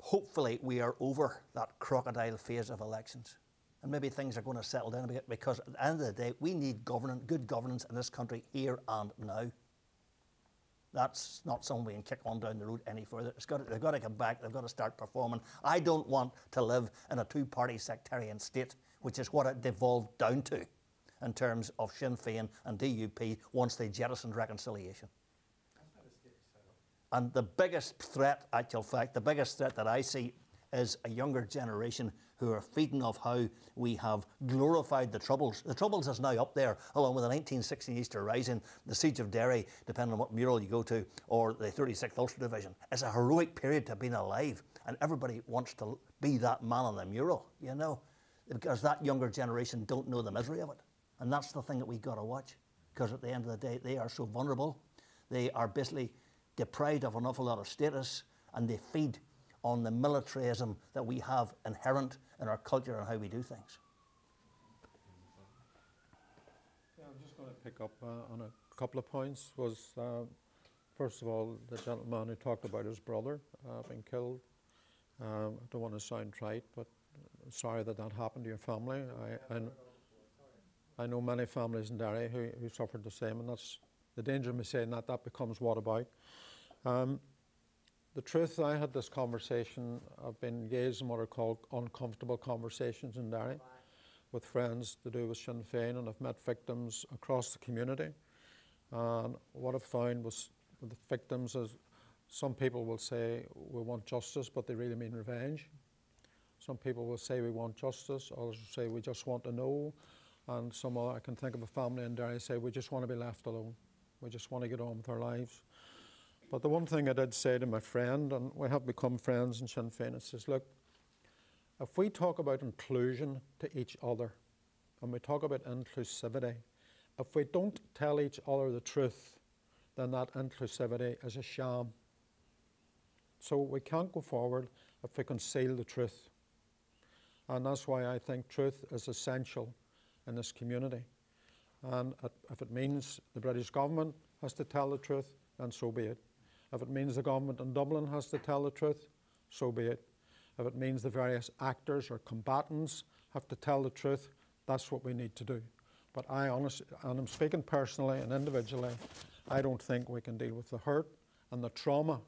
hopefully we are over that crocodile phase of elections, and maybe things are going to settle down a bit, because at the end of the day, we need good governance in this country here and now. That's not something we can kick on down the road any further. They've got to come back. They've got to start performing. I don't want to live in a two-party sectarian state, which is what it devolved down to in terms of Sinn Féin and DUP once they jettisoned reconciliation. And the biggest threat, actual fact, the biggest threat that I see is a younger generation who are feeding off how we have glorified the Troubles. The Troubles is now up there, along with the 1916 Easter Rising, the Siege of Derry, depending on what mural you go to, or the 36th Ulster Division. It's a heroic period to have been alive, and everybody wants to be that man on the mural, you know, because that younger generation don't know the misery of it. And that's the thing that we've got to watch, because at the end of the day, they are so vulnerable. They are basically deprived of an awful lot of status, and they feed on the militarism that we have inherent in our culture and how we do things. Yeah, I'm just going to pick up on a couple of points. First of all, the gentleman who talked about his brother being killed. I don't want to sound trite, but sorry that happened to your family. I know many families in Derry who suffered the same, and that's the danger of me saying that becomes what about. The truth, I had this conversation, I've been engaged in what are called uncomfortable conversations in Derry with friends to do with Sinn Féin, and I've met victims across the community. And what I've found was with the victims is some people will say we want justice, but they really mean revenge. Some people will say we want justice, others will say we just want to know, and some other, I can think of a family in Derry say we just want to be left alone. We just want to get on with our lives. But the one thing I did say to my friend, and we have become friends in Sinn Féin, it says, look, if we talk about inclusion to each other, and we talk about inclusivity, if we don't tell each other the truth, then that inclusivity is a sham. So we can't go forward if we conceal the truth. And that's why I think truth is essential in this community. And if it means the British government has to tell the truth, then so be it. If it means the government in Dublin has to tell the truth, so be it. If it means the various actors or combatants have to tell the truth, that's what we need to do. But I honestly, and I'm speaking personally and individually, I don't think we can deal with the hurt and the trauma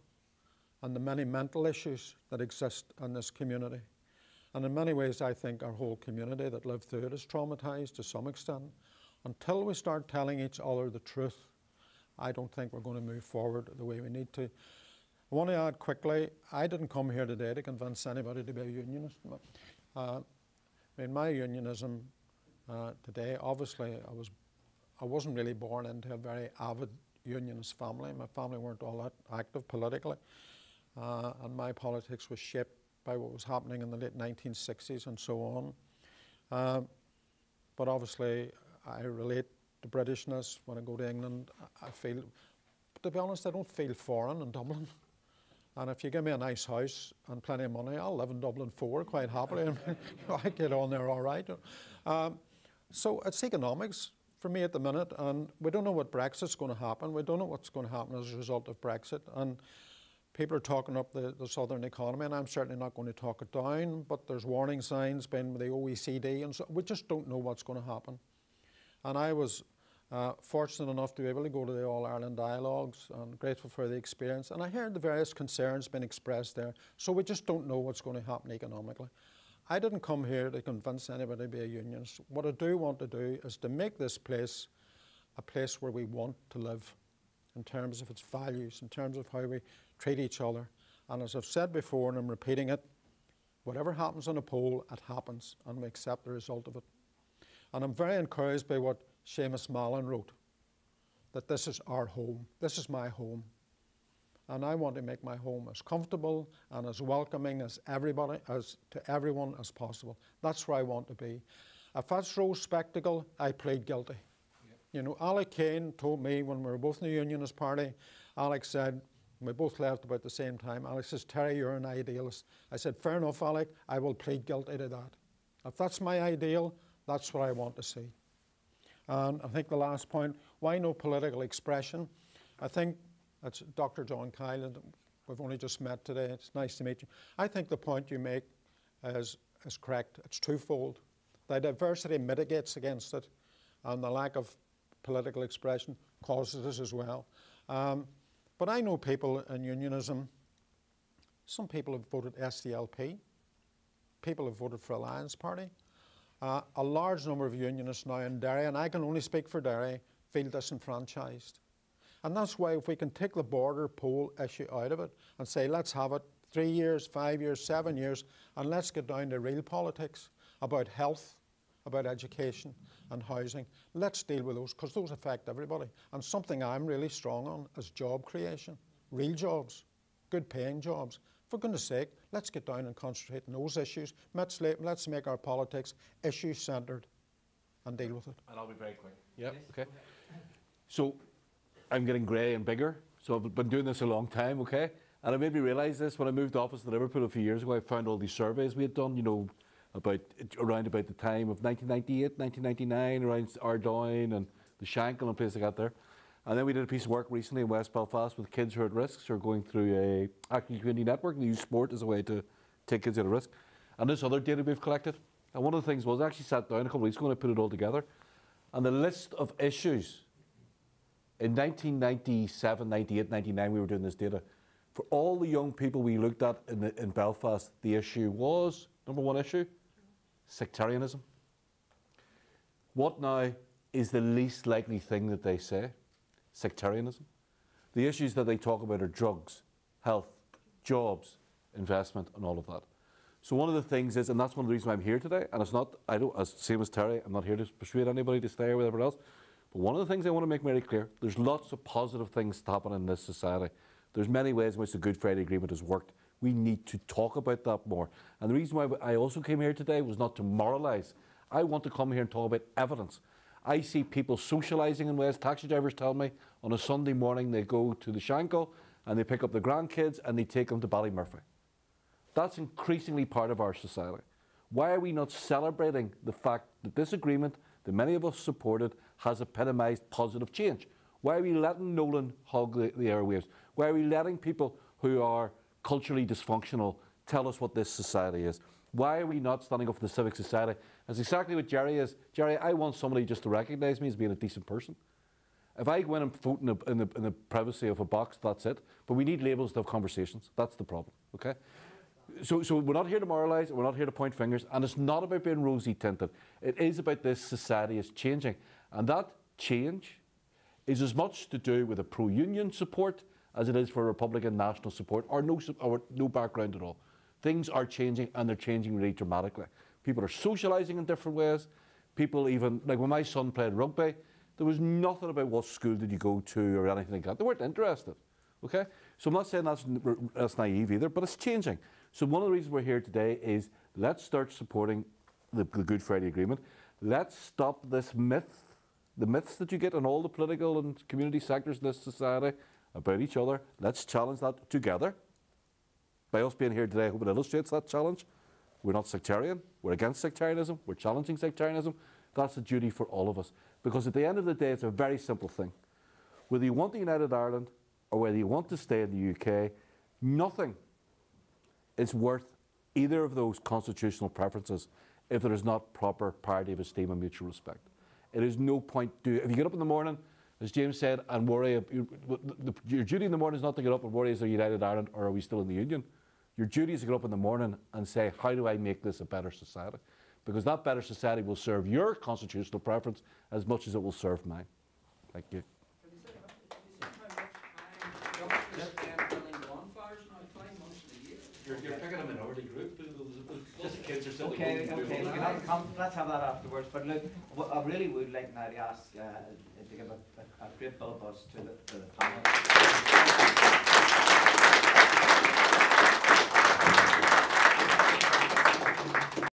and the many mental issues that exist in this community. And in many ways, I think our whole community that lived through it is traumatized to some extent. Until we start telling each other the truth, I don't think we're going to move forward the way we need to. I want to add quickly, I didn't come here today to convince anybody to be a unionist. I mean, my unionism today, obviously, I wasn't really born into a very avid unionist family. My family weren't all that active politically, and my politics was shaped by what was happening in the late 1960s and so on. But obviously, I relate to Britishness. When I go to England, I feel, to be honest, I don't feel foreign in Dublin. And if you give me a nice house and plenty of money, I'll live in Dublin 4 quite happily. I get on there all right. So it's economics for me at the minute, and we don't know what Brexit's going to happen. We don't know what's going to happen as a result of Brexit. And people are talking up the southern economy, and I'm certainly not going to talk it down, but there's warning signs being with the OECD, and so we just don't know what's going to happen. And I was fortunate enough to be able to go to the All-Ireland Dialogues, and grateful for the experience. And I heard the various concerns being expressed there, so we just don't know what's going to happen economically. I didn't come here to convince anybody to be a unionist. What I do want to do is to make this place a place where we want to live, in terms of its values, in terms of how we treat each other. And as I've said before, and I'm repeating it, whatever happens on a poll, it happens, and we accept the result of it. And I'm very encouraged by what Seamus Mallon wrote, that this is our home, this is my home. And I want to make my home as comfortable and as welcoming as everybody, to everyone as possible. That's where I want to be. If that's rose spectacle, I plead guilty. Yep. You know, Alec Kane told me when we were both in the Unionist Party, Alec said, we both left about the same time, Alec says, Terry, you're an idealist. I said, fair enough, Alec, I will plead guilty to that. If that's my ideal, that's what I want to see. And I think the last point, why no political expression? I think that's Dr. John Kyle, and we've only just met today. It's nice to meet you. I think the point you make is correct. It's twofold. The diversity mitigates against it, and the lack of political expression causes it as well. But I know people in unionism, some people have voted SDLP, people have voted for Alliance Party. A large number of unionists now in Derry, and I can only speak for Derry, feel disenfranchised. And that's why if we can take the border poll issue out of it and say, let's have it 3 years, 5 years, 7 years, and let's get down to real politics about health, about education and housing. Let's deal with those, because those affect everybody. And something I'm really strong on is job creation, real jobs, good paying jobs. For goodness sake, let's get down and concentrate on those issues. Let's make our politics issue-centred and deal with it. And I'll be very quick. Yep, okay. So I'm getting grey and bigger, so I've been doing this a long time, okay? And it made me realise this when I moved office to Liverpool a few years ago. I found all these surveys we had done, you know, around about the time of 1998, 1999, around Ardoyne and the Shankill and places like that there. And then we did a piece of work recently in West Belfast with kids who are at risk, who are going through a active community network. They use sport as a way to take kids out of risk. And this other data we've collected. And one of the things was I actually sat down a couple of weeks ago and I put it all together. And the list of issues in 1997, 98, 99, we were doing this data. For all the young people we looked at in Belfast, the issue was, number one issue, sectarianism. What now is the least likely thing that they say? Sectarianism. The issues that they talk about are drugs, health, jobs, investment, and all of that. So one of the things is, and that's one of the reasons why I'm here today, and it's not, as same as Terry, I'm not here to persuade anybody to stay or whatever else, but one of the things I want to make very clear, there's lots of positive things to happen in this society. There's many ways in which the Good Friday Agreement has worked. We need to talk about that more. And the reason why I also came here today was not to moralise. I want to come here and talk about evidence. I see people socialising in ways. Taxi drivers tell me on a Sunday morning they go to the Shankill and they pick up the grandkids and they take them to Ballymurphy. That's increasingly part of our society. Why are we not celebrating the fact that this agreement that many of us supported has epitomised positive change? Why are we letting Nolan hog the airwaves? Why are we letting people who are culturally dysfunctional tell us what this society is? Why are we not standing up for the civic society? That's exactly what Jerry is. Jerry, I want somebody just to recognise me as being a decent person. If I go in and vote in the privacy of a box, that's it. But we need labels to have conversations. That's the problem, okay? So we're not here to moralise, we're not here to point fingers, and it's not about being rosy tinted. It is about this society is changing. And that change is as much to do with a pro-union support as it is for Republican national support, or no background at all. Things are changing, and they're changing really dramatically. People are socialising in different ways. People even, like when my son played rugby, there was nothing about what school did you go to or anything like that. They weren't interested, okay? So I'm not saying that's naive either, but it's changing. So one of the reasons we're here today is let's start supporting the Good Friday Agreement. Let's stop this myth, the myths that you get in all the political and community sectors in this society about each other. Let's challenge that together. By us being here today, I hope it illustrates that challenge. We're not sectarian. We're against sectarianism. We're challenging sectarianism. That's a duty for all of us. Because at the end of the day, it's a very simple thing. Whether you want the United Ireland or whether you want to stay in the UK, nothing is worth either of those constitutional preferences if there is not proper parity of esteem and mutual respect. It is no point if you get up in the morning, as James said, and worry, your duty in the morning is not to get up and worry, is there United Ireland or are we still in the Union? Your duty is to get up in the morning and say, how do I make this a better society? Because that better society will serve your constitutional preference as much as it will serve mine. Thank you. You're picking a minority group. Those kids are still okay, let's have that afterwards. But look, I really would like now to ask to give a great buzz to the panel.